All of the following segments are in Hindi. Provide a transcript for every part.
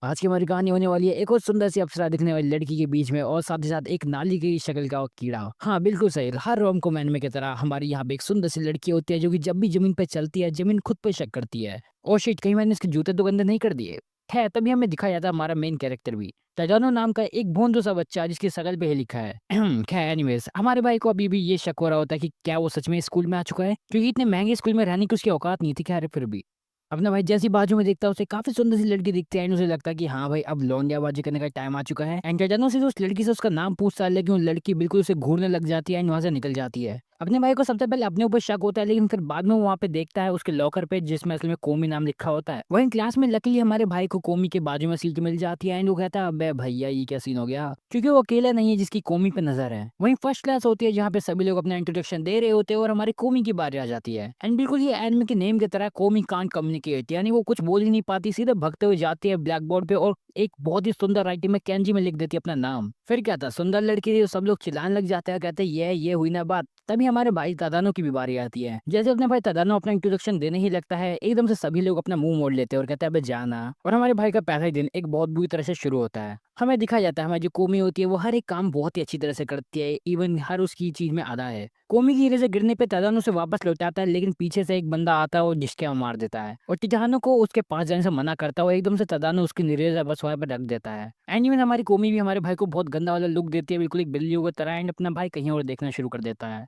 आज की हमारी कहानी होने वाली है एक और सुंदर सी अप्सरा दिखने वाली लड़की के बीच में और साथ ही साथ एक नाली की शक्ल का कीड़ा। हाँ बिल्कुल सही, हर रोम को मैन में की तरह हमारी यहाँ पे एक सुंदर सी लड़की होती है जो कि जब भी जमीन पे चलती है जमीन खुद पे शक करती है। ओ शिट, कहीं मैंने इसके जूते तो गंदे नहीं कर दिए। है तभी हमें दिखाया जाता है हमारा मेन कैरेक्टर भी तजानो नाम का एक भोंदू सा बच्चा जिसकी शकल पे ही लिखा है खैर एनीवेज, हमारे भाई को अभी भी ये शक हो रहा होता है कि क्या वो सच में स्कूल में आ चुका है, क्योंकि इतने महंगे स्कूल में रहने की उसकी औकात नहीं थी। खैर फिर भी अपना भाई जैसी बाजू में देखता है उसे काफी सुंदर सी लड़की दिखती है एंड उसे लगता है कि हाँ भाई अब लौंडियाबाजी करने का टाइम आ चुका है। एंड जनो से उस लड़की से उसका नाम पूछता है लेकिन वो लड़की बिल्कुल उसे घूरने लग जाती है एंड वहां से निकल जाती है। अपने भाई को सबसे पहले अपने ऊपर शक होता है लेकिन फिर बाद में वो वहाँ पे देखता है उसके लॉकर पे जिसमें असल में कोमी नाम लिखा होता है। वहीं क्लास में लकीली हमारे भाई को कोमी के बाजू में सीट मिल जाती है एंड वो कहता है अबे भैया ये क्या सीन हो गया, क्योंकि वो अकेला नहीं है जिसकी कोमी पे नजर है। वहीं फर्स्ट क्लास होती है जहाँ पे सभी लोग अपना इंट्रोडक्शन दे रहे होते हैं और हमारी कोमी की बारी आ जाती है। एंड बिल्कुल ये एनिमे के नेम की तरह कोमी कांट कम्युनिकेट, यानी वो कुछ बोल ही नहीं पाती, सीधे भगते हुए जाती है ब्लैक बोर्ड पे और एक बहुत ही सुंदर राइटिंग में कैंजी में लिख देती है अपना नाम। फिर क्या था, सुंदर लड़की थी, सब लोग चिल्लाने लग जाते हैं, कहते हैं ये हुई ना बात। तभी हमारे भाई तदानो की भी बारी आती है। जैसे अपने भाई तदानो अपना इंट्रोडक्शन देने ही लगता है एकदम से सभी लोग अपना मुंह मोड़ लेते हैं और कहते हैं अबे जाना। और हमारे भाई का पहला ही दिन एक बहुत बुरी तरह से शुरू होता है। हमें दिखाया जाता है हमारी जो कोमी होती है वो हर एक काम बहुत ही अच्छी तरह से करती है, इवन हर उसकी चीज में आधा है। कोमी की गिरे से गिरने पे तदानो उसे वापस लौटाता है लेकिन पीछे से एक बंदा आता है और जिसके मार देता है और टिजानो को उसके पास जाने से मना करता है और एकदम से तदानो उसकी निरेजा बस वहां पर रख देता है। एंड इवन हमारी कोमी भी हमारे भाई को बहुत गंदा वाला लुक देती है, बिल्कुल एक बिल्लियों की तरह, एंड अपना भाई कहीं और देखना शुरू कर देता है।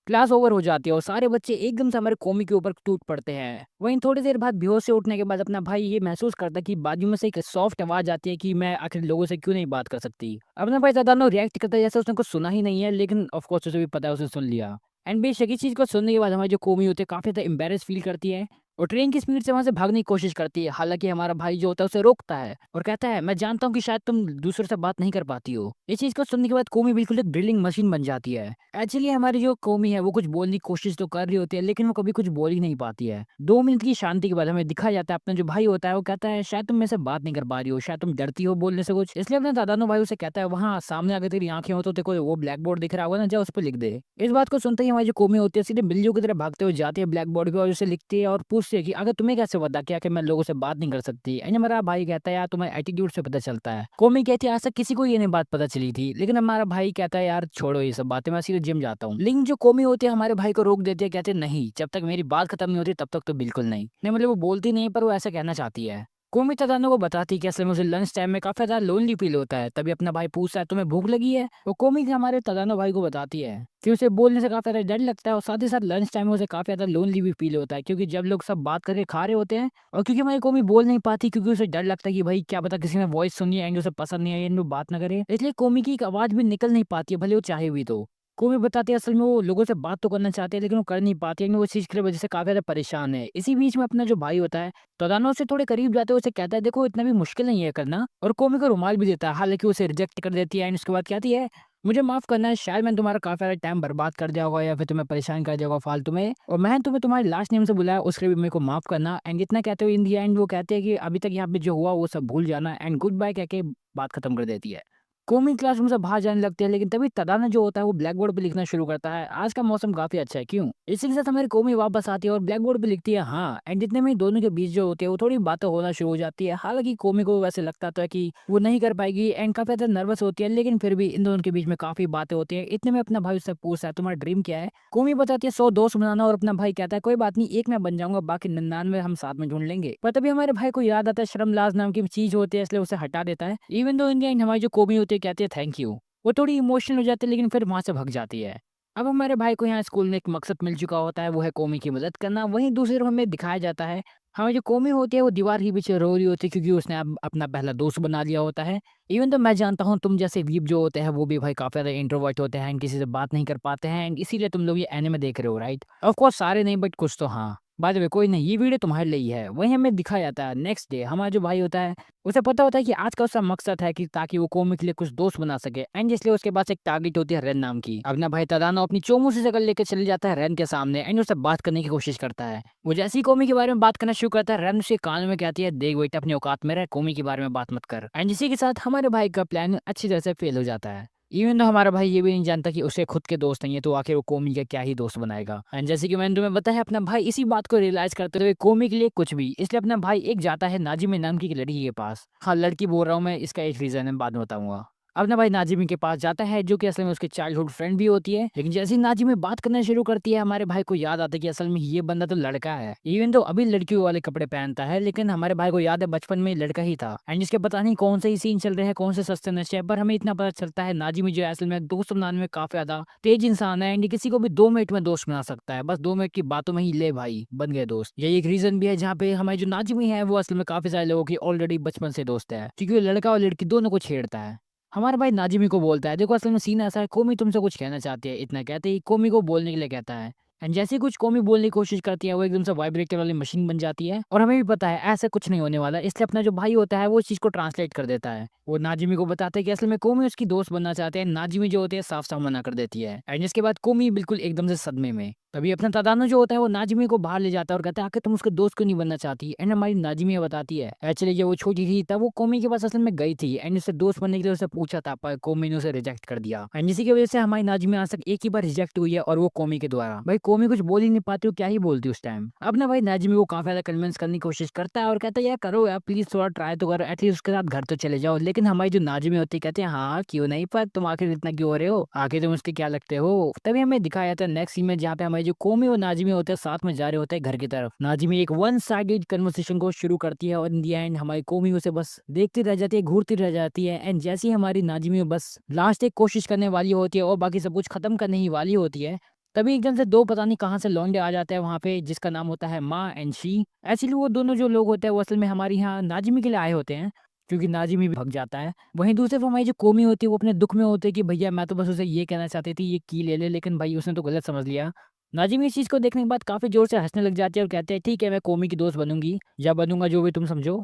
क्लास ओवर हो जाती है और सारे बच्चे एकदम से हमारे कॉमी के ऊपर टूट पड़ते हैं। वहीं थोड़ी देर बाद बेहोश से उठने के बाद अपना भाई ये महसूस करता है कि बाजू में से एक सॉफ्ट आवाज आती है कि मैं आखिर लोगों से क्यों नहीं बात कर सकती। अपना भाई दादानो रिएक्ट करता है जैसे उसने कुछ सुना ही नहीं है, लेकिन ऑफ कोर्स उसे भी पता है उसने सुन लिया। एंड बेशक इस चीज को सुनने के बाद हमारी जो कॉमी होती है काफी ज्यादा एम्बेरस फील करती है और ट्रेन की स्पीड से वहां से भागने की कोशिश करती है। हालांकि हमारा भाई जो होता है उसे रोकता है और कहता है मैं जानता हूँ कि शायद तुम दूसरों से बात नहीं कर पाती हो। इस चीज को सुनने के बाद कॉमी बिल्कुल एक ड्रिलिंग मशीन बन जाती है। एक्चुअली हमारी जो कौमी है वो कुछ बोलने की कोशिश तो कर रही होती है लेकिन वो कभी कुछ बोल ही नहीं पाती है। 2 मिनट की शांति के बाद हमें दिखाया जाता है अपना जो भाई होता है वो कहता है शायद तुम मेरे से बात नहीं कर पा रही हो, शायद तुम डरती हो बोलने से कुछ, इसलिए अपने दादानो भाई उसे कहता है वहाँ सामने अगर तेरी आंखें हो तो देखो वो ब्लैक बोर्ड दिख रहा होगा ना, जा उस पर लिख दे। इस बात को सुनते ही हमारी जो कौमी होती है सीधे बिल्लियों की तरह भागते हुए जाती है ब्लैक बोर्ड पे और उसे लिखती है और पूछती है कि अगर तुम्हें कैसे पता क्या कि मैं लोगों से बात नहीं कर सकती। एंड मेरा भाई कहता है यार तुम्हारे एटीट्यूड से पता चलता है। कौमी कहती है आज तक किसी को ये नहीं बात पता चली थी, लेकिन हमारा भाई कहता है यार छोड़ो ये सब बातें, मैं सीधे जिम जाता हूँ। लेकिन जो कौमी होती है हमारे भाई को रोक देती है, कहते हैं नहीं जब तक मेरी बात खत्म नहीं होती तब तक तो बिल्कुल नहीं। नहीं मतलब वो बोलती नहीं पर वो ऐसा कहना चाहती है। कौमी तदानो को बताती है कि असल में उसे लंच टाइम में काफी ज्यादा लोनली फील होता है। तभी अपना भाई पूछता है तुम्हें भूख लगी है, वो कौमी हमारे तदानो भाई को बताती है कि उसे बोलने से काफी ज्यादा डर लगता है और साथ ही साथ लंच टाइम में उसे काफी ज्यादा लोनली भी फील होता है, क्योंकि जब लोग सब बात करके खा रहे होते हैं और क्योंकि हमारी कौमी बोल नहीं पाती क्योंकि उसे डर लगता है कि भाई क्या पता किसी ने वॉइस सुनी है एंड उसे पसंद नहीं है एंड वो बात ना करे, इसलिए कौमी की एक आवाज भी निकल नहीं पाती है भले वो चाहे भी तो। कौमी बताती है असल में वो लोगों से बात तो करना चाहते हैं लेकिन वो कर नहीं पाती है, वो चीज की वजह से काफी ज्यादा परेशान है। इसी बीच में अपना जो भाई होता है तदानो से थोड़े करीब जाते हुए उसे कहता है देखो इतना भी मुश्किल नहीं है करना, और कौमी को रुमाल भी देता है। हालांकि उसे रिजेक्ट कर देती है एंड उसके बाद कहती है मुझे माफ करना है, शायद मैंने तुम्हारा काफी सारा टाइम बर्बाद कर दिया होगा या फिर तुम्हें परेशान कर दिया होगा फालतू में, और मैं तुम्हें तुम्हारे लास्ट नेम से बुलाया उसके भी मेरे को माफ करना। एंड इतना कहते हुए इन दी एंड वो कहते हैं कि अभी तक यहाँ पे जो हुआ वो सब भूल जाना एंड गुड बाय कह के बात खत्म कर देती है। कौमी क्लासरूम से बाहर जाने लगते हैं लेकिन तभी तदाना जो होता है वो ब्लैक बोर्ड पे लिखना शुरू करता है आज का मौसम काफी अच्छा है क्यों। इसी के साथ हमारी कौमी वापस आती है और ब्लैक बोर्ड पे लिखती है हाँ, एंड जितने में दोनों के बीच जो होते हैं वो थोड़ी बातें होना शुरू हो जाती है। हालांकि कौमी को वैसे लगता तो है कि वो नहीं कर पाएगी एंड काफी ज्यादा नर्वस होती है, लेकिन फिर भी इन दोनों के बीच में काफी बातें होती है। इतने में अपना भाई उससे पूछता है तुम्हारा ड्रीम क्या है। कौमी बताती है 100 दोस्त बनाना, और अपना भाई कहता है कोई बात नहीं एक मैं बन जाऊंगा बाकी 99 हम साथ में ढूंढ लेंगे। पर तभी हमारे भाई को याद आता है शर्मलाज नाम की चीज होती है, इसलिए उसे हटा देता है। इवन दो इंडिया हमारी जो कौमी होती है कहती है थैंक यू। वो थोड़ी इमोशनल हो जाती है लेकिन फिर वहां से भाग जाती है। अब हमारे भाई को यहाँ स्कूल में एक मकसद मिल चुका होता है, वो है कौमी की मदद करना। वहीं दूसरी तरफ हमें दिखाया जाता है हमें जो कौमी होती है वो दीवार के पीछे रो रही होती है क्योंकि उसने अब अपना पहला दोस्त बना लिया होता है। इवन तो मैं जानता हूँ तुम जैसे वीप जो होते हैं वो भी भाई काफी ज्यादा इंट्रोवर्ट होते हैं एंड किसी से बात नहीं कर पाते हैं एंड इसीलिए तुम लोग ये एनिमे देख रहे हो राइट। ऑफ कोर्स सारे नहीं बट कुछ तो हाँ। बाय द वे कोई नहीं, ये वीडियो तुम्हारे लिए ही है। वहीं हमें दिखाया जाता है नेक्स्ट डे हमारा जो भाई होता है उसे पता होता है कि आज का उसका मकसद है कि ताकि वो कौमी के लिए कुछ दोस्त बना सके एंड इसलिए उसके पास एक टारगेट होती है रेन नाम की। अपना भाई तदानो अपनी चोमू से शकल लेकर चले जाता है रेन के सामने एंड उससे बात करने की कोशिश करता है। वो जैसी कौमी के बारे में बात करना शुरू करता है रेन उसके कान में कहती है देख बेटा अपनी औकात में रह, कौमी के बारे में बात मत कर। एंड इसी के साथ हमारे भाई का प्लान अच्छी तरह से फेल हो जाता है। इवन तो हमारा भाई ये भी नहीं जानता कि उसे खुद के दोस्त नहीं है, तो आखिर वो कोमी का क्या ही दोस्त बनाएगा। एंड जैसे कि मैंने तुम्हें बताया, अपना भाई इसी बात को रियलाइज करते हुए कोमी के लिए कुछ भी, इसलिए अपना भाई एक जाता है नाजिम नाम की एक लड़की के पास। हाँ, लड़की बोल रहा हूँ मैं, इसका एक रीजन है, बाद में बताऊंगा। अपना भाई नाजिमी के पास जाता है, जो कि असल में उसकी चाइल्डहुड फ्रेंड भी होती है। लेकिन जैसे ही नाजिमी बात करना शुरू करती है, हमारे भाई को याद आता है कि असल में ये बंदा तो लड़का है। इवन तो अभी लड़कियों वाले कपड़े पहनता है, लेकिन हमारे भाई को याद है बचपन में लड़का ही था। एंड इसके पता नहीं कौन से ही सीन चल रहे हैं, कौन से सस्ते नशे हैं, पर हमें इतना पता चलता है नाजिमी जो है असल में दोस्त बनाने में काफी ज्यादा तेज इंसान है। एंड किसी को भी 2 मिनट में दोस्त बना सकता है, बस 2 मिनट की बातों में ही ले भाई बन गए दोस्त। यही एक रीजन भी है जहाँ पे हमारे जो नाजिमी है वो असल में काफी सारे लोगों की ऑलरेडी बचपन से दोस्त है, क्योंकि वो लड़का और लड़की दोनों को छेड़ता है। हमारा भाई नाजिमी को बोलता है, देखो असल में सीन ऐसा है, कोमी तुमसे कुछ कहना चाहती है। इतना कहते ही कोमी को बोलने के लिए कहता है। एंड जैसे ही कुछ कोमी बोलने की कोशिश करती है, वो एकदम से वाइब्रेटर वाली मशीन बन जाती है। और हमें भी पता है ऐसा कुछ नहीं होने वाला, इसलिए अपना जो भाई होता है वो इस चीज को ट्रांसलेट कर देता है। वो नाजिमी को बताते हैं कि असल में कोमी उसकी दोस्त बनना चाहते हैं। नाजिमी जो होती है साफ साफ मना कर देती है। एंड इसके बाद कोमी बिल्कुल एकदम से सदमे में। तभी अपना तादानो जो होता है वो नाजिमी को बाहर ले जाता है और कहता है आखिर तुम उसके दोस्त क्यों नहीं बनना चाहती। एंड हमारी नाजिमी बताती है एक्चुअली जब वो छोटी थी तब वो कोमी के पास असल में गई थी, एंड उससे दोस्त बनने के लिए उसे पूछा था, पर कोमी ने उसे रिजेक्ट कर दिया। एंड इसी की वजह से हमारी नाजिमी आज तक एक ही बार रिजेक्ट हुई है, और वो कोमी के द्वारा। भाई कोमी कुछ बोल ही नहीं पाती, वो क्या ही बोलती उस टाइम। अब ना भाई नाजिमी को काफी ज्यादा कन्विंस करने की कोशिश करता है और कहता है यार करो यार प्लीज, थोड़ा ट्राई तो करो, एटलीस्ट उसके साथ घर तो चले जाओ। लेकिन हमारी जो नाजिमी होती है कहते हैं हाँ क्यों नहीं, पर तुम आखिर इतना क्यों हो रहे हो, आखिर तुम उसके क्या लगते हो। तभी हमें दिखाया जाता है नेक्स्ट सीन में, जहाँ पे हमारे जो कोमी और नाजिमी होते हैं साथ में जा रहे होते हैं घर की तरफ। नाजिमी एक वन साइडेड कन्वर्सेशन को शुरू करती है, और इन दी एंड हमारी कोमी उसे बस देखती रह जाती है, घूरती रह जाती है। एंड जैसी हमारी नाजिमी बस लास्ट एक कोशिश करने वाली होती है और बाकी सब कुछ खत्म करने ही वाली होती है, तभी एकदम से दो पता नहीं कहाँ से लौंडे आ जाते हैं वहाँ पे, जिसका नाम होता है माँ एंड शी। एक्चुअली वो दोनों जो लोग होते हैं वो असल में हमारी यहाँ नाजिमी के लिए आए होते हैं, क्योंकि नाजिमी भी भग जाता है। वहीं दूसरे वो हमारी जो कोमी होती है वो अपने दुख में होते हैं कि भैया मैं तो बस उसे ये कहना चाहती थी ये की ले ले, लेकिन भाई उसने तो गलत समझ लिया। नाजिमी इस चीज को देखने के बाद काफी जोर से हंसने लग जाती है और कहते हैं ठीक है मैं कोमी की दोस्त बनूंगी या बनूंगा, जो भी तुम समझो।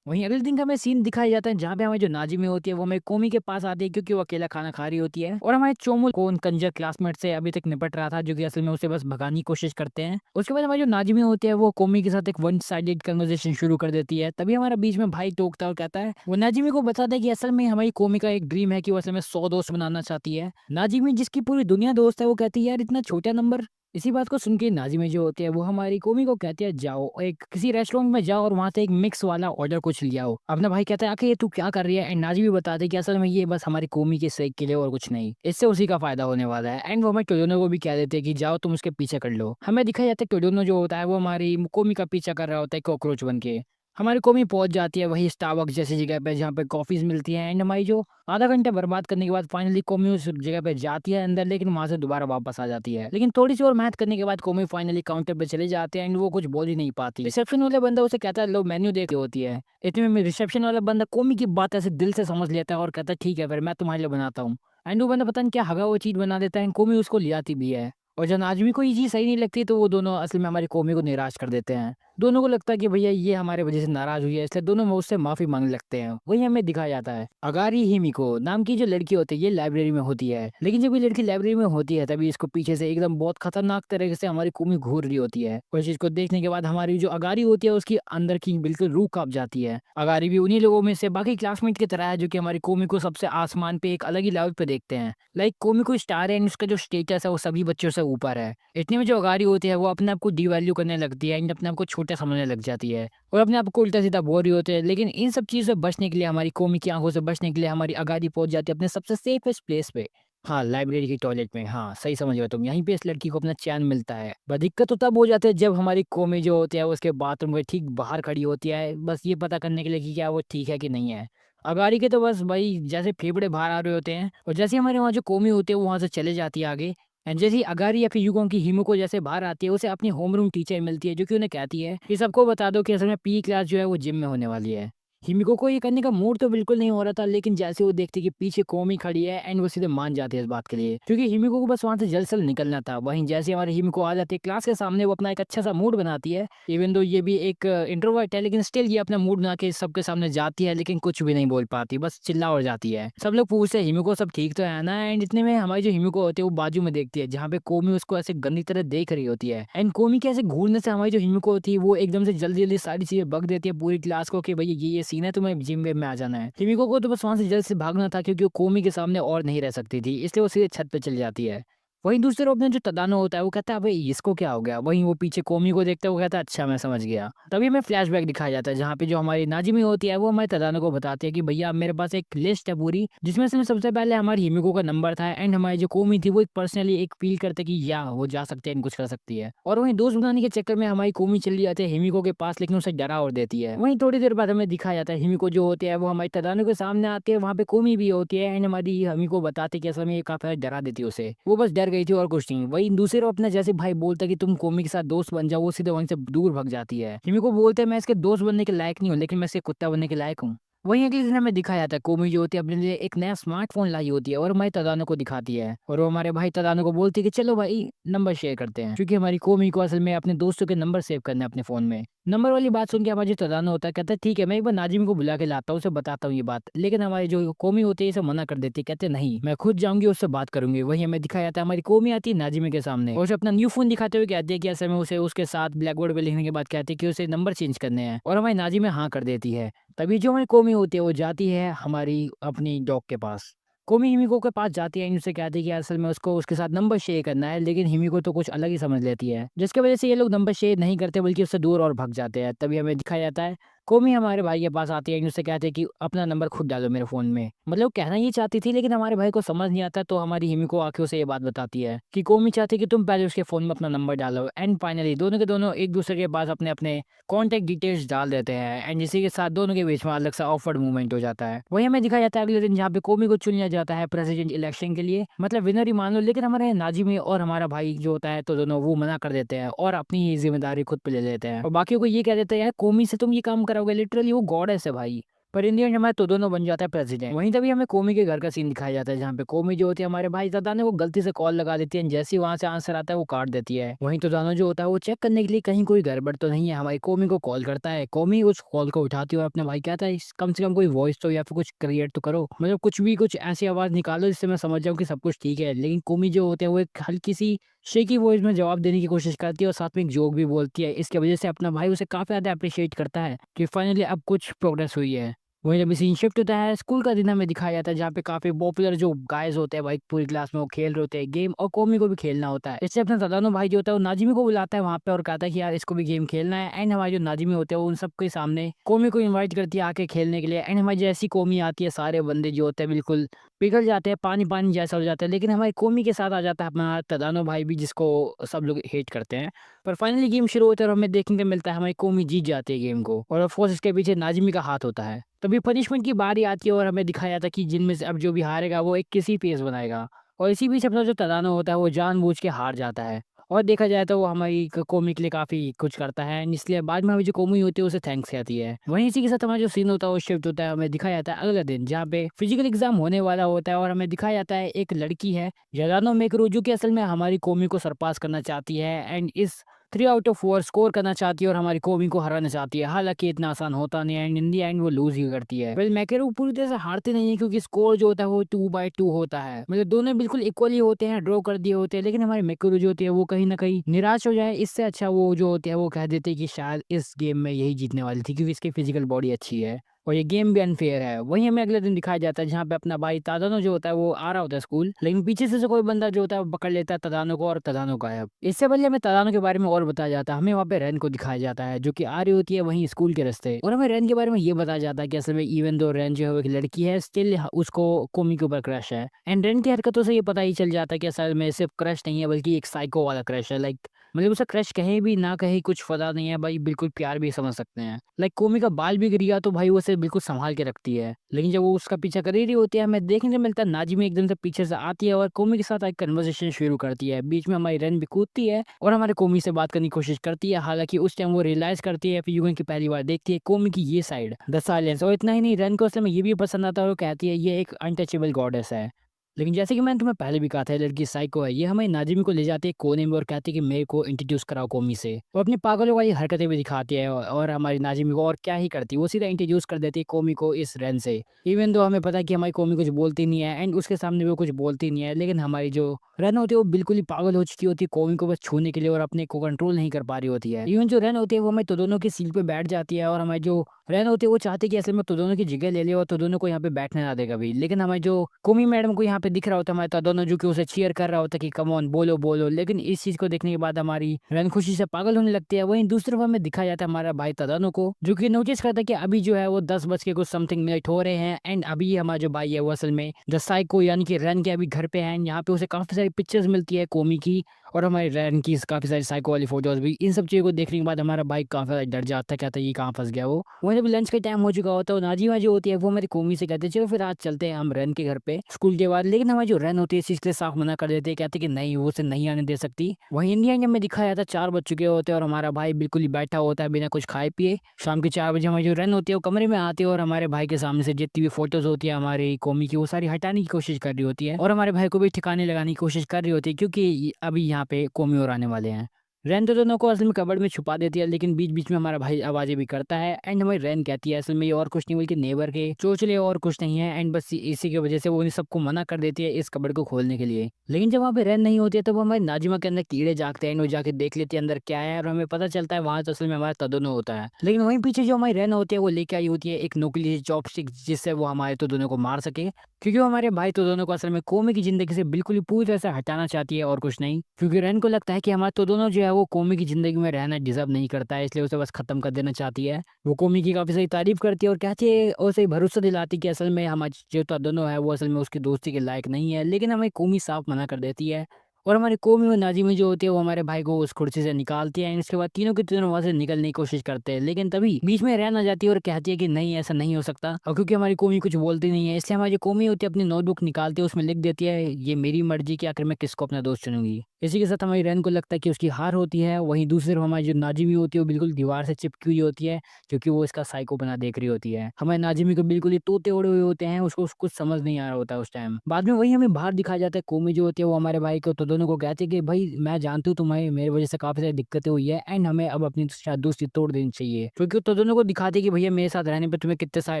वहीं अगले दिन का हमें सीन दिखाया जाता है जहाँ पे हमारी जो नाजिमी होती है वो हमें कोमी के पास आती है, क्योंकि वो अकेला खाना खा रही होती है। और हमारे चोमुल को उन कंजर क्लासमेट से अभी तक निपट रहा था, जो कि असल में उसे बस भगाने की कोशिश करते हैं। उसके बाद हमारी जो नाजिमी होती है वो कोमी के साथ एक वन साइडेड कन्वर्सेशन शुरू कर देती है। तभी हमारा बीच में भाई टोकता है और कहता है, वो नाजिमी को बताता है कि असल में हमारी कोमी का एक ड्रीम है कि वो असल में 100 दोस्त बनाना चाहती है। नाजिमी जिसकी पूरी दुनिया दोस्त है वो कहती है यार इतना छोटा नंबर। इसी बात को सुन के नाजिमी जो होती है वो हमारी कोमी को कहती है जाओ एक किसी रेस्टोरेंट में जाओ और वहां से एक मिक्स वाला ऑर्डर कुछ ले आओ। अपना भाई कहता है आखिर ये तू क्या कर रही है। एंड नाजिमी बताते हैं कि असल में ये बस हमारी कोमी के सेक के लिए और कुछ नहीं, इससे उसी का फायदा होने वाला है। एंड वो हमें टोडोनो को भी कह देते हैं कि जाओ तुम उसके पीछे कर लो। हमें दिखाया जाता है टोडोनो जो होता है वो हमारी कोमी का पीछा कर रहा होता है कॉकरोच बन के। हमारी कॉमी पहुंच जाती है वही स्टारबक्स जैसी जगह पे जहाँ पे कॉफीज मिलती हैं। एंड हमारी जो आधा घंटा बर्बाद करने के बाद फाइनली कॉमी उस जगह पे जाती है अंदर, लेकिन वहां से दोबारा वापस आ जाती है। लेकिन थोड़ी सी और मेहनत करने के बाद कॉमी फाइनली काउंटर पे चले जाते हैं एंड वो कुछ बोल ही नहीं पाती। रिसेप्शन वाले बंदा उसे कहता है लो मेन्यू देख होती है। इतने में रिसेप्शन वाला बंदा कॉमी की बात ऐसे दिल से समझ लेता है और कहता है ठीक है फिर मैं तुम्हारे लिए बनाता हूँ। एंड वो बंदा पता नहीं क्या हगा वो चीज बना देता है, कॉमी उसको ले आती भी है। और जब आदमी को ये चीज सही नहीं लगती तो वो दोनों असल में हमारी कौमी को निराश कर देते हैं। दोनों को लगता है कि भैया ये हमारे वजह से नाराज हुई है, इसलिए दोनों में उससे माफी मांगने लगते हैं। वही हमें दिखाया जाता है अगारी हिमिको नाम की जो लड़की होती है ये लाइब्रेरी में होती है। लेकिन जब ये लड़की लाइब्रेरी में होती है तभी इसको पीछे से एकदम बहुत खतरनाक तरीके से हमारी कौमी घूर रही होती है। उस चीज को देखने के बाद हमारी जो अगारी होती है उसकी अंदर की बिल्कुल रूह कांप जाती है। अगारी भी उन्हीं लोगों में से बाकी क्लासमेट की तरह है जो कि हमारी कौमी को सबसे आसमान पे एक अलग ही लेवल पे देखते हैं। लाइक कौमी को स्टार है, उसका जो स्टेटस है वो सभी बच्चों से ऊपर है। इतने में जो अगारी होती है वो अपने आप को डिवैल्यू करने लगती है, अपने आप को छोटा समझने लग जाती है और अपने आप को उल्टा सीधा बोल रही होती है। लेकिन इन सब चीजों से बचने के लिए हमारी कौमी की आंखों से बचने के लिए हमारी अगारी पहुंच जाती है अपने सबसे सेफेस्ट प्लेस पे। हाँ, लाइब्रेरी की टॉयलेट में। हाँ सही समझ रहे हो तुम, यहीं पे इस लड़की को अपना चैन मिलता है। बस दिक्कत तो तब हो जाती है जब हमारी कौमी जो होती है उसके बाथरूम के ठीक बाहर खड़ी होती है, बस ये पता करने के लिए कि क्या वो ठीक है कि नहीं है। अगारी के तो बस भाई जैसे फेफड़े बाहर आ रहे होते हैं, और जैसे हमारे वहाँ जो कौमी होती है वो वहाँ से चले जाती है आगे। एंड जैसे ही अगारी या फिर युगों की हिमो को जैसे बाहर आती है उसे अपनी होमरूम टीचर मिलती है, जो कि उन्हें कहती है कि सबको बता दो कि असल में पी क्लास जो है वो जिम में होने वाली है। हिमिको को ये करने का मूड तो बिल्कुल नहीं हो रहा था, लेकिन जैसे वो देखती कि पीछे कौमी खड़ी है एंड वो सीधे मान जाते हैं इस बात के लिए, क्योंकि हिमिको को बस वहां से जल्द से जल्द निकलना था। वहीं जैसे हमारे हिमिको आ जाती है क्लास के सामने, वो अपना एक अच्छा सा मूड बनाती है। इवन दो ये भी एक इंट्रोवर्ट है, लेकिन स्टिल ये अपना मूड बना के सबके सामने जाती है, लेकिन कुछ भी नहीं बोल पाती, बस चिल्ला और जाती है। सब लोग पूछते हैं हिमिको सब ठीक तो है ना। एंड इतने में हमारी जो हिमिको होती है वो बाजू में देखती है जहाँ पे कोमी उसको ऐसे गंदी तरह देख रही होती है। एंड कोमी के ऐसे घूरने से हमारी जो हिमिको होती है वो एकदम से जल्दी जल्दी सारी चीजें बक देती है पूरी क्लास को कि भैया ये सीन है, तुम्हें जिम वेम में आ जाना है। हिमिको को तो बस वहां से जल्द से भागना था क्योंकि वो कोमी के सामने और नहीं रह सकती थी, इसलिए वो सीधे छत पे चली जाती है। वहीं दूसरी तरफ अपने जो तदानो होता है वो कहता है अबे इसको क्या हो गया। वहीं वो पीछे कोमी को देखता है, वो कहता है अच्छा मैं समझ गया। तभी हमें फ्लैशबैक दिखाया जाता है जहाँ पे जो हमारी नाजिमी होती है वो हमारे तदानो को बताती है कि भैया मेरे पास एक लिस्ट है पूरी, जिसमें से सबसे पहले हमारी हिमिको का नंबर था एंड हमारी जो कोमी थी वो एक पर्सनली एक फील करते कि या वो जा सकते हैं कुछ कर सकती है। और वहीं दोस्त बनाने के चक्कर में हमारी कोमी चली जाती है हिमिको के पास, लेकिन उसे डरा और देती है। वहीं थोड़ी देर बाद हमें दिखाया जाता है हिमिको जो होती है वो हमारी तदानो के सामने आती है, वहाँ पे कोमी भी होती है एंड हमारी हिमिको बताती है कि असल में ये काफी डरा देती है उसे, वो बस डर गई थी और कुछ नहीं। वहीं दूसरे रो अपना जैसे भाई बोलता है कि तुम कोमी के साथ दोस्त बन जाओ, वो सीधे वहीं से दूर भग जाती है। हिमिको बोलते हैं मैं इसके दोस्त बनने के लायक नहीं हूँ, लेकिन मैं इसके कुत्ता बनने के लायक हूँ। वहीं अगले दिन हमें दिखाया जाता है कोमी जो होती है अपने लिए एक नया स्मार्टफोन लाई होती है और हमारे तदानो को दिखाती है, और वो हमारे भाई तदानो को बोलती है कि चलो भाई नंबर शेयर करते हैं, क्योंकि हमारी कोमी को असल में अपने दोस्तों के नंबर सेव करने हैं अपने फोन में। नंबर वाली बात सुन के हमारा जो तदानो होता है कहता है ठीक है मैं एक बार नाजिम को बुला के लाता हूँ, उसे बताता हूँ ये बात। लेकिन हमारी जो कोमी होती है इसे मना कर देती है, कहते नहीं मैं खुद जाऊंगी उससे बात करूंगी। वही हमें दिखाया जाता है हमारी कोमी आती है नाजिमे के सामने और उसे अपना न्यू फोन दिखाते हुए कहती है कि असल में उसे उसके साथ ब्लैक बोर्ड पे लिखने के बाद कहती है कि उसे नंबर चेंज करने हैं, और हमारी नाजिमे हाँ कर देती है। तभी जो हमारी कोमी होती है वो जाती है हमारी अपनी डॉग के पास। कोमी हिमिको के पास जाती है, इनसे कहती है कि असल में उसको उसके साथ नंबर शेयर करना है, लेकिन हिमिको तो कुछ अलग ही समझ लेती है, जिसकी वजह से ये लोग नंबर शेयर नहीं करते बल्कि उससे दूर और भाग जाते हैं। तभी हमें दिखाया जाता है कोमी हमारे भाई के पास आती है, इनसे कहते हैं कि अपना नंबर खुद डालो मेरे फोन में। मतलब कहना ये चाहती थी लेकिन हमारे भाई को समझ नहीं आता, तो हमारी हिमिको आके उसे ये बात बताती है कि कोमी चाहती है कि तुम पहले उसके फोन में अपना नंबर डालो। एंड फाइनली दोनों के दोनों एक दूसरे के पास अपने अपने कॉन्टेक्ट डिटेल्स डाल देते हैं एंड इसी के साथ दोनों के बीच में अलग सा ऑफवर्ड मूवमेंट हो जाता है। वही हमें दिखाया जाता है अगले दिन जहाँ पे कोमी को चुन लिया जाता है प्रेसिडेंट इलेक्शन के लिए, मतलब विनर ही मान लो। लेकिन हमारे नाजिमी और हमारा भाई जो होता है तो दोनों वो मना कर देते हैं और अपनी ही जिम्मेदारी खुद पे ले लेते हैं और बाकियों को ये कह देते हैं यार कोमी से तुम ये काम कराओगे, लिटरली वो गॉडेस है भाई। पर इंडियन हमारे तो दोनों बन जाता है प्रेसिडेंट। वहीं तभी हमें कोमी के घर का सीन दिखाया जाता है जहाँ पे कोमी जो होती है हमारे भाई तदानो वो गलती से कॉल लगा देती है, जैसे ही वहां से आंसर आता है वो काट देती है। वहीं तदानो जो होता है वो चेक करने के लिए कहीं कोई गड़बड़ तो नहीं है हमारी कोमी को कॉल करता है। कोमी उस कॉल को उठाती है और अपने भाई कहता है कम से कम कोई वॉइस तो या फिर कुछ क्रिएट तो करो, मतलब कुछ भी कुछ ऐसी आवाज निकालो जिससे मैं समझ जाऊँ कि सब कुछ ठीक है। लेकिन कोमी जो होते हैं वो एक हल्की सी शेकी वॉइस में जवाब देने की कोशिश करती है और साथ में एक जोक भी बोलती है। इसकी वजह से अपना भाई उसे काफी ज्यादा अप्रिशिएट करता है कि फाइनली अब कुछ प्रोग्रेस हुई है। वहीं जब सीन शिफ्ट होता है स्कूल का दिन हमें दिखाया जाता है जहाँ पे काफी पॉपुलर जो गाइज होते हैं भाई पूरी क्लास में वो खेल रहे होते हैं गेम, और कोमी को भी खेलना होता है। इससे अपना तदानो भाई जो होता है वो नाजिमी को बुलाता है वहाँ पे और कहता है कि यार इसको भी गेम खेलना है। एंड हमारे जो नाजिमी होते हैं वो उन सबके सामने कोमी को इन्वाइट करती है आके खेलने के लिए। एंड हमारी जैसी कोमी आती है सारे बंदे जो होते हैं बिल्कुल पिघल जाते हैं, पानी पानी जैसा हो जाता है। लेकिन हमारी कोमी के साथ आ जाता है अपना तदानो भाई भी, जिसको सब लोग हेट करते हैं। पर फाइनली गेम शुरू होता है और हमें देखने को मिलता है हमारी कोमी जीत जाती है गेम को, और ऑफ कोर्स इसके पीछे नाजिमी का हाथ होता है। तभी पनिशमेंट की बारी आती है और हमें दिखाया जाता है कि जिनमें से अब जो भी हारेगा वो एक किसी फेस बनाएगा, और इसी बीच अपना जो तदानो होता है वो जानबूझ के हार जाता है। और देखा जाए तो वो हमारी कोमी के लिए काफी कुछ करता है, इसलिए बाद में हमारी जो कोमी होती है उसे थैंक्स कहती है। वहीं इसी के साथ हमारा जो सीन होता है वो शिफ्ट होता है, हमें दिखाया जाता है अगले दिन जहाँ पे फिजिकल एग्जाम होने वाला होता है, और हमें दिखाया जाता है एक लड़की है जदानो मेकरू जो कि असल में हमारी कोमी को सरपास करना चाहती है एंड इस 3 आउट ऑफ 4 स्कोर करना चाहती है और हमारी कोमी को हराना चाहती है। हालांकि इतना आसान होता नहीं है एंड इन दी एंड वो लूज ही करती है। वेल मैकेरू पूरी तरह से हारती नहीं है क्योंकि स्कोर जो होता है वो 2/2 होता है, मतलब दोनों बिल्कुल इक्वली होते हैं, ड्रॉ कर दिए होते हैं। लेकिन हमारी मैकेरू जो होती है वो कहीं ना कहीं निराश हो जाए इससे अच्छा वो जो होती है वो कह देते हैं कि शायद इस गेम में यही जीतने वाली थी क्योंकि इसकी फिजिकल बॉडी अच्छी है और ये गेम भी अनफेयर है। वहीं हमें अगले दिन दिखाया जाता है जहाँ पे अपना भाई तादानो जो होता है वो आ रहा होता है स्कूल, लेकिन पीछे से कोई बंदा जो होता है वो पकड़ लेता है तदानो को और तदानो गायब। इससे पहले हमें तदानो के बारे में और बताया जाता है, हमें वहाँ पे रैन को दिखाया जाता है जो कि आ रही होती है वहीं स्कूल के रास्ते, और हमें रैन के बारे में ये बताया जाता है कि असल में इवन दो रैन जो है वो एक लड़की है स्टिल उसको कोमी के ऊपर क्रश है। एंड रैन की हरकतों से ये पता ही चल जाता है कि असल में सिर्फ क्रश नहीं है बल्कि एक साइको वाला क्रश है। लाइक मतलब उसे क्रश कहे भी ना कहे कुछ पता नहीं है भाई, बिल्कुल प्यार भी समझ सकते हैं। लाइक कोमी का बाल भी गिर गया तो भाई वो उसे बिल्कुल संभाल के रखती है, लेकिन जब वो उसका पीछा कर ही रही होती है हमें देखने को मिलता है नाजिमी एकदम से पीछे से आती है और कोमी के साथ एक कन्वर्सेशन शुरू करती है। बीच में हमारी रन भी कूदती है और हमारे कोमी से बात करने की कोशिश करती है। हालांकि उस टाइम वो रियलाइज करती है फिर युगन की पहली बार देखती है कोमी की ये साइड द साइलेंस, और इतना ही नहीं रन को असल में ये भी पसंद आता है और वो कहती है ये एक अनटचेबल गॉडेस है। लेकिन जैसे कि मैंने तुम्हें पहले भी कहा था लड़की साइको है, ये हमें नाजिमी को ले जाती है कोने में और कहती है कि मेरे को इंट्रोड्यूस कराओ कोमी से। वो अपनी पागलों वाली हरकतें भी दिखाती है और हमारी नाजिमी को और क्या ही करती है वो सीधा इंट्रोड्यूस कर देती है कोमी को इस रन से। इवन दो हमें पता है कि हमारी कोमी कुछ बोलती नहीं है एंड उसके सामने वो कुछ बोलती नहीं है, लेकिन हमारी जो रन होती है वो बिल्कुल ही पागल हो चुकी होती है कोमी को बस छूने के लिए और अपने को कंट्रोल नहीं कर पा रही होती है। इवन जो रन होती है वो हमें तो दोनों की सीट पे बैठ जाती है और हमारी जो रैन होते हैं वो चाहते कि असल में तो दोनों की जगह ले ले और तो दोनों को यहाँ पे बैठने ना दे कभी। लेकिन हमारे जो कोमी मैडम को यहाँ पे दिख रहा होता है हमारे तो दोनों जो कि उसे चीयर कर रहा होता है कि कम ऑन बोलो बोलो। लेकिन इस चीज को देखने के बाद हमारी रैन खुशी से पागल होने लगती है। वहीं दूसरी तरफ हमें दिखाया जाता है हमारा भाई तदानो को, जो कि नोटिस करता है कि अभी जो है वो 10 बज के कुछ समथिंग मिनट हो रहे हैं एंड अभी हमारा जो भाई है वो असल में द साइको यानी कि रैन के अभी घर पे है। यहाँ पे उसे काफी सारी पिक्चर्स मिलती है कोमी की और हमारे रैन की काफी सारी साइको वाली फोटोज भी। इन सब चीजों को देखने के बाद हमारा भाई काफी ज्यादा डर जाता है, कहता है ये कहाँ फंस गया वो। वहीं जब लंच का टाइम हो चुका होता है नाजीमा जो होती है वो हमारी कोमी से कहते हैं चलो फिर आज चलते हैं हम रैन के घर पे स्कूल के बाद। लेकिन हमारी जो रैन होती है इस चीज के लिए साफ मना कर देते हैं, कहते हैं कि नहीं वो उसे नहीं आने दे सकती। वहीं इंडिया में दिखाया जाता है 4 बज चुके होते हैं और हमारा भाई बिल्कुल ही बैठा होता है बिना कुछ खाए पिए। शाम के 4 बजे हमारी जो रैन होती है वो कमरे में आती है और हमारे भाई के सामने से जितनी भी फोटोज होती है हमारी कोमी की वो सारी हटाने की कोशिश कर रही होती है और हमारे भाई को भी ठिकाने लगाने की कोशिश कर रही होती है, क्योंकि अभी यहाँ पे कोमी और आने वाले हैं। रैन तो दोनों को असल में कबर्ड में छुपा देती है, लेकिन बीच बीच में हमारा भाई आवाजें भी करता है एंड हमारी रैन कहती है असल में ये और कुछ नहीं बल्कि नेबर के चोचले और कुछ नहीं है एंड बस इसी की वजह से वो उन सबको मना कर देती है इस कबर्ड को खोलने के लिए। लेकिन जब वहाँ पे रैन नहीं होती है तो वो हमारी नाजिमा के अंदर कीड़े जागते हैं, वो जाके देख लेती है अंदर क्या है और हमें पता चलता है वहां तो असल में हमारा तदोनो होता है। लेकिन वहीं पीछे जो हमारी रैन होती है वो लेके आई होती है एक नोकली चॉपस्टिक जिससे वो हमारे तो दोनों को मार सके, क्योंकि वो हमारे भाई तो दोनों को असल में कोमी की जिंदगी से बिल्कुल ही पूरी तरह से हटाना चाहती है और कुछ नहीं। क्योंकि रैन को लगता है कि हमारा तो दोनों जो है वो कोमी की जिंदगी में रहना डिजर्व नहीं करता है, इसलिए उसे बस खत्म कर देना चाहती है। वो कोमी की काफी सारी तारीफ करती है और कहती है और उसे भरोसा दिलाती है कि असल में हमारे जो तो दोनों है वो असल में उसकी दोस्ती के लायक नहीं है। लेकिन हमें कोमी साफ मना कर देती है और हमारी कोमी और नाजिमी जो होती है वो हमारे भाई को उस कुर्सी से निकालती है। इसके बाद तीनों के तीनों वहां से निकलने की कोशिश करते हैं, लेकिन तभी बीच में रहना जाती है और कहती है कि नहीं ऐसा नहीं हो सकता। और क्योंकि हमारी कोमी कुछ बोलती नहीं है इसलिए हमारी जो कोमी होती है अपनी नोटबुक निकालती है, उसमें लिख देती है ये मेरी मर्जी कि आखिर मैं किसको अपना दोस्त चुनूंगी। इसी के साथ हमारी रैन को लगता है कि उसकी हार होती है। वहीं दूसरी तरफ हमारी जो नाजिमी होती है वो बिल्कुल दीवार से चिपकी हुई होती है, क्योंकि वो इसका साइको बना देख रही होती है। हमारे नाजिमी को बिल्कुल ही तोते उड़े हुए होते हैं, उसको कुछ समझ नहीं आ रहा होता है उस टाइम। बाद में वही हमें बाहर दिखाया जाता है कोमी जो होती है वो हमारे भाई को तो दोनों को कहती है कि भाई मैं जानती हूँ तुम्हें मेरी वजह से काफी सारी दिक्कतें हुई है एंड हमें अब अपनी शायद दोस्ती तोड़ देनी चाहिए, क्योंकि तो दोनों को दिखाती है कि भैया मेरे साथ रहने पर तुम्हें कितने सारे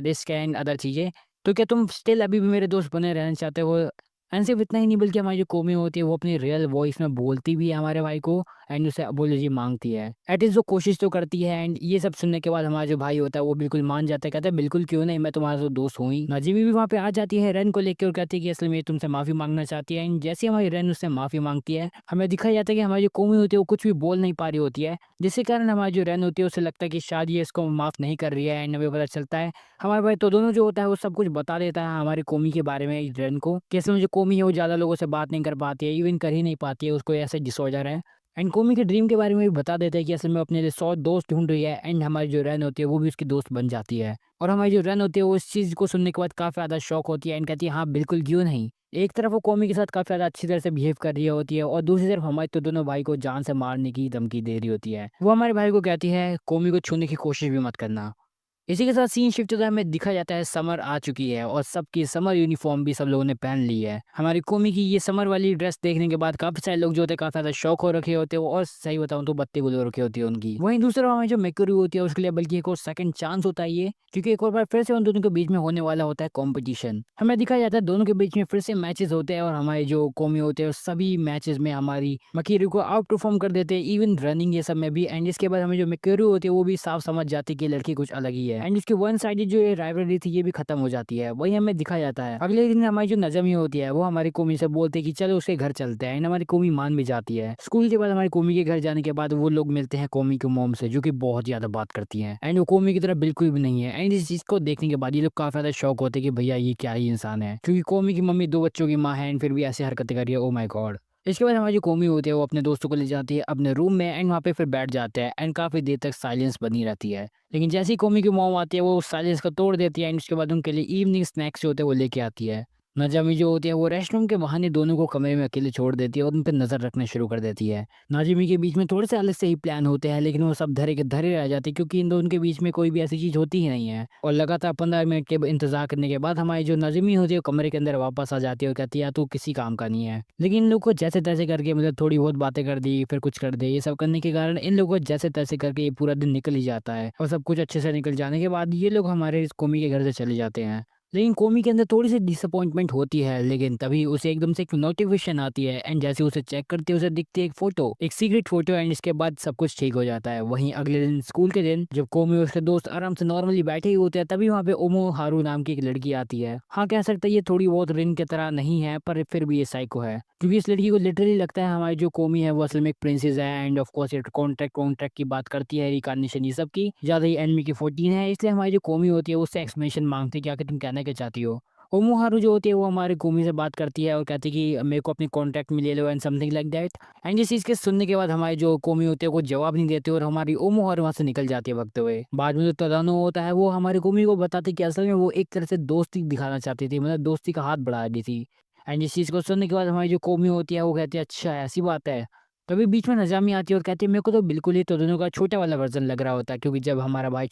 रिस्क है एंड अदर चीजें, तो क्या तुम स्टिल अभी भी मेरे दोस्त बने रहना चाहते हो। एंड सिर्फ इतना ही नहीं बल्कि हमारी जो कोमी होती है वो अपनी रियल वॉइस में बोलती भी है हमारे भाई को एंड उसे अपोलॉजी मांगती है। एटलीस्ट वो कोशिश तो करती है। एंड ये सब सुनने के बाद हमारा जो भाई होता है वो बिल्कुल मान जाता है, कहता है बिल्कुल क्यों नहीं, मैं तुम्हारा तो दोस्त हूँ ही। नाजिमी भी वहाँ पे आ जाती है रैन को लेकर और कहती है कि असल में तुमसे माफी मांगना चाहती है। एंड जैसे हमारी रैन उससे माफी मांगती है हमें दिखाया जाता है कि हमारी जो कोमी होती है वो कुछ भी बोल नहीं पा रही होती है, जिसके कारण हमारी जो रैन होती है उसे लगता है कि शायद ये इसको माफ नहीं कर रही है। एंड हमें पता चलता है हमारे भाई तो दोनों जो होता है वो सब कुछ बता देता है हमारी कोमी के बारे में रैन को, कैसे में जो कोमी है वो ज्यादा लोगों से बात नहीं कर पाती है, इवन कर ही नहीं पाती है, उसको ऐसे डिसऑर्डर है। एंड कोमी के ड्रीम के बारे में भी बता देते हैं कि असल में अपने लिए 100 दोस्त ढूंढ रही है एंड हमारी जो रैन होती है वो भी उसकी दोस्त बन जाती है। और हमारी जो रैन होती है वो इस चीज को सुनने के बाद काफी ज्यादा शौक होती है एंड कहती है हाँ बिल्कुल क्यों नहीं। एक तरफ वो कोमी के साथ काफी ज्यादा अच्छी तरह से बिहेव कर रही होती है और दूसरी तरफ हमारे तो दोनों भाई को जान से मारने की धमकी दे रही होती है। वो हमारे भाई को कहती है कोमी को छूने की कोशिश भी मत करना। इसी के साथ सीन शिफ्ट होता है, हमें दिखा जाता है समर आ चुकी है और सबकी समर यूनिफॉर्म भी सब लोगों ने पहन ली है। हमारी कोमी की ये समर वाली ड्रेस देखने के बाद काफी सारे लोग जो होते हैं काफी ज्यादा शौक हो रखे होते हैं और सही बताऊं तो बत्ती गुल हो रखी होती है उनकी। वहीं दूसरा हमें जो मेकरी होती है उसके लिए बल्कि एक और सेकंड चांस होता है ये, क्योंकि एक और बार फिर से उन दोनों के बीच में होने वाला होता है कॉम्पिटिशन। हमें दिखाया जाता है दोनों के बीच में फिर से मैचेस होते हैं और हमारे जो कोमी होते हैं सभी मैचेस में हमारी मकीरू को आउट परफॉर्म कर देते हैं, इवन रनिंग ये सब में भी। एंड इसके बाद हमें जो मेकरू होती है वो भी साफ समझ जाती है कि लड़की कुछ अलग ही है एंड इसकी वन साइड जो ये राइवलरी थी ये भी खत्म हो जाती है। वही हमें दिखाया जाता है अगले दिन हमारी जो नजमी होती है वो हमारी कोमी से बोलते हैं कि चलो उसके घर चलते हैं एंड हमारी कोमी मान भी जाती है। स्कूल के बाद हमारी कोमी के घर जाने के बाद वो लोग मिलते हैं कोमी की मोम से, जो कि बहुत ज्यादा बात करती हैं एंड वो कोमी की तरह बिल्कुल भी नहीं है। एंड इस चीज को देखने के बाद ये लोग काफी ज्यादा शौक होते हैं कि भैया ये क्या ही इंसान है, क्योंकि कोमी की मम्मी 2 बच्चों की माँ है एंड फिर भी ऐसे हरकतें कर रही है। Oh my God. इसके बाद हमारी जो कोमी होती है वो अपने दोस्तों को ले जाती है अपने रूम में एंड वहाँ पे फिर बैठ जाते हैं एंड काफी देर तक साइलेंस बनी रहती है। लेकिन जैसे ही कोमी की मॉम आती है वो उस साइलेंस को तोड़ देती है एंड उसके बाद उनके लिए इवनिंग स्नैक्स जो होते हैं वो लेके आती है। नजामी जो होती है वो रेस्टरूम के बहाने दोनों को कमरे में अकेले छोड़ देती है और उन पर नजर रखना शुरू कर देती है। नाजिमी के बीच में थोड़े से अलग से ही प्लान होते हैं, लेकिन वो सब धरे के धरे रह जाते हैं क्योंकि इन दोनों के बीच में कोई भी ऐसी चीज होती ही नहीं है। और लगातार 15 मिनट के इंतजार करने के बाद हमारी जो नाजिमी होती है वो कमरे के अंदर वापस आ जाती है और कहती है तू किसी काम का नहीं है। लेकिन इन लोग को जैसे तैसे करके मतलब थोड़ी बहुत बातें कर दी फिर कुछ कर दे, ये सब करने के कारण इन लोगों को जैसे तैसे करके ये पूरा दिन निकल ही जाता है और सब कुछ अच्छे से निकल जाने के बाद ये लोग हमारे इस कोमी के घर से चले जाते हैं। लेकिन कोमी के अंदर थोड़ी-सी डिसअपॉइंटमेंट होती है, लेकिन तभी उसे एकदम से एक नोटिफ़िकेशन आती है एंड जैसे उसे चेक करती है, उसे दिखती है एक फ़ोटो, एक सीक्रेट फ़ोटो एंड इसके बाद सब कुछ ठीक हो जाता है। वहीं अगले दिन स्कूल के दिन जब कोमी और उसके दोस्त आराम से नॉर्मली बैठे ही होते हैं, तभी वहाँ पे ओमोहारू नाम की एक लड़की आती है। हाँ, कह सकते हैं ये थोड़ी बहुत रिन की तरह नहीं है, पर फिर भी ये साइको है। क्योंकि इस लड़की को लिटरली लगता है हमारी जो कोमी है वो असल में एक प्रिंसेस है एंड ऑफ कोर्स ये कॉन्ट्रैक्ट की बात करती है, रिकार्नेशन ये सब की। ज़्यादा ही एनिमी की 14 है, इसलिए हमारी जो कोमी होती है वो उससे एक्सप्लेनेशन माँगती है कि आखिर तुम कहना क्या चाहती हो? ओमोहारू जो होती है वो हमारी कोमी से बात करती है और कहती है कि मेरे को अपने कॉन्टैक्ट में ले लो and something like that. And इस चीज़ के सुनने के बाद हमारी जो कोमी होती है वो जवाब नहीं देती और हमारी ओमोहारू वहाँ से निकल जाती है भागते हुए। बाद में जो तदानो होता है वो हमारी कोमी को बताती है कि असल में वो एक तरह से दोस्ती दिखाना चाहती थी, मतलब दोस्ती का हाथ बढ़ा रही थी। एंड इस चीज़ को सुनने के बाद हमारी जो कोमी होती है वो कहती है अच्छा ऐसी बात है। तभी बीच में नजामी आती है और कहती है मेरे को तो बिल्कुल ही तोदोनो का छोटा वाला वर्जन लग रहा होता है, क्योंकि जब हमारा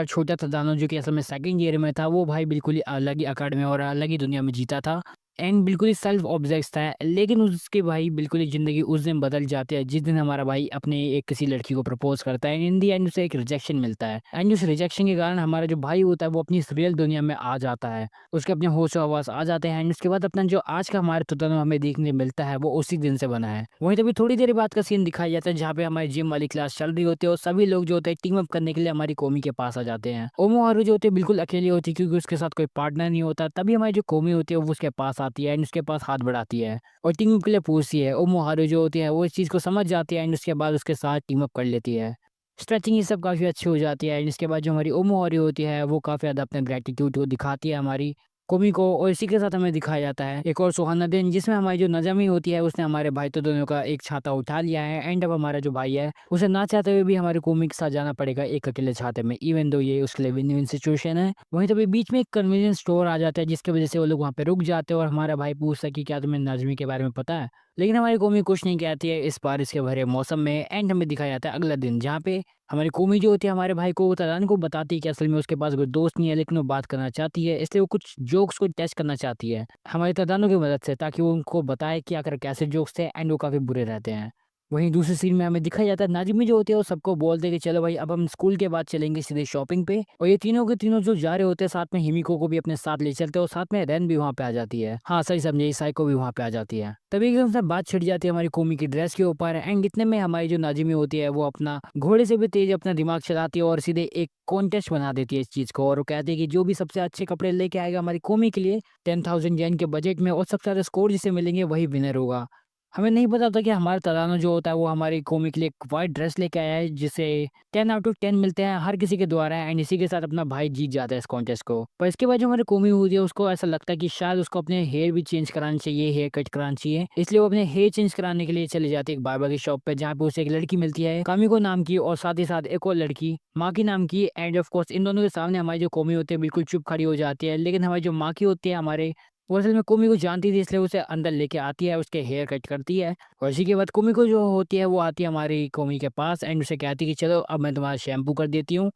छोटा था दानो जो कि असल में सेकंड ईयर में था, वो भाई बिल्कुल ही अलग ही अखाड़े में और अलग ही दुनिया में जीता था एंड बिल्कुल ही सेल्फ ऑब्सेस्ड था। लेकिन उसके भाई बिल्कुल ही ज़िंदगी उस दिन बदल जाती है जिस दिन हमारा भाई अपने एक किसी लड़की को प्रपोज़ करता है एंड इन दी एंड उसे एक रिजेक्शन मिलता है एंड उस रिजेक्शन के कारण हमारा जो भाई होता है वो अपनी इस रियल दुनिया में आ जाता है। उसके अपने होश-ओ-हवास आ जाते हैं एंड उसके बाद अपना जो आज का हमारे तुतन हमें देखने मिलता है वो उसी दिन से बना है। वहीं तभी थोड़ी देर बाद का सीन दिखाया जाता है जहाँ पे हमारी जिम वाली क्लास चल रही होती है और सभी लोग जो होते हैं टीम अप करने के लिए हमारी कोमी के पास आ जाते हैं। ओमोहारू जो होती है बिल्कुल अकेली होती है क्योंकि उसके साथ कोई पार्टनर नहीं होता। तभी हमारी जो कोमी होती है वो उसके पास आती है एंड उसके पास हाथ बढ़ाती है और टीम अप के लिए पूछती है। ओमोहारू जो होती है वो इस चीज़ को समझ जाती है एंड उसके बाद उसके साथ टीम अप कर लेती है। स्ट्रेचिंग ये सब काफ़ी अच्छी हो जाती है एंड इसके बाद जो हमारी ओमोहारी होती है वो काफ़ी ज़्यादा अपने ग्रैटिट्यूड को दिखाती है हमारी कोमी को, और इसी के साथ हमें दिखाया जाता है एक और सुहाना दिन जिसमें हमारी जो नज़मी होती है उसने हमारे भाई तो दोनों का एक छाता उठा लिया है एंड अब हमारा जो भाई है उसे ना चाहते हुए भी हमारे कोमी के साथ जाना पड़ेगा एक अकेले छाते में, इवन दो ये उसके लिए विन विन सिचुएशन है। वहीं तभी बीच में एक कन्वीनियंस स्टोर आ जाता है जिसकी वजह से वो लोग वहाँ पे रुक जाते हैं और हमारा भाई पूछता है कि क्या तुम्हें नज़मी के बारे में पता है, लेकिन हमारी कोमी कुछ नहीं कहती है इस बारिश के भरे मौसम में। एंड हमें दिखाया जाता है अगला दिन जहाँ पे हमारी कोमी जो होती है हमारे भाई को तरान को बताती है कि असल में उसके पास कोई दोस्त नहीं है लेकिन वो बात करना चाहती है, इसलिए वो कुछ जोक्स को टेस्ट करना चाहती है हमारे तदानों की मदद से, ताकि वो उनको बताए कि आखिर कैसे जोक्स थे एंड वो काफ़ी बुरे रहते हैं। वहीं दूसरे सीन में हमें दिखाया जाता है नाजिमी जो होती है वो सबको बोलते हैं कि चलो भाई अब हम स्कूल के बाद चलेंगे सीधे शॉपिंग पे, और ये तीनों के तीनों जो जा रहे होते हैं साथ में हिमिको को भी अपने साथ ले चलते हैं और साथ में रेन भी वहाँ पे आ जाती है। हाँ सही समझे, साइको भी वहाँ पे आ जाती है। तभी एकदम से बात छिड़ जाती है हमारी कोमी की ड्रेस के ऊपर एंड इतने में हमारी जो नाजिमी होती है वो अपना घोड़े से भी तेज अपना दिमाग चलाती है और सीधे एक कॉन्टेस्ट बना देती है इस चीज को, और वो कहती है कि जो भी सबसे अच्छे कपड़े लेके आएगा हमारी कोमी के लिए 10,000 येन के बजट में और सबसे ज्यादा स्कोर जिसे मिलेंगे वही विनर होगा। हमें नहीं पता था कि हमारा तरानो जो होता है वो हमारी कोमी के लिए एक व्हाइट ड्रेस लेके आया है जिसे 10 आउट ऑफ 10 मिलते हैं हर किसी के द्वारा एंड इसी के साथ अपना भाई जीत जाता है इस कॉन्टेस्ट को। पर इसके बाद जो हमारी कोमी होती है उसको ऐसा लगता है कि शायद उसको अपने हेयर भी चेंज कराना चाहिए, हेयर कट कराना चाहिए, इसलिए वो अपने हेयर चेंज कराने के लिए चले जाती है एक बार्बर की शॉप पे जहाँ पे उसे एक लड़की मिलती है कामिको नाम की और साथ ही साथ एक और लड़की माकी नाम की। एंड ऑफ कोर्स इन दोनों के सामने हमारी जो कोमी होती है बिल्कुल चुप खड़ी हो जाती है, लेकिन हमारी जो माकी होती है हमारे वो असल में कोमी को जानती थी, इसलिए उसे अंदर लेके आती है, उसके हेयर कट करती है और इसी के बाद कोमी को जो होती है वो आती है हमारी कोमी के पास एंड उसे कहती है कि चलो अब मैं तुम्हारा शैम्पू कर देती हूँ।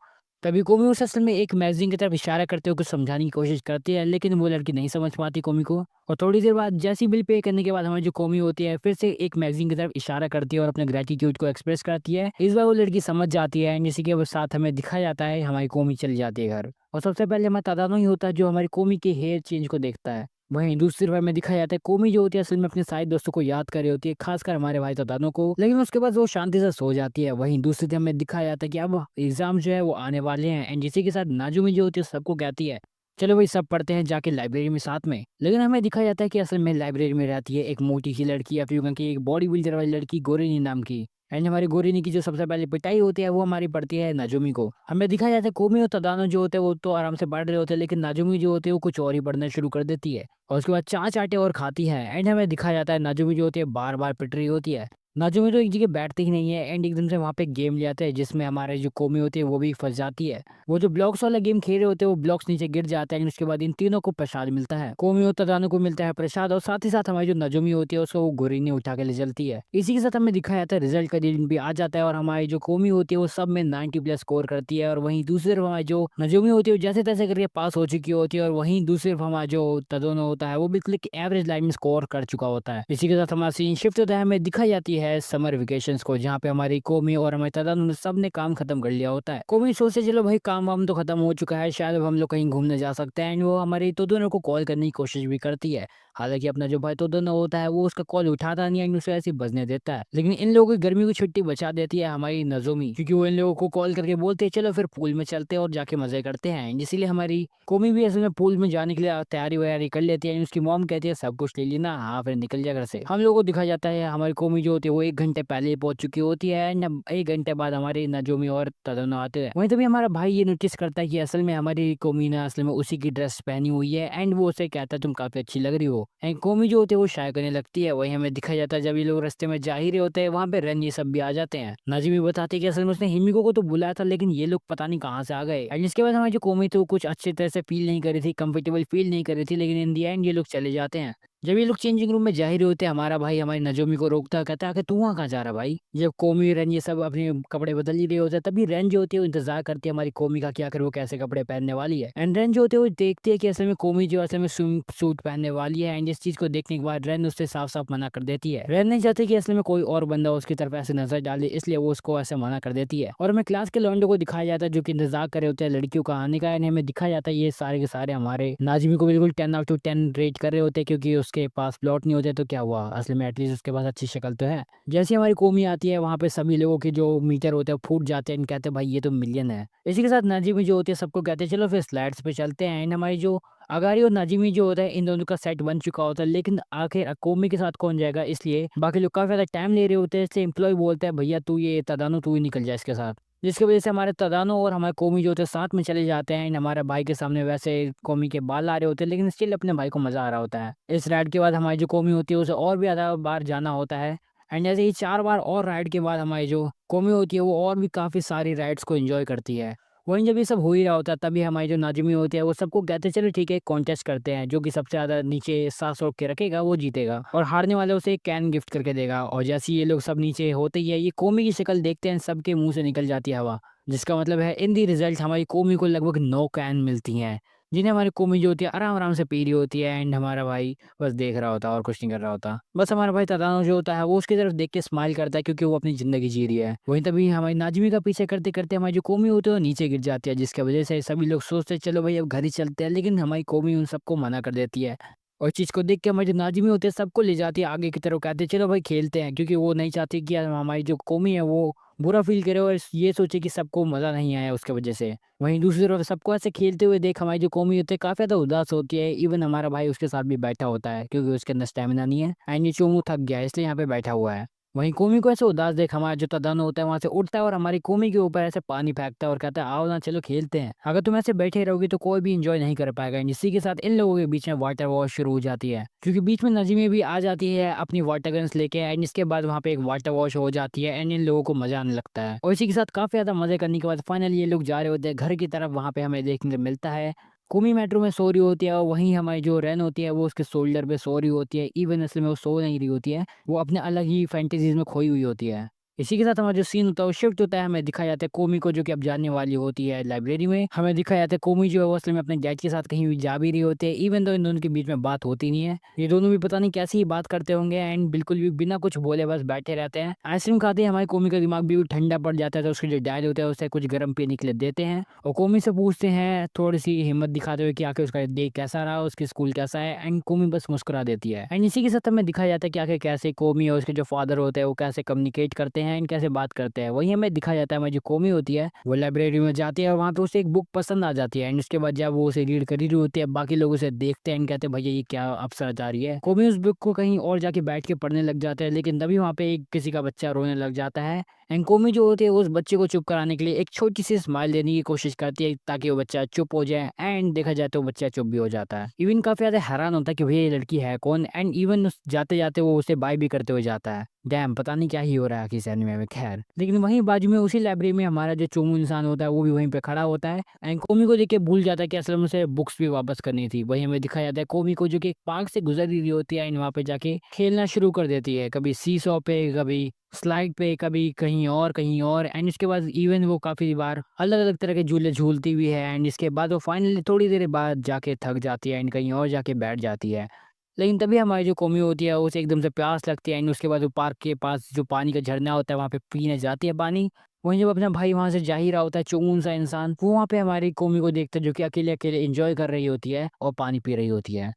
तभी कोमी उसे असल में एक मैगज़ीन की तरफ इशारा करते हुए कुछ समझाने की कोशिश करती है, लेकिन वो लड़की नहीं समझ पाती कोमी को, और थोड़ी देर बाद जैसी बिल पे करने के बाद हमारी जो कोमी होती है फिर से एक मैगज़ीन की तरफ इशारा करती है और अपने ग्रैटिट्यूड को एक्सप्रेस करती है। इस बार वो लड़की समझ जाती है एंड इसी के साथ हमें दिखाया जाता है हमारी कोमी चली जाती है घर, और सबसे पहले हमारा तादानो ही होता है जो हमारी कोमी के हेयर चेंज को देखता है। वहीं दूसरी तरफ में दिखाया जाता है कोमी जो होती है असल में अपने सारे दोस्तों को याद कर रही होती है, खासकर हमारे भाई तदानो को, लेकिन उसके बाद वो शांति से सो जाती है। वहीं दूसरी तरफ में दिखाया जाता है कि अब एग्जाम जो है वो आने वाले हैं एंड इसी के साथ नाजुमी जो होती है सबको कहती है चलो भाई सब पढ़ते हैं जाके लाइब्रेरी में साथ में, लेकिन हमें दिखाया जाता है कि असल में लाइब्रेरी में रहती है एक मोटी सी लड़की या फिर यूं कि एक बॉडी बिल्डर वाली लड़की गोरिनी नाम की। एंड हमारी गोरिनी की जो सबसे पहले पिटाई होती है वो हमारी पड़ती है नाजुमी को। हमें दिखाया जाता है कोमी और तदानो जो होते हैं वो तो आराम से पढ़ रहे होते हैं, लेकिन नाजुमी जो होती है वो कुछ और ही पढ़ना शुरू कर देती है और उसके बाद 4 आटे और खाती है। एंड हमें दिखाया जाता है नाजुमी जो होती है बार बार पिट रही होती है। नाजुमी तो एक जगह बैठती ही नहीं है एंड एकदम से वहाँ पे गेम ले आते हैं जिसमें हमारे जो कोमी होती है वो भी फंस जाती है। वो जो ब्लॉक्स वाला गेम खेल रहे होते हैं वो ब्लॉक्स नीचे गिर जाते हैं, उसके बाद इन तीनों को प्रसाद मिलता है, कोमी और तदानो को मिलता है प्रसाद, और साथ ही साथ हमारी जो नजुमी होती है उसको वो गोरिनी उठा के ले चलती है। इसी के साथ हमें दिखाया जाता है रिजल्ट का दिन भी आ जाता है और हमारी जो कोमी होती है वो सब में 90+ स्कोर करती है, और वहीं दूसरी तरफ हमारी जो नजुमी होती है वो जैसे तैसे करके पास हो चुकी होती है, और वहीं दूसरी तरफ हमारा जो तदोनो होता है वो बिल्कुल एक एवरेज लाइन में स्कोर कर चुका होता है। इसी के साथ हमारा सीन शिफ्ट होता है, हमें दिखाई जाती है समर वेकेशंस को, जहाँ पे हमारी कोमी और हमारे तदानु सब ने काम खत्म कर लिया होता है। कोमी सोचते चलो भाई काम वाम तो खत्म हो चुका है, शायद अब हम लोग कहीं घूमने जा सकते हैं, एंड वो हमारी तोदोनो को कॉल करने की कोशिश भी करती है। हालांकि अपना जो भाई तोदोनो होता है वो उसका कॉल उठाता नहीं है, एंड उसे ऐसे ही बजने देता है। लेकिन इन लोगों की गर्मी की छुट्टी बचा देती है हमारी नजोमी, क्योंकि वो इन लोगों को कॉल करके बोलते हैं चलो फिर पूल में चलते हैं और जाके मजे करते हैं। एंड इसीलिए हमारी कोमी भी असल में पूल में जाने के लिए तैयारी वैयारी कर लेती है। उसकी मॉम कहती है सब कुछ ले लेना, हाँ फिर निकल जाए घर से। हम लोगों को दिखाया जाता है हमारी कोमी जो होती है वो 1 घंटे पहले ही पहुंच चुकी होती है, एंड 1 घंटे बाद हमारे नजोमी और तदनो आते हैं। वहीं तभी हमारा भाई ये नोटिस करता है कि असल में हमारी कोमी ने असल में उसी की ड्रेस पहनी हुई है, एंड वो उसे कहता है तुम काफी अच्छी लग रही हो। एंड कोमी जो होती है वो शाय करने लगती है। वही हमें दिखाया जाता है जब ये लोग रास्ते में जा ही रहे होते हैं, वहाँ पे रन ये सब भी आ जाते हैं। नाजिमी बताती है कि असल में उसने हिमिको को तो बुलाया था, लेकिन ये लोग पता नहीं कहाँ से आ गए। एंड इसके बाद हमारी जो कोमी थी वो कुछ अच्छी तरह से फील नहीं कर रही थी, कंफर्टेबल फील नहीं कर रही थी, लेकिन इन दी एंड ये लोग चले जाते हैं। जब ये लोग चेंजिंग रूम में जा ही रहे होते हैं, हमारा भाई हमारी नजोमी को रोकता है, कहता है कि तू वहाँ कहाँ जा रहा भाई। जब कोमी रन ये सब अपने कपड़े बदल ही रहे होते हैं, तभी रन जो होती है वो इंतजार करती है हमारी कोमी का, क्या कर वो कैसे कपड़े पहनने वाली है। एंड रन जो होते हैं वो देखती है कि असल में कोमी जो असल में सूट पहनने वाली है। एंड इस चीज को देखने के बाद रन उससे साफ साफ मना कर देती है। रन नहीं चाहती कि असल में कोई और बंदा उसकी तरफ ऐसे नजर डाले, इसलिए वो उसको ऐसे मना कर देती है। और हमें क्लास के लौंडों को दिखाया जाता है जो कि इंतजार कर रहे होते हैं लड़कियों का आने का। एंड हमें दिखाया जाता है ये सारे के सारे हमारे नाजिमी को बिल्कुल 10 out of 10 रेट कर रहे होते हैं, क्योंकि उसके पास प्लॉट नहीं होते तो क्या हुआ, असल में एटलीस्ट उसके पास अच्छी शक्ल तो है। जैसे हमारी कोमी आती है वहाँ पे सभी लोगों के जो मीटर होते हैं फूट जाते हैं, कहते हैं भाई ये तो मिलियन है। इसी के साथ नाजिमी जो होती है सबको कहते हैं चलो फिर स्लाइड्स पे चलते हैं। एंड हमारी जो अगारी और नाजिमी जो होता है इन दोनों का सेट बन चुका होता है, लेकिन आखिर कोमी के साथ कौन जाएगा, इसलिए बाकी लोग काफी ज्यादा टाइम ले रहे होते हैं। इसलिए एम्प्लॉय बोलता है भैया तू ये तदानो तू ही निकल जाए इसके साथ, जिसकी वजह से हमारे तदानो और हमारे कोमी जो होते हैं साथ में चले जाते हैं। एंड हमारे भाई के सामने वैसे कोमी के बाल आ रहे होते हैं, लेकिन स्टिल अपने भाई को मजा आ रहा होता है। इस राइड के बाद हमारी जो कोमी होती है उसे और भी ज्यादा बार जाना होता है। एंड जैसे ही 4 बार और राइड के बाद हमारी जो कोमी होती है वो और भी काफी सारी राइड्स को एंजॉय करती है। वहीं जब ये सब हो ही रहा होता है तभी हमारी जो नाजिमी होती है वो सबको कहते हैं चलो ठीक है कॉन्टेस्ट करते हैं, जो कि सबसे ज्यादा नीचे सांस रोक के रखेगा वो जीतेगा, और हारने वाले उसे एक कैन गिफ्ट करके देगा। और जैसे ये लोग सब नीचे होते ही है, ये कोमी की शक्ल देखते हैं सबके मुंह से निकल जाती है हवा, जिसका मतलब है इन दी रिजल्ट हमारी कोमी को लगभग 9 कैन मिलती हैं, जिन्हें हमारी कोमी जो होती है आराम आराम से पी रही होती है। एंड हमारा भाई बस देख रहा होता है और कुछ नहीं कर रहा होता। बस हमारा भाई तदानो जो होता है वो उसकी तरफ देख के स्माइल करता है, क्योंकि वो अपनी जिंदगी जी रही है। वहीं तभी हमारी नाजिमी का पीछे करते करते हमारी जो कोमी होती है वो नीचे गिर जाती है, जिसकी वजह से सभी लोग सोचते हैं चलो भाई अब घर ही चलते हैं, लेकिन हमारी कोमी उन सबको मना कर देती है। और चीज को देख के हमारे जो नाजिमी होते हैं सबको ले जाती है आगे की तरफ, कहते हैं चलो भाई खेलते हैं, क्योंकि वो नहीं चाहती कि हमारी जो कोमी है वो बुरा फील करे और ये सोचे कि सबको मजा नहीं आया उसके वजह से। वहीं दूसरी तरफ सबको ऐसे खेलते हुए देख हमारी जो कौमी होती है काफी ज्यादा उदास होती है। इवन हमारा भाई उसके साथ भी बैठा होता है, क्योंकि उसके अंदर स्टेमिना नहीं है एंड ये चोमू थक गया है, इसलिए यहाँ पे बैठा हुआ है। वहीं कोमी को ऐसे उदास देख हमारा जो तदानो होता है वहां से उठता है और हमारी कोमी के ऊपर ऐसे पानी फेंकता है और कहता है आओ ना चलो खेलते हैं। अगर तुम ऐसे बैठे रहोगे तो कोई भी इंजॉय नहीं कर पाएगा। इसी के साथ इन लोगों के बीच में वाटर वॉर शुरू हो जाती है, क्योंकि बीच में नजीमी भी आ जाती है अपनी वाटर गन्स लेके। एंड इसके बाद वहाँ पे एक वाटर वॉश हो जाती है एंड इन लोगों को मजा आने लगता है। और इसी के साथ काफी ज्यादा मजे करने के बाद फाइनली ये लोग जा रहे होते हैं घर की तरफ। वहाँ पे हमें देखने को मिलता है कुमी मेट्रो में सो रही होती है, और वहीं हमारी जो रेन होती है वो उसके शोल्डर पे सो रही होती है। इवन असल में वो सो नहीं रही होती है, वो अपने अलग ही फैंटेसीज में खोई हुई होती है। इसी के साथ हमारा जो सीन होता है वो शिफ्ट होता है, हमें दिखाया जाता है कोमी को जो कि अब जाने वाली होती है लाइब्रेरी में। हमें दिखाया जाता है कोमी जो है वो असल में अपने डैड के साथ कहीं भी जा भी रही होती है, इवन तो इन दोनों के बीच में बात होती नहीं है। ये दोनों भी पता नहीं कैसी ही बात करते होंगे एंड बिल्कुल भी बिना कुछ बोले बस बैठे रहते हैं। आइसक्रीम खाते ही हमारी कोमी का दिमाग भी ठंडा पड़ जाता है, तो उसके जो डैड होता है उसे कुछ गर्म पीने के लिए देते हैं और कोमी से पूछते हैं थोड़ी सी हिम्मत दिखाते हुए कि आखिर उसका डे कैसा रहा, उसकी स्कूल कैसा है। एंड कोमी बस मुस्कुरा देती है। एंड इसी के साथ हमें दिखाया जाता है कि आखिर कैसे कोमी और उसके जो फादर होते हैं वो कैसे कम्युनिकेट करते हैं एंड कैसे बात करते हैं। वही हमें दिखाया जाता है हमारी जो कोमी होती है वो लाइब्रेरी में जाती है और वहाँ पे उसे एक बुक पसंद आ जाती है। एंड उसके बाद जब वो उसे रीड कर रही होती है बाकी लोग उसे देखते हैं एंड कहते हैं भैया ये क्या अप्सरा आ रही है। कोमी उस बुक को कहीं और जाके बैठ के पढ़ने लग जाता है, लेकिन तभी वहाँ पे एक किसी का बच्चा रोने लग जाता है। एंड कोमी जो होती है उस बच्चे को चुप कराने के लिए एक छोटी सी स्माइल देने की कोशिश करती है ताकि वो बच्चा चुप हो जाए। एंड देखा जाए तो बच्चा चुप भी हो जाता है। इवन काफी ज्यादा हैरान होता है कि भैया ये लड़की है कौन। एंड इवन जाते जाते वो उसे बाय भी करते हुए जाता है। डैम पता नहीं क्या ही हो रहा है किस एनिमे में। खैर लेकिन वहीं बाजू में उसी लाइब्रेरी में हमारा जो चोमू इंसान होता है वो भी वहीं पे खड़ा होता है एंड कोमी को देख के भूल जाता है कि असल में उसे बुक्स भी वापस करनी थी। वही हमें दिखाया जाता है कोमी को जो कि एक पार्क से गुजर रही होती है एंड वहाँ पे जाके खेलना शुरू कर देती है, कभी सीसॉ पे कभी स्लाइड पे कभी कहीं और कहीं और। एंड इसके बाद इवन वो काफी बार अलग अलग तरह के झूले झूलती हुई है एंड इसके बाद वो फाइनली थोड़ी देर बाद जाके थक जाती है एंड कहीं और जाके बैठ जाती है। लेकिन तभी हमारी जो कोमी होती है उसे एकदम से प्यास लगती है एंड उसके बाद वो पार्क के पास जो पानी का झरना होता है वहाँ पे पीने जाती है पानी। वहीं जब अपना भाई वहाँ से जा ही रहा होता है चुगून सा इंसान, वो वहाँ पे हमारी कोमी को देखता है जो कि अकेले-अकेले एन्जॉय कर रही होती है और पानी पी रही होती है।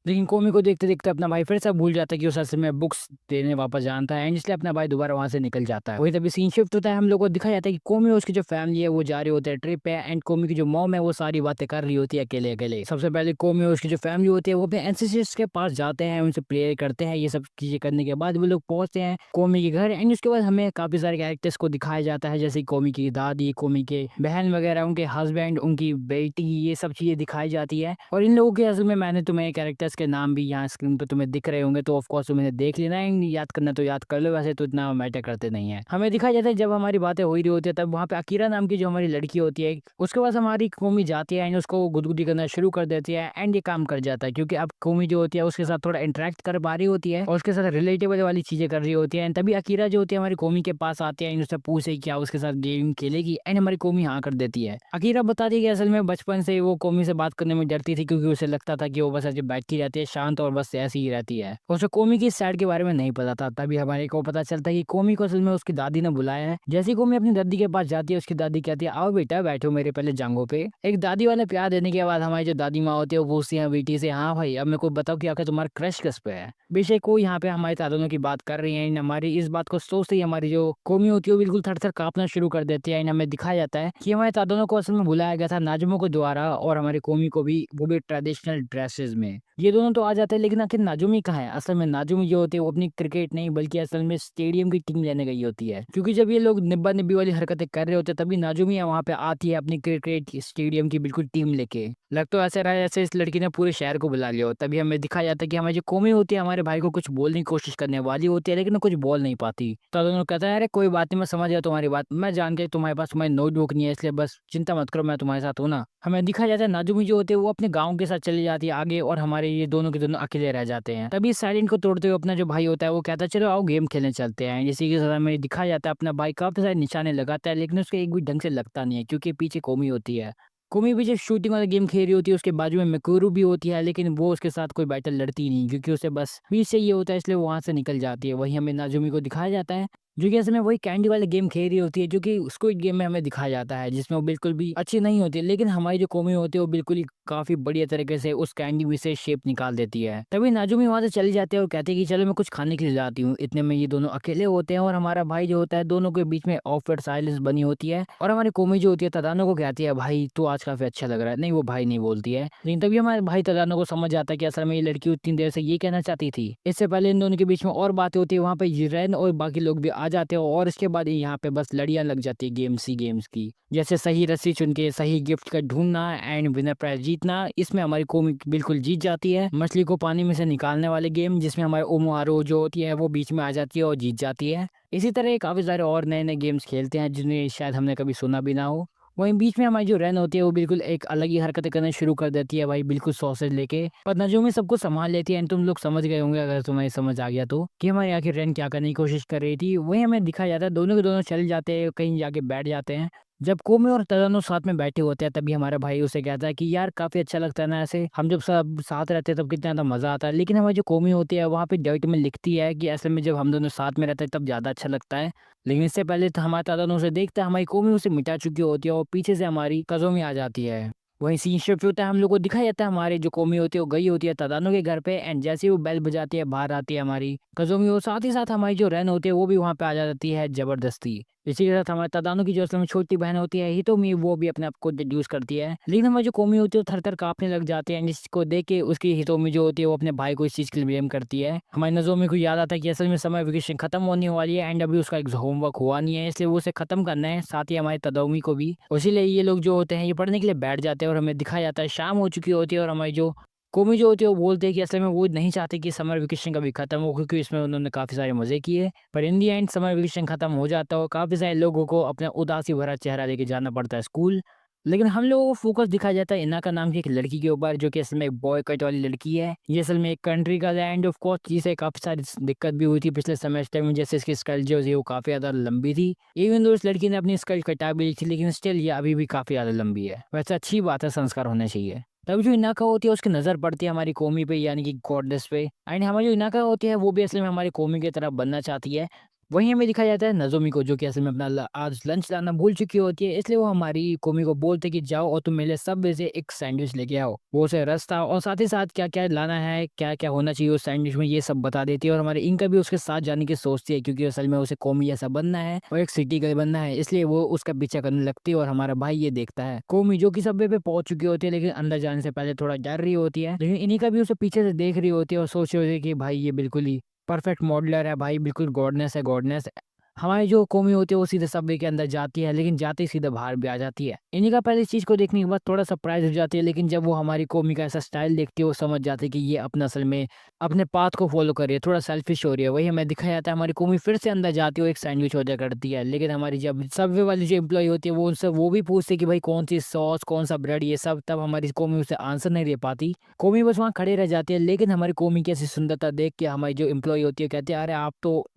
लेकिन कोमी को देखते-देखते अपना भाई फिर से भूल जाता है कि उसे असल में बुक्स देने वापस जाना है एंड इसलिए अपना भाई दोबारा वहाँ से निकल जाता है। वहीं तभी सीन शिफ्ट होता है, हम लोग को दिखाया जाता है कि कोमी और उसकी जो फैमिली है वो जा रहे होते हैं ट्रिप पे एंड कोमी की जो मॉम है वो सारी बातें कर रही होती है अकेले-अकेले। सबसे पहले कोमी और उसकी जो फैमिली होती है वो अपने एंसेस्टर्स के पास जाते हैं, उनसे प्रेयर करते हैं। ये सब चीज़ें करने के बाद वो लोग पहुँचते हैं कोमी के घर एंड उसके बाद हमें काफ़ी सारे कैरेक्टर्स को दिखाया जाता है जैसे कोमी की दादी, कोमी के बहन वगैरह, उनके हस्बैंड, उनकी बेटी, ये सब चीज़ें दिखाई जाती है। और इन लोगों के असल में मैंने तुम्हें कैरेक्टर्स के नाम भी यहाँ स्क्रीन पे तुम्हें दिख रहे होंगे तो ऑफ कोर्स तुम्हें देख लेना एंड याद करना तो याद कर लो, वैसे तो इतना मैटर करते नहीं है। हमें दिखाया जाता है जब हमारी बातें हो ही रही होती है तब वहाँ पे अकीरा नाम की जो हमारी लड़की होती है उसके पास हमारी कोमी जाती है एंड उसको गुदगुदी करना शुरू कर देती है एंड ये काम कर जाता है क्योंकि अब कोमी जो होती है उसके साथ थोड़ा इंटरेक्ट कर पा रही होती है और उसके साथ रिलेटेबल वाली चीजें कर रही होती है। तभी अकीरा जो होती है हमारी कोमी के पास आती है एंड उससे पूछे क्या उसके साथ गेम खेलेगी एंड हमारी कोमी हाँ कर देती है। अकीरा बताती है कि असल में बचपन से वो कोमी से बात करने में डरती थी क्योंकि उसे लगता था कि वो बस ऐसे बैठती रहती है शांत और बस ऐसी ही रहती है। उसे कोमी की इस साइड के बारे में नहीं पता था। तभी हमारे को पता चलता है कि कोमी को असल में उसकी दादी ने बुलाया है। जैसे ही कोमी अपनी दादी के पास जाती है उसकी दादी कहती है आओ बेटा बैठो मेरे पहले जांघों पे। एक दादी वाले प्यार देने के बाद हमारी जो दादी माँ होती है वो पूछती है बेटी से हाँ भाई अब मेरे को बताओ कि आखिर तुम्हारा क्रश किस पे है। बेशक वो यहाँ पे हमारे दादों की बात कर रही है। हमारी इस बात को सोचते ही हमारी जो कोमी होती है वो बिल्कुल थर थर कांपना शुरू कर देती है। हमें दिखाया जाता है कि हमारे दादों को असल में बुलाया गया था नाजुमों के द्वारा और हमारी कोमी को भी, वो भी ट्रेडिशनल ड्रेसेस में। ये दोनों तो आ जाते हैं लेकिन आखिर नाजुमी कहाँ है। असल में नाजुमी जो होती है वो अपनी क्रिकेट नहीं बल्कि असल में स्टेडियम की टीम लेने गई होती है क्योंकि जब ये लोग निब्बा निब्बी वाली हरकतें कर रहे होते हैं तभी नाजुमी वहाँ पे आती है अपनी क्रिकेट स्टेडियम की बिल्कुल टीम लेके। लग तो ऐसा रहा है जैसे इस लड़की ने पूरे शहर को बुला लिया हो। तभी हमें दिखाया जाता है कि हमारी जो कोमी होती है हमारे भाई को कुछ बोलने की कोशिश करने वाली होती है लेकिन वो कुछ बोल नहीं पाती। तो दोनों कहता है अरे कोई बात नहीं, मैं समझ गया तुम्हारी बात, मैं जान के तुम्हारे पास तुम्हारी नोटबुक नहीं है इसलिए बस चिंता मत करो मैं तुम्हारे साथ हूँ ना। हमें दिखाया जाता है नाजुमी जो होते हैं वो अपने गाँव के साथ चली जाती है आगे और हमारे ये दोनों के दोनों अकेले रह जाते हैं। तभी साइलेंट को तोड़ते हुए अपना जो भाई होता है वो कहता है चलो आओ गेम खेलने चलते हैं। इसी के साथ हमें दिखाया जाता है अपना भाई काफी सारे निशाने लगाता है लेकिन उसके एक भी ढंग से लगता नहीं है क्योंकि पीछे कोमी होती है। कोमी भी जब शूटिंग वाला गेम खेल रही होती है उसके बाजू में मिकुरू भी होती है लेकिन वो उसके साथ कोई बैटल लड़ती नहीं क्योंकि उसे बस बीच से ये होता है इसलिए वो वहां से निकल जाती है। वहीं हमें नाजुमी को दिखाया जाता है जो कि असल में वही कैंडी वाले गेम खेल रही होती है जो कि स्क्विड गेम में हमें दिखाया जाता है जिसमें वो बिल्कुल भी अच्छी नहीं होती है लेकिन हमारी जो कोमी होती है वो बिल्कुल ही काफी बढ़िया तरीके से उस कैंडी में से शेप निकाल देती है। तभी नाजुमी वहां से चली जाती है और कहती है कि चलो मैं कुछ खाने के लिए जाती हूँ। इतने में ये दोनों अकेले होते हैं और हमारा भाई जो होता है दोनों के बीच में ऑफवर्ड साइलेंस बनी होती है और हमारी कोमी जो होती है तदानो को कहती है भाई तू आज काफी अच्छा लग रहा है। नहीं वो भाई नहीं बोलती है लेकिन तभी हमारे भाई तदानो को समझ आता है कि असल में ये लड़की उतनी देर से ये कहना चाहती थी। इससे पहले इन दोनों के बीच में और बातें होती है, वहाँ पे जिरेन और बाकी लोग भी आ जाते हैं और इसके बाद यहाँ पे बस लड़ियां लग जाती है गेम्स की, जैसे सही रस्सी चुन के सही गिफ्ट का ढूंढना एंड विनर प्राइज जीतना। इसमें हमारी कोमी बिल्कुल जीत जाती है। मछली को पानी में से निकालने वाले गेम जिसमें हमारे ओमोहारो जो होती है वो बीच में आ जाती है और जीत जाती है। इसी तरह काफी सारे और नए नए गेम्स खेलते हैं जिन्हें शायद हमने कभी सुना भी ना हो। वहीं बीच में हमारी जो रैन होती है वो बिल्कुल एक अलग ही हरकतें करना शुरू कर देती है भाई बिल्कुल सॉसेज लेके, पर नजोमी सबको संभाल लेती है एंड तुम लोग समझ गए होंगे अगर तुम्हें समझ आ गया तो कि हमारी आखिर रैन क्या करने की कोशिश कर रही थी। वहीं हमें दिखाया जाता है दोनों के दोनों चल जाते हैं कहीं जाके बैठ जाते हैं। जब कोमे और तदानो साथ में बैठे होते हैं तभी हमारा भाई उसे कहता है कि यार काफी अच्छा लगता है ना ऐसे हम जब सब साथ रहते हैं तब कितना ज्यादा मजा आता है। लेकिन हमारी जो कोमी होती है वहाँ पे डायरेक्ट में लिखती है कि असल में जब हम दोनों साथ में रहते हैं तब ज्यादा अच्छा लगता है। लेकिन इससे पहले तो हमारा तदानो उसे देखता है हमारी कोमी उसे मिटा चुकी होती है और पीछे से हमारी कजोमी आ जाती है। वहीं सीन शिफ्ट होता है, हम लोग को दिखाया जाता है हमारी जो कोमी होती है वो गई होती है तदानो के घर पे एंड जैसे ही वो बेल बजाती है बाहर आती है हमारी कजोमी और साथ ही साथ हमारी जो रैन होती है वो भी वहाँ पे आ जाती है जबरदस्ती। इसी के साथ हमारे तदानो की जो असल में छोटी बहन होती है हितोमी वो भी अपने आप को इंट्रोड्यूस करती है। लेकिन हमारी जो कोमी होती है वो थर थर कांपने लग जाते हैं जिसको देख के उसकी हितोमी जो होती है वो अपने भाई को इस चीज के लिए ब्लेम करती है। हमारी नजोमी को याद आता है कि असल में समर वेकेशन खत्म होने वाली है एंड अभी उसका एक होमवर्क हुआ नहीं है इसलिए वो उसे खत्म करना है, साथ ही हमारे तदोमी को भी। इसीलिए ये लोग जो होते हैं ये पढ़ने के लिए बैठ जाते हैं और हमें दिखाया जाता है शाम हो चुकी होती है और हमारी जो कोमी जो होती है वो बोलते हैं कि असल में वो नहीं चाहते कि समर वेकेशन कभी खत्म हो क्योंकि इसमें उन्होंने काफ़ी सारे मज़े किए। पर इन दी एंड समर वेकेशन खत्म हो जाता है और काफ़ी सारे लोगों को अपना उदासी भरा चेहरा लेके जाना पड़ता है स्कूल। लेकिन हम लोगों को फोकस दिखाया जाता है इना का नाम की एक लड़की के ऊपर जो कि असल में एक बॉय कट वाली लड़की है। ये असल में एक कंट्री का लैंड ऑफ कोर्स जिसे काफ़ी सारी दिक्कत भी हुई थी पिछले सेमेस्टर में, जैसे इसकी स्कल जो है वो काफ़ी ज़्यादा लंबी थी। इवन दो इस लड़की ने अपनी स्कल कटा भी ली थी लेकिन स्टिल ये अभी भी काफ़ी ज़्यादा लंबी है। वैसे अच्छी बात है, संस्कार होने चाहिए। तभी जो इनाका होती है उसकी नज़र पड़ती है हमारी कोमी पे यानी कि गॉडेस पे एंड हमारी जो इनाका होती है वो भी असल में हमारी कोमी की तरफ बनना चाहती है। वहीं हमें दिखाया जाता है नज़ोमी को जो कि असल में अपना आज लंच लाना भूल चुकी होती है, इसलिए वो हमारी कोमी को बोलते कि जाओ और तुम मेरे लिए सबवे से एक सैंडविच लेके आओ। वो उसे रास्ता और साथ ही साथ क्या-क्या लाना है, क्या-क्या होना चाहिए उस सैंडविच में ये सब बता देती है और हमारे इनका भी उसके साथ जाने की सोचती है क्योंकि असल में उसे कोमी जैसा बनना है और एक सिटी गर्ल बनना है, इसलिए वो उसका पीछा करने लगती है और हमारा भाई ये देखता है। कोमी जो कि सबवे पे पहुंच चुकी होती है लेकिन अंदर जाने से पहले थोड़ा डर रही होती है, लेकिन इन्हीं का भी उसे पीछे से देख रही होती है और सोच रही होती है कि भाई ये बिल्कुल ही परफेक्ट मॉडलर है भाई, बिल्कुल गॉडनेस है गॉडनेस। हमारी जो कौमी होती है वो सीधे सबवे के अंदर जाती है, लेकिन जाते ही सीधे बाहर भी आ जाती है। इन्हीं का पहले इस चीज़ को देखने के बाद थोड़ा सरप्राइज़ हो जाती है, लेकिन जब वो हमारी कौमी का ऐसा स्टाइल देखती है, वो समझ जाती है कि ये अपना असल में अपने पाथ को फ़ॉलो कर रही है, थोड़ा सेल्फिश हो रही है। वही हमें दिखाया जाता है हमारी कौमी फिर से अंदर जाती है और एक सैंडविच ऑर्डर करती है, लेकिन हमारी जब सबवे वाली जो एम्प्लॉयी होती है वो उनसे वो भी पूछती है कि भाई कौन-सी सॉस, कौन-सा ब्रेड ये सब, तब हमारी कौमी उसे आंसर नहीं दे पाती। कौमी बस वहाँ खड़े रह जाती है, लेकिन हमारी कौमी की ऐसी सुंदरता देख के हमारी जो एम्प्लॉयी होती है कहती है,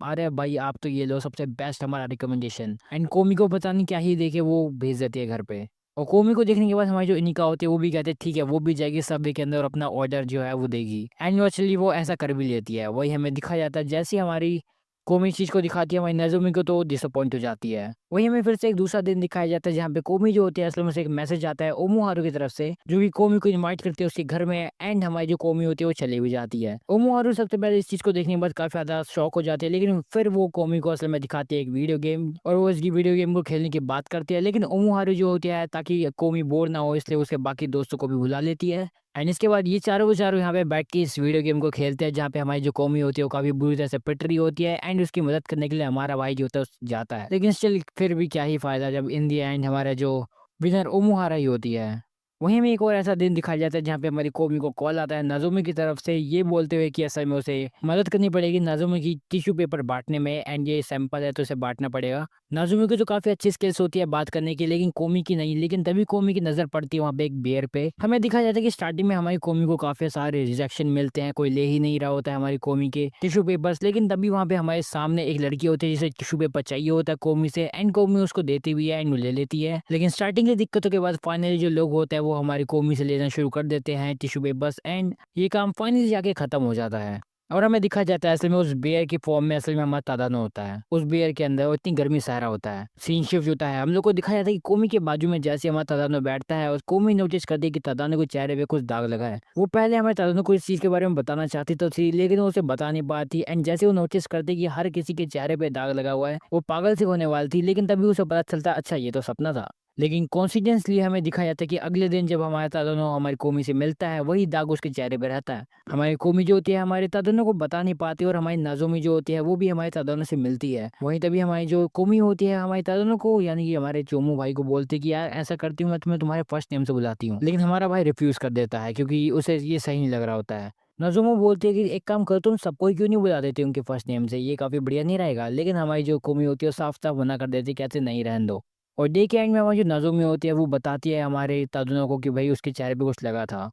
अरे भाई आप तो ये लो सबसे बेस्ट हमारा रिकमेंडेशन। एंड कोमी को पता नहीं क्या ही देके वो भेज देती है घर पे। और कोमी को देखने के बाद हमारी जो इनिका होती है वो भी कहते हैं ठीक है, वो भी जाएगी सबवे के अंदर और अपना ऑर्डर जो है वो देगी। एंड एक्चुअली वो ऐसा कर भी लेती है। वही हमें दिखाया जाता है जैसे ही हमारी कोमी इस चीज़ को दिखाती है हमारी नज़ोमी को तो डिसअपॉइंट हो जाती है। वही हमें फिर से एक दूसरा दिन दिखाया जाता है जहाँ पे कोमी जो होती है असल में से एक मैसेज आता है ओमोहारू की तरफ से, जो कि कोमी को इनवाइट करती है उसके घर में एंड हमारी जो कोमी होती है वो चली भी जाती है। ओमोहारू सबसे पहले इस चीज़ को देखने के बाद काफ़ी ज़्यादा शॉक हो जाती है, लेकिन फिर वो कोमी को असल में दिखाती है एक वीडियो गेम और वो इस वीडियो गेम को खेलने की बात करती है, लेकिन ओमोहारू जो होती है ताकि कोमी बोर ना हो इसलिए उसके बाकी दोस्तों को भी बुला लेती है। एंड इसके बाद ये चारों के चारों यहाँ पे बैठ के इस वीडियो गेम को खेलते हैं जहाँ पे हमारी जो कौमी होती है वो काफ़ी बुरी तरह से पिट रही होती है एंड उसकी मदद करने के लिए हमारा भाई जो होता है जाता है, लेकिन स्टिल फिर भी क्या ही फ़ायदा जब इन दी एंड हमारा जो विनर ओमुहारा ही होती है। वहीं में एक और ऐसा दिन दिखाया जाता है जहाँ पे हमारी कौमी को कॉल आता है नाज़ुमी की तरफ से ये बोलते हुए कि असल में उसे मदद करनी पड़ेगी नाज़ुमी की टिश्यू पेपर बाँटने में एंड ये सैंपल है तो उसे बाँटना पड़ेगा। नाज़ुमी की तो काफ़ी अच्छी स्किल्स होती है बात करने की, लेकिन कौमी की नहीं, लेकिन तभी कौमी की नज़र पड़ती है वहाँ पे एक बियर पे। हमें दिखाया जाता है कि स्टार्टिंग में हमारी कौमी को काफ़ी सारे रिजेक्शन मिलते हैं, कोई ले ही नहीं रहा होता है हमारी कौमी के टिश्यू पेपर्स, लेकिन तभी वहाँ पे हमारे सामने एक लड़की होती है जिसे टिश्यू पेपर चाहिए होता है कौमी से एंड कौमी उसको देती भी है एंड वो ले लेती है। लेकिन स्टार्टिंग की दिक्कतों के बाद फाइनली जो लोग होते हैं वो हमारी कौमी से लेना शुरू कर देते हैं टिश्यू पेपर्स एंड ये काम फाइनली जाके खत्म हो जाता है। और हमें दिखा जाता है असल में उस बियर की फॉर्म में असल में हमारा तादानो होता है। उस बियर के अंदर वो इतनी गर्मी सहरा होता है। सीन शिफ्ट होता है। हम लोग को दिखाया जाता है कि कोमी के बाजू में जैसे हमारा तादानो बैठता है और कोमी नोटिस करती है कि तादानो के चेहरे पे कुछ दाग लगा है। वो पहले हमारे तादानो को इस चीज़ के बारे में बताना चाहती तो थी, लेकिन वो उसे बता नहीं पाती एंड जैसे वो नोटिस करती कि हर किसी के चेहरे पे दाग लगा हुआ है, वो पागल सी होने वाली थी, लेकिन तभी उसे पता चलता अच्छा ये तो सपना था। लेकिन कोइंसिडेंटली हमें दिखाया जाता है कि अगले दिन जब हमारा तादानो हमारी कोमी से मिलता है, वही दाग उसके चेहरे पे रहता है। हमारी कोमी जो होती है हमारे तादानो को बता नहीं पाती और हमारी नाज़ोमी जो होती है वो भी हमारे तादानो से मिलती है। वहीं तभी हमारी जो कोमी होती है हमारे तादानो को यानी कि हमारे चोमू भाई को बोलती है कि यार ऐसा करती हूँ मैं तुम्हें तुम्हारे फर्स्ट नेम से बुलाती हूँ, लेकिन हमारा भाई रिफ्यूज़ कर देता है क्योंकि उसे ये सही नहीं लग रहा होता है। नाज़ुमा बोलती है कि एक काम करो तुम सबको ही क्यों नहीं बुला देते उनके फर्स्ट नेम से, ये काफ़ी बढ़िया नहीं रहेगा, लेकिन हमारी जो कोमी होती है वो साफ-साफ मना कर देती है, कहते नहीं रहने दो। और डे के एंड में हमारी जो नाज़ुमी होती है वो बताती है हमारे तादुनो को कि भाई उसके चेहरे पे कुछ लगा था।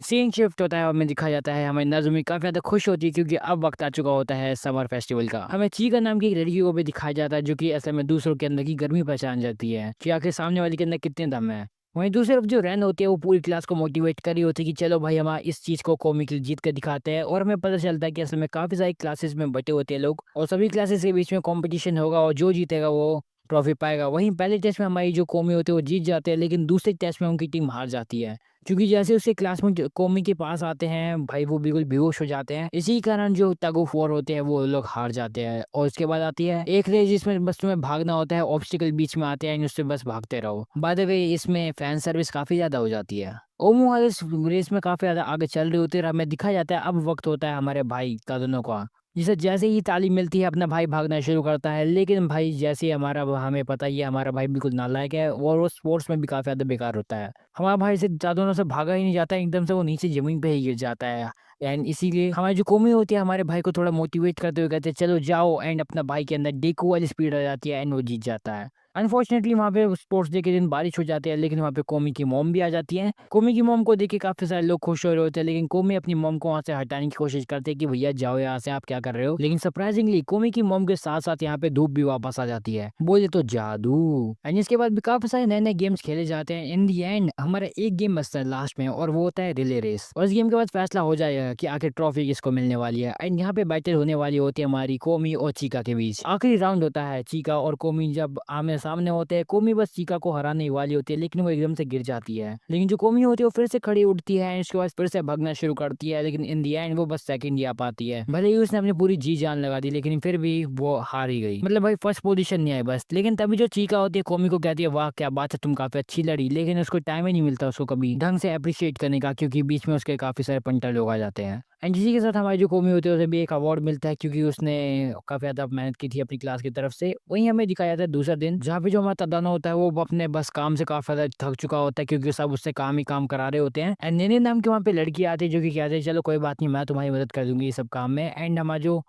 सीन शिफ्ट होता है और हमें दिखाया जाता है हमारी नाज़ुमी काफ़ी ज़्यादा खुश होती है क्योंकि अब वक़्त आ चुका होता है समर फेस्टिवल का। हमें चीका नाम की एक लड़की को भी दिखाया जाता है जो कि असल में दूसरों के अंदर की गर्मी पहचान जाती है कि आखिर सामने वाले के अंदर कितने दम है। वहीं दूसरी तरफ जो रैन होती है वो पूरी क्लास को मोटिवेट कर रही होती है कि चलो भाई हम इस चीज़ को कॉमिकली जीत कर दिखाते हैं, और हमें पता चलता है कि असल में काफ़ी सारी क्लासेस में बटे होते हैं लोग और सभी क्लासेस के बीच में कंपटीशन होगा और जो जीतेगा वो ट्रॉफी पाएगा। वहीं पहले टेस्ट में हमारी जो कौमी होती है वो जीत जाते हैं, लेकिन दूसरे टेस्ट में उनकी टीम हार जाती है क्योंकि जैसे उसके क्लासमेट कौमी के पास आते हैं भाई वो बिल्कुल बेहोश हो जाते हैं। इसी कारण जो टग ऑफ वॉर होते हैं वो लोग हार जाते हैं। और उसके बाद आती है एक रेस जिसमें बस तुम्हें भागना होता है, ऑब्स्टिकल बीच में आते हैं उससे बस भागते रहो। बाय द वे इसमें फैन सर्विस काफ़ी ज़्यादा हो जाती है। ओमो इस रेस में काफ़ी ज़्यादा आगे चल रही होती है और हमें दिखाया जाता है अब वक्त होता है हमारे भाई कदनों का, जिसे जैसे ही तालीम मिलती है अपना भाई भागना शुरू करता है, लेकिन भाई जैसे ही हमें पता ही है हमारा भाई बिल्कुल नालायक है और वो स्पोर्ट्स में भी काफ़ी ज़्यादा बेकार होता है। हमारा भाई से ज़्यादा से भागा ही नहीं जाता है, एकदम से वो नीचे ज़मीन पे ही गिर जाता है। एंड इसीलिए हमारी जो कौमी होती है हमारे भाई को थोड़ा मोटिवेट करते हुए कहते हैं चलो जाओ, एंड अपना भाई के अंदर डेकू वाली स्पीड आ जाती है एंड वो जीत जाता है। अनफॉर्चुनेटली वहाँ पे स्पोर्ट्स डे के दिन बारिश हो जाती है, लेकिन वहाँ पे कोमी की मॉम भी आ जाती है। कोमी की मॉम को देख के काफ़ी सारे लोग खुश हो रहे होते हैं, लेकिन कोमी अपनी मॉम को वहाँ से हटाने की कोशिश करते हैं कि भैया जाओ यहाँ से, आप क्या कर रहे हो? लेकिन सरप्राइजिंगली कोमी की मॉम के साथ-साथ यहाँ पे धूप भी वापस आ जाती है। बोले तो जादू। एंड इसके बाद भी काफ़ी सारे नए-नए गेम्स खेले जाते हैं। इन द एंड हमारा एक गेम बचता है लास्ट में, और वो होता है रिले रेस। और इस गेम के बाद फैसला हो जाएगा कि आखिर ट्रॉफी किसको मिलने वाली है। एंड यहाँ पे बैटल होने वाली होती है हमारी कोमी और चीका के बीच। आखिरी राउंड होता है, चीका और कोमी जब आमने-सामने होते हैं, कोमी बस चीका को हराने ही वाली होती है, लेकिन वो एकदम से गिर जाती है। लेकिन जो कोमी होती है वो फिर से खड़ी उठती है, एंड उसके बाद फिर से भागना शुरू करती है, लेकिन इन द एंड वो बस सेकंड ही आ पाती है। भले ही उसने अपनी पूरी जी जान लगा दी, लेकिन फिर भी वो हार ही गई। मतलब भाई फर्स्ट पोजीशन नहीं आई बस। लेकिन तभी जो चीका होती है कोमी को कहती है, वाह क्या बात है, तुम काफी अच्छी लड़ी। लेकिन उसको टाइम ही नहीं मिलता उसको कभी ढंग से अप्रिशिएट करने का, क्योंकि बीच में उसके काफी सारे पंटर लोग आ जाते हैं। एंड इसी के साथ हमारी जो कोमी होती है उसे भी एक अवार्ड मिलता है, क्योंकि उसने काफ़ी ज़्यादा मेहनत की थी अपनी क्लास की तरफ से। वहीं हमें दिखाया जाता है दूसरा दिन, जहाँ पे जो हमारा तदाना होता है वो अपने बस काम से काफ़ी ज़्यादा थक चुका होता है, क्योंकि सब उससे काम ही काम करा रहे होते हैं। एंड नेने नाम की वहाँ पे लड़की आती है, जो कि कहते हैं चलो कोई बात नहीं, मैं तुम्हारी मदद कर दूंगी ये सब काम में। एंड हमारा जो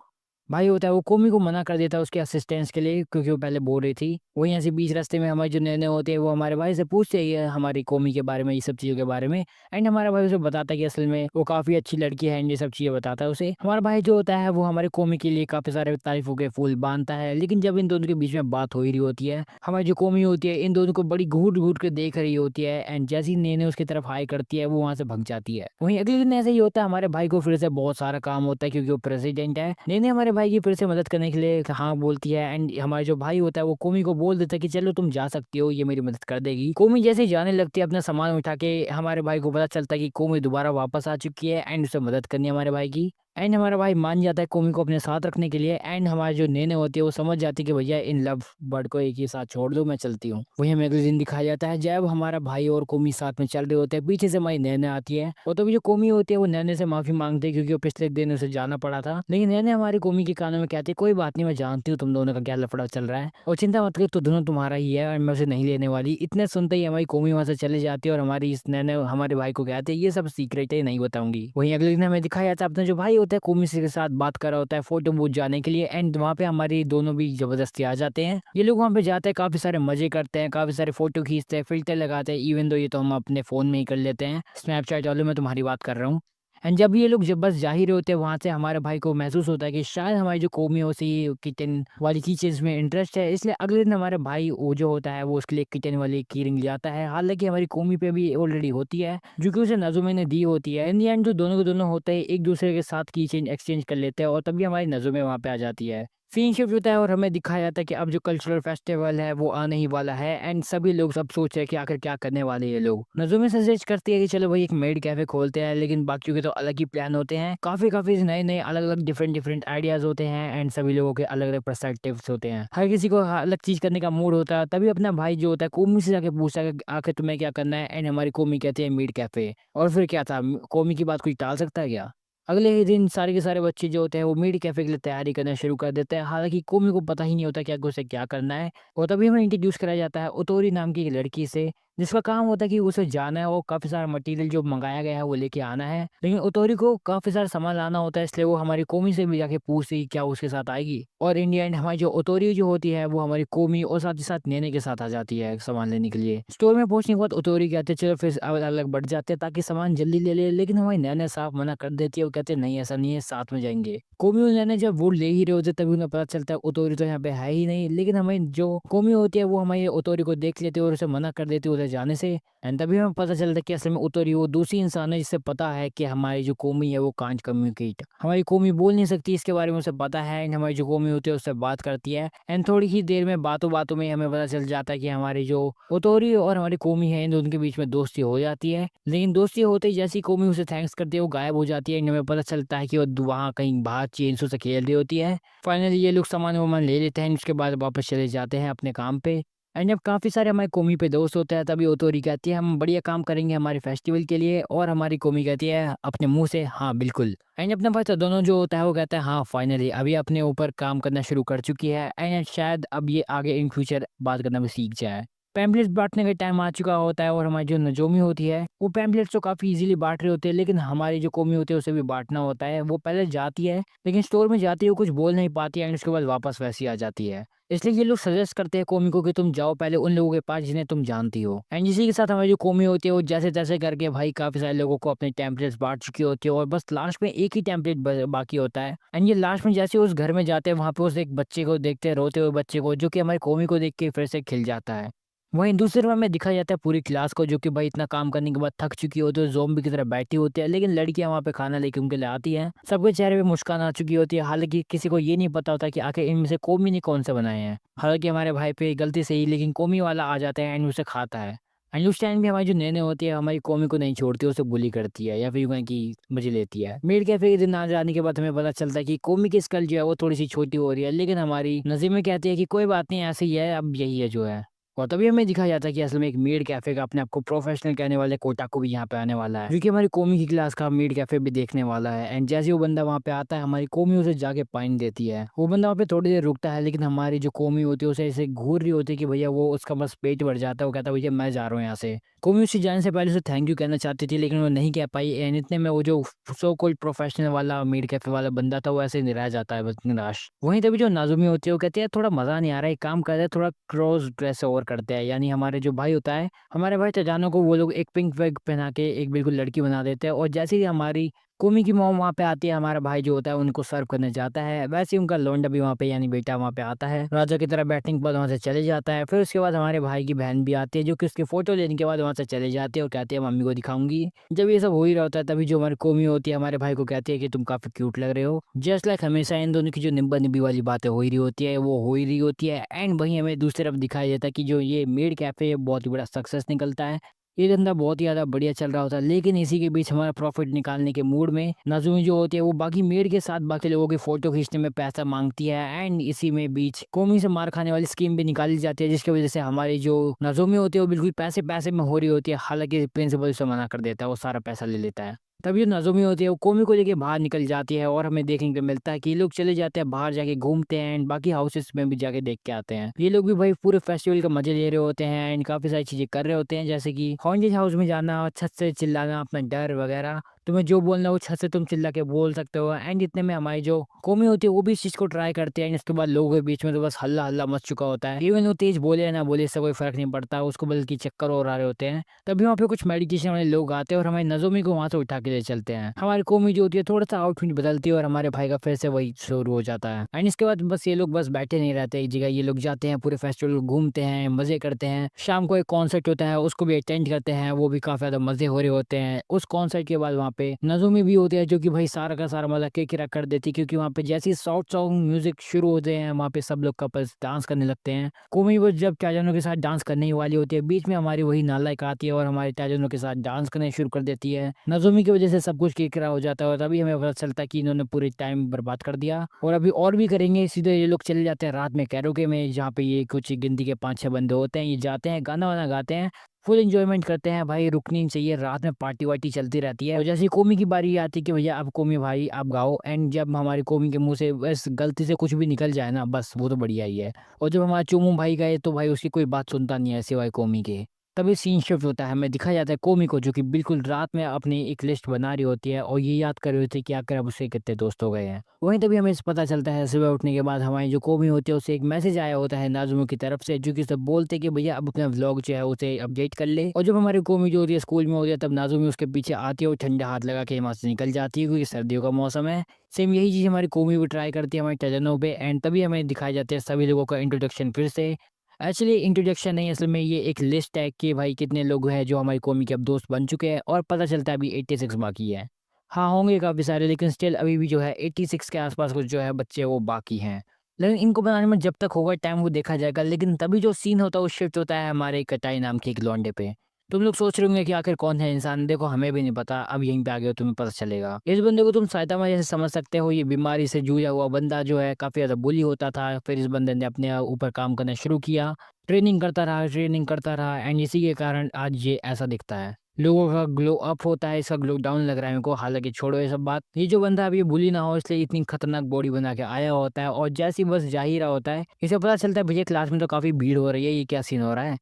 भाई होता है वो कोमी को मना कर देता है उसके असिस्टेंस के लिए, क्योंकि वो पहले बोल रही थी। वहीं ऐसे बीच रास्ते में हमारे जो नैने होते हैं वो हमारे भाई से पूछते हैं हमारी कोमी के बारे में, ये सब चीज़ों के बारे में। एंड हमारा भाई उसे बताता है कि असल में वो काफ़ी अच्छी लड़की है, एंड ये सब चीज़ें बताता है उसे। हमारा भाई जो होता है वो हमारे कोमी के लिए काफ़ी सारे तारीफों के फूल बांधता है। लेकिन जब इन दोनों के बीच में बात हो ही रही होती है, हमारी जो कोमी होती है इन दोनों को बड़ी घूट घूट के देख रही होती है, एंड जैसी नैने उसकी तरफ हाई करती है वो वहाँ से भग जाती है। वहीं अगले दिन ऐसे ही होता है, हमारे भाई को फिर से बहुत सारा काम होता है, क्योंकि वो प्रेसिडेंट है। नैने हमारे भाई की फिर से मदद करने के लिए हाँ बोलती है, एंड हमारा जो भाई होता है वो कोमी को बोल देता है कि चलो तुम जा सकती हो, ये मेरी मदद कर देगी। कोमी जैसे ही जाने लगती है अपना सामान उठा के, हमारे भाई को पता चलता है कि कोमी दोबारा वापस आ चुकी है, एंड उसे मदद करनी है हमारे भाई की। एंड हमारा भाई मान जाता है कोमी को अपने साथ रखने के लिए। एंड हमारे जो नेने होती है वो समझ जाती है कि भैया इन लव बर्ड को एक ही साथ छोड़ दो, मैं चलती हूँ। वही हमें अगले दिन दिखाया जाता है जब हमारा भाई और कोमी साथ में चल रहे होते हैं, पीछे से हमारी नैने आती है, और तभी जो कोमी होती है वो नैने से माफी मांगती है, क्योंकि वो पिछले दिन उसे जाना पड़ा था। लेकिन नैने हमारी कोमी के कानों में कहती है, कोई बात नहीं, मैं जानती हूँ तुम दोनों का क्या लफड़ा चल रहा है, और चिंता मत करो, तो दोनों तुम्हारा ही है, और मैं उसे नहीं लेने वाली। इतने सुनते ही हमारी कोमी वहां से चले जाती है, और हमारी इस नैने हमारे भाई को कहते हैं ये सब सीक्रेट है, नहीं बताऊंगी। वहीं अगले दिन हमें दिखाया जाता है अपना जो भाई होता है कोमी से के साथ बात कर रहा होता है फोटो बूथ जाने के लिए। एंड वहाँ पे हमारी दोनों भी जबरदस्ती आ जाते हैं। ये लोग वहाँ पे जाते हैं, काफी सारे मजे करते हैं, काफी सारे फोटो खींचते हैं, फिल्टर लगाते हैं। इवन दो ये तो हम अपने फोन में ही कर लेते हैं, स्नैपचैट वालों में तुम्हारी बात कर रहा हूँ। एंड जब ये लोग जब बस जा ही रहे होते हैं वहाँ से, हमारे भाई को महसूस होता है कि शायद हमारी जो कोमी हो सी किचन वाली की चीज़ में इंटरेस्ट है, इसलिए अगले दिन हमारे भाई वो जो होता है वो उसके लिए किचन वाली की रिंग ले आता है। हालांकि हमारी कोमी पे भी ऑलरेडी होती है, जो कि उसे नजुमे ने दी होती है। इन दी एंड जो दोनों के दोनों होते हैं एक दूसरे के साथ की चेंज एक्सचेंज कर लेते हैं, और तभी हमारी नजुमे वहाँ पे आ जाती है। सीन शिफ्ट होता है और हमें दिखाया जाता है कि अब जो कल्चरल फेस्टिवल है वो आने ही वाला है, एंड सभी लोग सब सोच रहे हैं कि आखिर क्या करने वाले ये लोग। नजुमे सजेस्ट करती है कि चलो भाई एक मेड कैफे खोलते हैं, लेकिन बाकियों के तो अलग ही प्लान होते हैं। काफी काफी नए नए अलग अलग डिफरेंट डिफरेंट आइडियाज होते हैं, एंड सभी लोगों के अलग अलग पर्सपेक्टिव्स होते हैं। हर किसी को अलग चीज करने का मूड होता है। तभी अपना भाई जो होता है कोमी से जाके पूछता है कि आखिर तुम्हें क्या करना है, एंड हमारी कोमी कहती है मेड कैफे। और फिर क्या था, कोमी की बात कोई टाल सकता है क्या? अगले ही दिन सारे के सारे बच्चे जो होते हैं वो मीड कैफे के लिए तैयारी करना शुरू कर देते हैं। हालांकि कोमी को पता ही नहीं होता कि आगे उसे क्या करना है। और तभी हमें इंट्रोड्यूस कराया जाता है ओतोरी नाम की एक लड़की से, जिसका काम होता है कि उसे जाना है और काफ़ी सारा मटेरियल जो मंगाया गया है वो लेके आना है। लेकिन ओतोरी को काफ़ी सारा सामान लाना होता है, इसलिए वो हमारी कोमी से भी जाके पूछती क्या वो उसके साथ आएगी। और इन द एंड हमारी जो ओतोरी जो होती है वो हमारी कोमी और साथ ही साथ नेने के साथ आ जाती है सामान लेने के लिए। स्टोर में पहुंचने के बाद ओतोरी कहते हैं चलो फिर अलग अलग बढ़ जाते हैं ताकि सामान जल्दी ले ले, लेकिन हमारी नैने साफ मना कर देती है। वो कहते हैं नहीं ऐसा नहीं है, साथ में जाएंगे। कोमी और नैने जब वो ले ही रहे होते तभी उन्हें पता चलता है ओतोरी तो यहाँ पे है ही नहीं। लेकिन हमें जो कोमी होती है वो हमारी ओतोरी को देख लेती है और उसे मना कर देती है उधर जाने से। एंड तभी हमें पता चलता है कि असल में ओतोरी वो दूसरी इंसान है जिससे पता है कि हमारी जो कोमी है वो कांट कम्युनिकेट। हमारी कोमी बोल नहीं सकती, इसके बारे में उसे पता है। एंड हमारी जो कोमी होती है उससे बात करती है, एंड थोड़ी ही देर में बातों बातों में हमें पता चल जाता है कि हमारी जो ओतोरी और हमारी कोमी है इन दोनों के बीच में दोस्ती हो जाती है। लेकिन दोस्ती होते ही जैसी कोमी उसे थैंक्स करती है वो गायब हो जाती है। एंड हमें पता चलता है कि वो वहाँ कहीं बाहर चेंसों से खेल रही होती है। फाइनली ये लोग सामान वामान ले लेते हैं, उसके बाद वापस चले जाते हैं अपने काम पे। एंड जब काफ़ी सारे हमारे कोमी पे दोस्त होते हैं तभी ओतोरी कहती है हम बढ़िया काम करेंगे हमारे फेस्टिवल के लिए, और हमारी कोमी कहती है अपने मुंह से हाँ बिल्कुल। एंड अपने पास दोनों जो होता है वो कहता है हाँ फाइनली अभी अपने ऊपर काम करना शुरू कर चुकी है, एंड शायद अब ये आगे इन फ्यूचर बात करना भी सीख जाए। पैम्पलेट्स बांटने का टाइम आ चुका होता है, और हमारी जो नजोमी होती है वो पैम्पलेट्स तो काफ़ी इजीली बांट रहे होते हैं, लेकिन हमारी जो कोमी होती है उसे भी बांटना होता है। वो पहले जाती है लेकिन स्टोर में जाती है वो कुछ बोल नहीं पाती है, एंड उसके बाद वापस वैसी आ जाती है। इसलिए ये लोग सजेस्ट करते हैं कोमी को कि तुम जाओ पहले उन लोगों के पास जिन्हें तुम जानती हो। एंड इसी के साथ हमारी जो कोमी होती है वो जैसे तैसे करके भाई काफी सारे लोगों को अपने टेम्पलेट्स बांट चुकी होती है और बस लास्ट में एक ही टेम्पलेट बाकी होता है। एंड ये लास्ट में जैसे उस घर में जाते हैं वहां पे उस एक बच्चे को देखते हैं, रोते हुए बच्चे को, जो कि हमारी कोमी को देख के फिर से खिल जाता है। वहीं दूसरे रूम में दिखाया जाता है पूरी क्लास को, जो कि भाई इतना काम करने के बाद थक चुकी होती है, ज़ोंबी की तरह बैठी होती है, लेकिन लड़कियां वहां पे खाना लेके उनके लिए आती हैं। सबके चेहरे पे मुस्कान आ चुकी होती है, हालांकि किसी को ये नहीं पता होता कि आखिर इनमें से कोमी ने कौन से बनाए हैं। हालांकि हमारे भाई पे गलती से ही लेकिन कोमी वाला आ जाता है एंड उसे खाता है। एंड उस टाइम भी हमारी जो नैने होती है हमारी कोमी को नहीं छोड़ती, उसे बुली करती है या फिर यूं कहें कि मजे लेती है। मेड कैफे के दिन आ जाने के बाद हमें पता चलता है कि कोमी की स्कल जो है वो थोड़ी सी छोटी हो रही है, लेकिन हमारी नज़ीर कहती है कि कोई बात नहीं, ऐसे ही है, अब यही है जो है। और तभी हमें दिखाया जाता है कि असल में एक मेड कैफे का अपने आप को प्रोफेशनल कहने वाले कोटाको भी यहाँ पे आने वाला है, जो कि हमारी कोमी की क्लास का मेड कैफे भी देखने वाला है। एंड जैसे ही वो बंदा वहाँ पे आता है हमारी कोमी उसे जाके पाइन देती है। वो बंदा वहाँ पे थोड़ी देर रुकता है, लेकिन हमारी जो कोमी होती है उसे ऐसे घूर रही होती है कि भैया वो उसका बस पेट भर जाता है। वो कहता है भैया मैं जा रहा हूँ यहाँ से। कोमी उससे जाने से पहले उसे थैंक यू कहना चाहती थी, लेकिन वो नहीं कह पाई। एंड इतने में वो जो सो कॉल्ड प्रोफेशनल वाला मेड कैफे वाला बंदा था वो ऐसे ही रह जाता है बस निराश। वहीं तभी जो नाजुमी होती है वो कहती है थोड़ा मजा नहीं आ रहा है, एक काम करते हैं थोड़ा क्रॉस ड्रेस और करते हैं। यानी हमारे जो भाई होता है, हमारे भाई तजानो को वो लोग एक पिंक वेग पहना के एक बिल्कुल लड़की बना देते हैं। और जैसे ही हमारी कोमी की मॉम वहाँ पे आती है, हमारा भाई जो होता है उनको सर्व करने जाता है, वैसे ही उनका लौंडा भी वहाँ पे यानी बेटा वहाँ पे आता है, राजा की तरह बैठने के बाद वहाँ से चले जाता है। फिर उसके बाद हमारे भाई की बहन भी आती है, जो कि उसकी फोटो लेने के बाद वहाँ से चले जाती है और कहती है मम्मी को दिखाऊंगी। जब ये सब हो ही रहा होता है तभी जो हमारी कोमी होती है हमारे भाई को कहती है कि तुम काफी क्यूट लग रहे हो। जस्ट लाइक हमेशा इन दोनों की जो निब्बा निब्बी वाली बातें हो ही रही होती है वो हो ही रही होती है। एंड वहीं हमें दूसरी तरफ दिखाया जाता है कि जो ये मेड कैफे है बहुत ही बड़ा सक्सेस निकलता है। ये धंधा बहुत ही ज़्यादा बढ़िया चल रहा होता है, लेकिन इसी के बीच हमारा प्रॉफिट निकालने के मूड में नाज़ुमी जो होती है वो बाकी मेड के साथ बाकी लोगों की फोटो खींचने में पैसा मांगती है। एंड इसी में बीच कोमी से मार खाने वाली स्कीम भी निकाली जाती है, जिसकी वजह से हमारी जो नाज़ुमी होती है वो बिल्कुल पैसे पैसे में हो रही होती है। हालांकि प्रिंसिपल उसे मना कर देता है, वो सारा पैसा ले लेता है। तभी जो नाज़ुमी होती है वो कोमी को लेके बाहर निकल जाती है और हमें देखने को मिलता है कि ये लोग चले जाते हैं बाहर, जाके घूमते हैं एंड बाकी हाउसेस में भी जाके देख के आते हैं। ये लोग भी भाई पूरे फेस्टिवल का मजे ले रहे होते हैं एंड काफी सारी चीजें कर रहे होते हैं, जैसे कि हॉन्टेड हाउस में जाना, छत से चिल्लाना, अपना डर वगैरह। तुम्हें जो बोलना है वो छत से तुम चिल्ला के बोल सकते हो। एंड इतने में हमारी जो कोमी होती है वो भी इस चीज को ट्राई करते हैं। इसके बाद लोगों के बीच में तो बस हल्ला हल्ला मच चुका होता है। इवन वो तेज बोले या ना बोले इससे कोई फर्क नहीं पड़ता, उसको बल्कि चक्कर और आ रहे होते हैं। तभी वहाँ पे कुछ मेडिकेशन वाले लोग आते हैं और हमारी नज़ोमी को वहां से उठा के ले चलते हैं। हमारी कोमी जो होती है थोड़ा सा आउटफिट बदलती है और हमारे भाई का फिर से वही शुरू हो जाता है। एंड इसके बाद बस ये लोग बस बैठे नहीं रहते एक जगह, ये लोग जाते हैं पूरे फेस्टिवल घूमते हैं, मजे करते हैं। शाम को एक कॉन्सर्ट होता है उसको भी अटेंड करते हैं, वो भी काफी ज्यादा मजे हो रहे होते हैं। उस कॉन्सर्ट के बाद वहाँ पे नज़ोमी भी होते हैं, जो कि भाई सारा का सारा मजा केकिरा कर देती है, क्योंकि वहाँ पे जैसे ही सॉफ्ट सॉन्ग म्यूजिक शुरू होते हैं वहाँ पे सब लोग कपल्स डांस करने लगते हैं। कोमी वो जब टाइजनों के साथ डांस करने ही वाली होती है, बीच में हमारी वही नालायक आती है और हमारे टाइजनों के साथ डांस करने शुरू कर देती है। नज़ोमी की वजह से सब कुछ केकरा हो जाता है और तभी हमें पता चलता है कि इन्होंने पूरे टाइम बर्बाद कर दिया और अभी और भी करेंगे। सीधे ये लोग चले जाते हैं रात में कैरोके में, जहाँ पे ये कुछ गिनती के 5-6 बंदे होते हैं। ये जाते हैं गाना वाना गाते हैं, फुल एंजॉयमेंट करते हैं भाई, रुकनी नहीं चाहिए, रात में पार्टी वार्टी चलती रहती है। और जैसे ही कोमी की बारी आती है कि भैया अब कोमी भाई आप गाओ, एंड जब हमारी कोमी के मुंह से बस गलती से कुछ भी निकल जाए ना बस वो तो बढ़िया ही है। और जब हमारा चुमू भाई गए तो भाई उसकी कोई बात सुनता नहीं है सिवाय कोमी के। तभी सीन शिफ्ट होता है, हमें दिखाया जाता है कोमी को, जो कि बिल्कुल रात में अपनी एक लिस्ट बना रही होती है और ये याद कर रही होती है कि आखिर अब उसके कितने दोस्त हो गए हैं। वहीं तभी हमें पता चलता है सुबह उठने के बाद हमारी जो कोमी होती है उसे एक मैसेज आया होता है नाज़ुमी की तरफ से, जो कि सब बोलते हैं कि भैया अब अपना व्लॉग जो है उसे अपडेट कर ले। और जब हमारी कोमी जो होती है स्कूल में होती है तब नाज़ुमी उसके पीछे आती है और ठंडा हाथ लगा के वहाँ से निकल जाती है, क्योंकि सर्दियों का मौसम है। सेम यही चीज़ हमारी कोमी भी ट्राई करती है हमारे टजनों पे। एंड तभी हमें दिखाई जाते हैं सभी लोगों का इंट्रोडक्शन फिर से। एक्चुअली इंट्रोडक्शन नहीं, असल में ये एक लिस्ट है कि भाई कितने लोग हैं जो हमारी कौमी के अब दोस्त बन चुके हैं, और पता चलता है अभी 86 बाकी है। हाँ होंगे काफ़ी सारे, लेकिन स्टिल अभी भी जो है 86 के आसपास कुछ जो है बच्चे वो बाकी हैं। लेकिन इनको बनाने में जब तक होगा टाइम वो देखा जाएगा। लेकिन तभी जो सीन होता है वो शिफ्ट होता है हमारे कटाई नाम के एक लौंडे पे। तुम लोग सोच रहे होंगे कि आखिर कौन है इंसान, देखो हमें भी नहीं पता, अब यहीं पे आ गए हो तुम्हें पता चलेगा। इस बंदे को तुम साइतामा जैसे समझ सकते हो, ये बीमारी से जूझा हुआ बंदा जो है काफ़ी ज़्यादा बुली होता था। फिर इस बंदे ने अपने ऊपर काम करना शुरू किया, ट्रेनिंग करता रहा एंड इसी के कारण आज ये ऐसा दिखता है। लोगों का ग्लो अप होता है, इसका ग्लो डाउन लग रहा है मेरे को। हालांकि छोड़ो ये सब बात, ये जो बंदा अभी बुली ना हो इसलिए इतनी खतरनाक बॉडी बना के आया होता है, और जैसे ही बस जा ही रहा होता है इसे पता चलता है भैया क्लास में तो काफी भीड़ हो रही है, ये क्या सीन हो रहा है।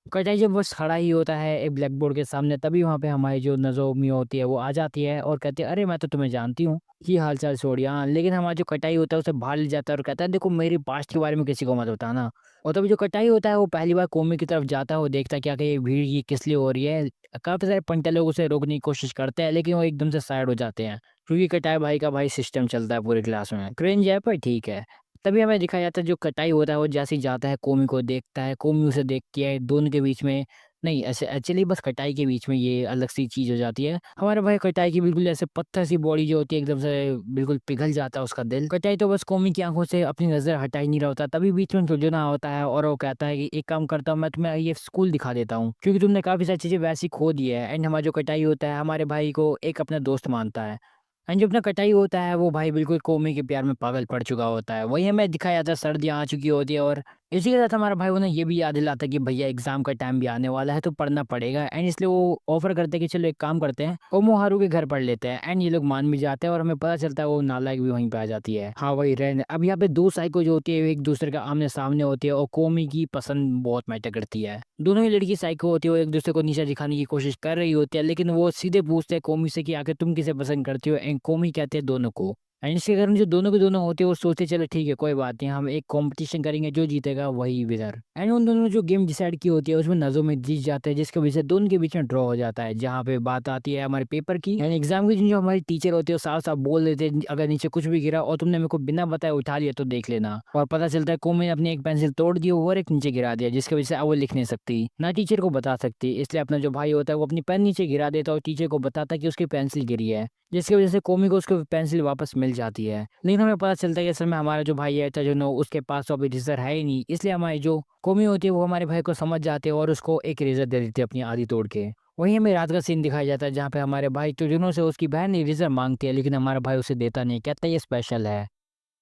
कटाई जब बस खड़ा ही होता है एक ब्लैक बोर्ड के सामने, तभी वहाँ पे हमारी जो नज़ोमी होती है वो आ जाती है और कहती है, अरे मैं तो तुम्हें जानती हूँ, ये हाल चाल छोड़िए। हाँ, लेकिन हमारा जो कटाई होता है उसे बाहर ले जाता है और कहता है, देखो मेरी पास्ट के बारे में किसी को मत बताना। और तभी जो कटाई होता है वो पहली बार कोमी की तरफ जाता है, वो देखता है क्या कि ये भीड़ ये किस लिए हो रही है। काफ़ी सारे पंटे लोग उसे रोकने की कोशिश करते हैं, लेकिन वो एकदम से साइड हो जाते हैं, क्योंकि कटाई भाई का भाई सिस्टम चलता है पूरी क्लास में। क्रिंज है पर ठीक है। तभी हमें दिखाया जाता है जो कटाई होता है वो जैसे ही जाता है कोमी को देखता है, कोमी उसे देखती है, दोनों के बीच में नहीं ऐसे एक्चुअली बस कटाई के बीच में ये अलग सी चीज़ हो जाती है। हमारे भाई कटाई की बिल्कुल ऐसे पत्थर सी बॉडी जो होती है एकदम से बिल्कुल पिघल जाता है उसका दिल। कटाई तो बस कोमी की आँखों से अपनी नज़र हटा ही नहीं रहा होता। तभी बीच में जुड़ना होता है और वो कहता है कि एक काम करता हूँ, मैं तुम्हें ये स्कूल दिखा देता हूँ, क्योंकि तुमने काफ़ी सारी चीज़ें वैसी खो दी है। एंड हमारा जो कटाई होता है हमारे भाई को एक अपना दोस्त मानता है। एंड जो अपना कटाई होता है वो भाई बिल्कुल कोमी के प्यार में पागल पड़ चुका होता है। वही हमें दिखाया जाता है सर्दियाँ आ चुकी होती है और इसी के साथ हमारा भाई उन्हें ये भी याद दिलाता है कि भैया एग्जाम का टाइम भी आने वाला है तो पढ़ना पड़ेगा। एंड इसलिए वो ऑफर करते हैं कि चलो एक काम करते हैं, ओमोहारू के घर पढ़ लेते हैं। एंड ये लोग मान भी जाते हैं और हमें पता चलता है वो नालायक भी वहीं पे आ जाती है। हाँ वही रहने अब यहाँ पे दो साइको जो होती है एक दूसरे का आमने सामने होती है और कोमी की पसंद बहुत मैटर करती है। दोनों ही लड़की साइको होती है, वो एक दूसरे को नीचा दिखाने की कोशिश कर रही होती है, लेकिन वो सीधे पूछते हैं कोमी से कि आखिर तुम किसे पसंद करती हो। एंड कोमी कहते हैं दोनों को। एंड इसके कारण जो दोनों के दोनों होते हैं वो सोचते चलो ठीक है कोई बात नहीं, हम एक कंपटीशन करेंगे, जो जीतेगा वही विनर। एंड उन दोनों ने जो गेम डिसाइड की होती है उसमें नजों में जीत जाते हैं, जिसकी वजह से दोनों के बीच में ड्रॉ हो जाता है। जहाँ पे बात आती है हमारे पेपर की एंड एग्जाम की, जो हमारी टीचर होती है वो साफ साफ बोल देते हैं अगर नीचे कुछ भी गिरा और तुमने मेरे को बिना बताए उठा लिया तो देख लेना। और पता चलता है कोमी ने अपनी एक पेंसिल तोड़ दी और एक नीचे गिरा दिया, जिसकी वजह से अब वो लिख नहीं सकती ना टीचर को बता सकती। इसलिए अपना जो भाई होता है वो अपनी पेन नीचे गिरा देता है और टीचर को बताता है कि उसकी पेंसिल गिरी है, जिसकी वजह से कोमी को उसकी पेंसिल वापस मिल जाती है। लेकिन हमें पता चलता है कि असल में हमारा जो भाई है तजुनो उसके पास तो अभी रेजर है ही नहीं, इसलिए हमारी जो कोमी होती है वो हमारे भाई को समझ जाते हैं और उसको एक रेजर दे देती है अपनी आधी तोड़ के। वहीं हमें रात का सीन दिखाया जाता है जहाँ पे हमारे भाई तजुनो से उसकी बहन रेजर मांगती है, लेकिन हमारा भाई उसे देता नहीं, कहता है ये स्पेशल है।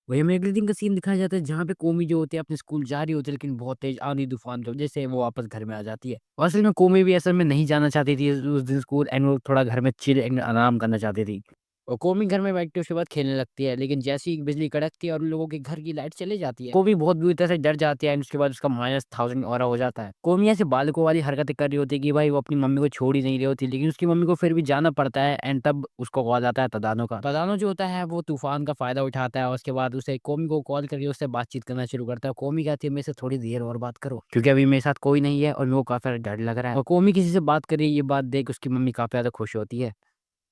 वही हमें अगले दिन का सीन दिखाया जाता है जहाँ पे कोमी जो होती है अपने स्कूल जा रही होती है, लेकिन बहुत तेज आंधी तूफान की वजह से वो वापस घर में आ जाती है। और असल में कोमी भी असल में नहीं जाना चाहती थी उस दिन स्कूल, एंड वो थोड़ा घर में चिल एंड आराम करना चाहती थी। और कोमी घर में बैठ के उसके बाद खेलने लगती है, लेकिन जैसे ही बिजली कड़कती है और उन लोगों के घर की लाइट चली जाती है, कोमी बहुत बुरी तरह से डर जाती है एंड उसके बाद उसका -1000 ऑरा हो जाता है। कोमी ऐसे बालकों वाली हरकतें कर रही होती है कि भाई वो अपनी मम्मी को छोड़ ही नहीं रही होती, लेकिन उसकी मम्मी को फिर भी जाना पड़ता है। एंड तब उसको कॉल आता है तदानो का। तदानो जो होता है वो तूफान का फायदा उठाता है और उसके बाद उसे कोमी को कॉल करके उससे बातचीत करना शुरू करता है। कोमी कहती है मेरे से थोड़ी देर और बात करो, क्योंकि अभी मेरे साथ कोई नहीं है और मेरे को काफी ज्यादा डर लग रहा है। और कोमी किसी से बात कर रही है, ये बात देख उसकी मम्मी काफी ज्यादा खुश होती है।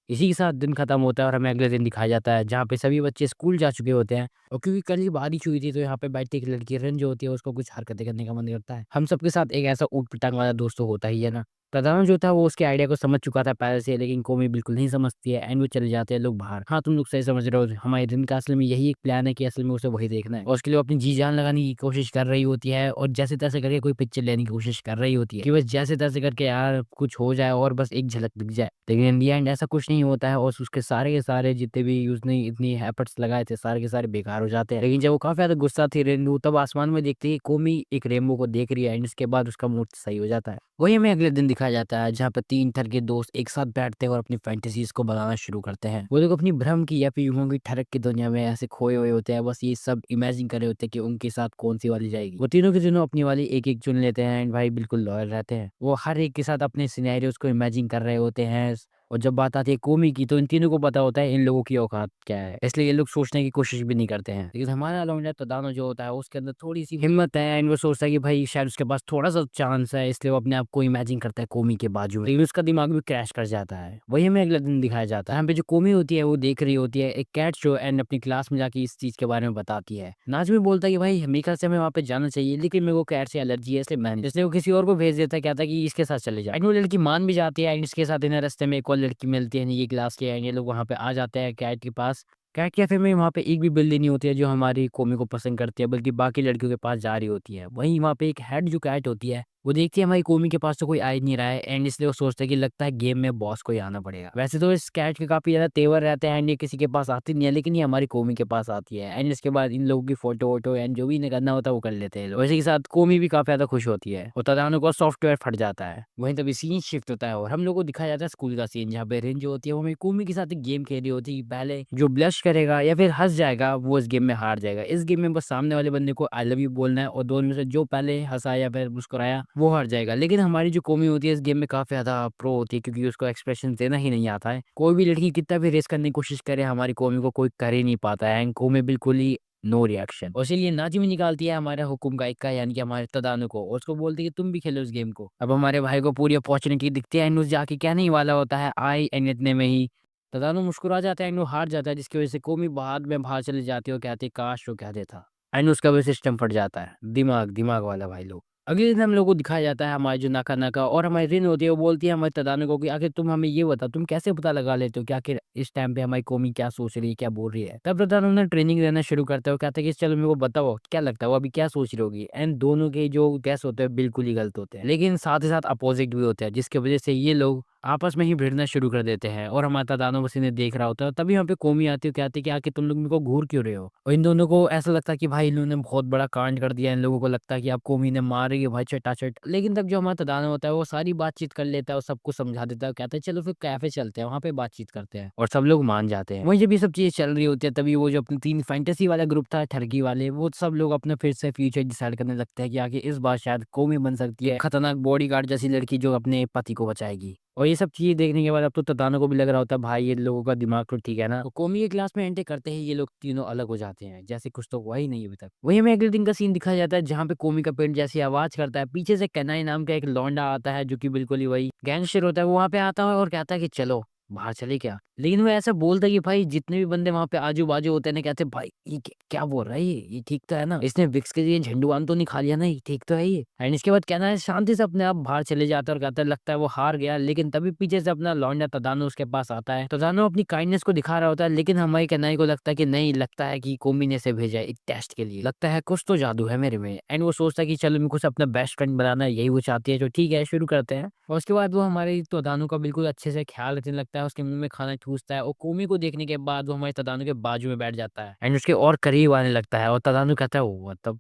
इसी के साथ दिन खत्म होता है और हमें अगले दिन दिखाया जाता है जहाँ पे सभी बच्चे स्कूल जा चुके होते हैं। और क्योंकि कल ही बारिश हुई थी तो यहाँ पे बैठती एक लड़की रन जो होती है उसको कुछ हरकतें करने का मन करता है। हम सबके साथ एक ऐसा ऊट पिटांग वाला दोस्त तो होता ही है ना। प्रधान जो था वो उसके आइडिया को समझ चुका था पहले से, लेकिन कोमी बिल्कुल नहीं समझती है एंड वो चले जाते हैं लोग बाहर। हाँ तुम लोग सही समझ रहे हो, हमारे दिन का असल में यही एक प्लान है कि असल में उसे वही देखना है और उसके लिए वो अपनी जी जान लगाने की कोशिश कर रही होती है और जैसे तैसे करके कोई पिक्चर लेने की कोशिश कर रही होती है कि बस जैसे तैसे करके यार कुछ हो जाए और बस एक झलक दिख जाए। लेकिन इन दी एंड ऐसा कुछ नहीं होता है और उसके सारे के सारे जितने भी उसने इतनी एफर्ट्स लगाए थे सारे के सारे बेकार हो जाते हैं। लेकिन जब वो काफी ज्यादा गुस्सा थी रेनू तब आसमान में देखती है कि कोमी एक रेनबो को देख रही है एंड इसके बाद उसका मूड सही हो जाता है। वही हमें अगले दिन दिखाया जाता है जहाँ पे 3 तरह के दोस्त एक साथ बैठते हैं और अपनी फैंटेसीज को बनाना शुरू करते हैं। वो लोग अपनी भ्रम की या फिर यूं की ठरक की दुनिया में ऐसे खोए हुए होते हैं, बस ये सब इमेजिन कर रहे होते हैं कि उनके साथ कौन सी वाली जाएगी। वो तीनों के तीनों अपनी वाली एक एक चुन लेते हैं एंड भाई बिल्कुल लॉयल रहते हैं। वो हर एक के साथ अपने सिनेरियोज को इमेजिन कर रहे होते हैं। और जब बात आती है कोमी की तो इन तीनों को पता होता है इन लोगों की औकात क्या है, इसलिए ये लोग सोचने की कोशिश भी नहीं करते हैं। लेकिन हमारा लौंडा तदानो जो होता है उसके अंदर थोड़ी सी हिम्मत है एंड वो सोचता है कि भाई शायद उसके पास थोड़ा सा चांस है, इसलिए वो अपने आप को इमेजिन करता है कोमी के बाजू में, लेकिन उसका दिमाग भी क्रैश कर जाता है। वही हमें अगले दिन दिखाया जाता है यहाँ पे जो कोमी होती है वो देख रही होती है एक कैट शो एंड अपनी क्लास में जाके इस चीज के बारे में बताती है। नाच भी बोलता है कि भाई मेरे ख्याल से हमें वहाँ पे जाना चाहिए, लेकिन मेरे को कैट से एलर्जी है इसलिए मैं नहीं, इसलिए वो किसी और को भेज देता है, कहता है कि इसके साथ चले जाए। एंड वो लड़की मान भी जाती है एंड इसके साथ इन्हें रास्ते में एक और लड़की मिलती है ये क्लास के एंड ये लोग वहाँ पे आ जाते हैं कैट के पास। कैट कैफे में वहाँ पे एक भी बिल्ली नहीं होती है जो हमारी कोमी को पसंद करती है, बल्कि बाकी लड़कियों के पास जा रही होती है। वहीं वहाँ पे एक हेड जो कैट होती है वो देखती है हमारी कोमी के पास तो कोई आ ही नहीं रहा है एंड इसलिए वो सोचते हैं कि लगता है गेम में बॉस को ही आना पड़ेगा। वैसे तो इस कैट के काफी ज्यादा तेवर रहते हैं एंड ये किसी के पास आती नहीं है, लेकिन ये हमारी कोमी के पास आती है एंड इसके बाद इन लोगों की फोटो वोटो एंड जो भी इन्हें करना होता है वो कर लेते हैं। वैसे के साथ कोमी भी काफी ज्यादा खुश होती है और तदानो का सॉफ्टवेयर फट जाता है। वहीं तभी सीन शिफ्ट होता है और हम लोग को दिखाया जाता है स्कूल का सीन जहाँ पे रिन जो होती है वो हमें कोमी के साथ एक गेम खेल रही होती है। पहले जो ब्लश करेगा या फिर हंस जाएगा वो इस गेम में हार जाएगा। इस गेम में बस सामने वाले बंदे को आई लव यू बोलना है और दोनों में से जो पहले हंसा या फिर मुस्कुराया वो हार जाएगा। लेकिन हमारी जो कोमी होती है इस गेम में काफ़ी ज़्यादा प्रो होती है, क्योंकि उसको एक्सप्रेशन देना ही नहीं आता है। कोई भी लड़की कितना भी रेस करने की कोशिश करे, हमारी कोमी को कोई कर ही नहीं पाता है, एंड कोमी बिल्कुल ही नो रिएक्शन। और इसीलिए नाज़िम निकालती है हमारे हुकुम का इक्का, यानी कि हमारे तदानु को, और उसको बोलती है कि तुम भी खेलो इस गेम को। अब हमारे भाई को पूरी अपॉर्चुनिटी दिखती है, एंड उस जाके कहने ही वाला होता है आई, एंड इतने में ही तदानु मुस्कुरा जाता है, एंड वो हार जाता है, जिसकी वजह से कोमी बाद में बाहर चले जाती है और कहती है काश वो कह देता, एंड उसका भी सिस्टम फट जाता है। दिमाग दिमाग वाला भाई लोग। अगले दिन हम लोग को दिखाया जाता है हमारे जो नाका नाका और हमारी रिन होती है, वो बोलती है हमारे तदानु को कि आखिर तुम हमें ये बताओ, तुम कैसे पता लगा लेते हो कि आखिर इस टाइम पे हमारी कौमी क्या सोच रही है, क्या बोल रही है। तब तदानु ने ट्रेनिंग देना शुरू करता है, वो कहता है कि चलो मेरे को बताओ क्या लगता है वो अभी क्या सोच रही होगी, एंड दोनों के जो गैस होते हैं बिल्कुल ही गलत होते हैं, लेकिन साथ ही साथ अपोजिट भी होते हैं, जिसकी वजह से ये लोग आपस में ही भिड़ना शुरू कर देते हैं। और हमारा तदानु बस इन्हें देख रहा होता है, तभी यहाँ पे कोमी आती है, कहती है कि आखिर तुम लोग मेरे को घूर क्यों रहे हो। और इन दोनों को ऐसा लगता है कि भाई इन्होंने बहुत बड़ा कांड कर दिया, इन लोगों को लगता है कि अब कोमी ने मार रही है भाई चटाचट। लेकिन तब जो हमारा तदानु होता है वो सारी बातचीत कर लेता है और सबको समझा देता है, कहता है चलो फिर कैफे चलते हैं, वहाँ पे बातचीत करते हैं, और सब लोग मान जाते हैं। वहीं जब ये सब चीजें चल रही होती है, तभी वो जो अपनी तीन फैंटेसी वाला ग्रुप था ठरकी वाले, वो सब लोग अपना फिर से फ्यूचर डिसाइड करने लगते हैं कि आगे इस बार शायद कोमी बन सकती है खतरनाक बॉडीगार्ड जैसी लड़की जो अपने पति को बचाएगी। और ये सब चीज़ें देखने के बाद अब तो ततानो को भी लग रहा होता है भाई ये लोगों का दिमाग तो ठीक है ना। तो कोमी के क्लास में एंटर करते ही ये लोग तीनों अलग हो जाते हैं, जैसे कुछ तो हुआ ही नहीं अभी तक। वही हमें अगले दिन का सीन दिखाया जाता है जहाँ पे कोमी का पेट जैसी आवाज करता है, पीछे से कनाई नाम का एक लौंडा आता है जो कि बिल्कुल ही वही गैंगस्टर होता है। वो वहाँ पे आता है और कहता है कि चलो बाहर चले क्या। लेकिन वो ऐसा बोलता है कि भाई जितने भी बंदे वहाँ पे आजू बाजू होते हैं ना, कहते हैं भाई ये क्या बोल रहा है, ये ठीक तो है ना, इसने विक्स के लिए झंडुआन तो नहीं खा लिया ना, ये ठीक तो है ये। एंड इसके बाद कहना है शांति से अपने आप बाहर चले जाता है और कहता है लगता है वो हार गया। लेकिन तभी पीछे से अपना लौंडा तदानो उसके पास आता है। तदानो अपनी काइंडनेस को दिखा रहा होता है, लेकिन हमारी कनाई को लगता है कि नहीं, लगता है कि कोमी ने से भेजा है एक टेस्ट के लिए, लगता है कुछ तो जादू है मेरे में। एंड वो सोचता है कि चलो मेरे को अपना बेस्ट फ्रेंड बनाना है, यही वो चाहती है, तो ठीक है शुरू करते हैं। और उसके बाद वो हमारे तदानो का बिल्कुल अच्छे से ख्याल रखने लगता है, उसके मुंह में खाना ठूसता है, और कोमी को देखने के बाद वो हमारे तदानो के बाजू में बैठ जाता है एंड उसके और करीब आने लगता है। और तदानो कहता है वो मतलब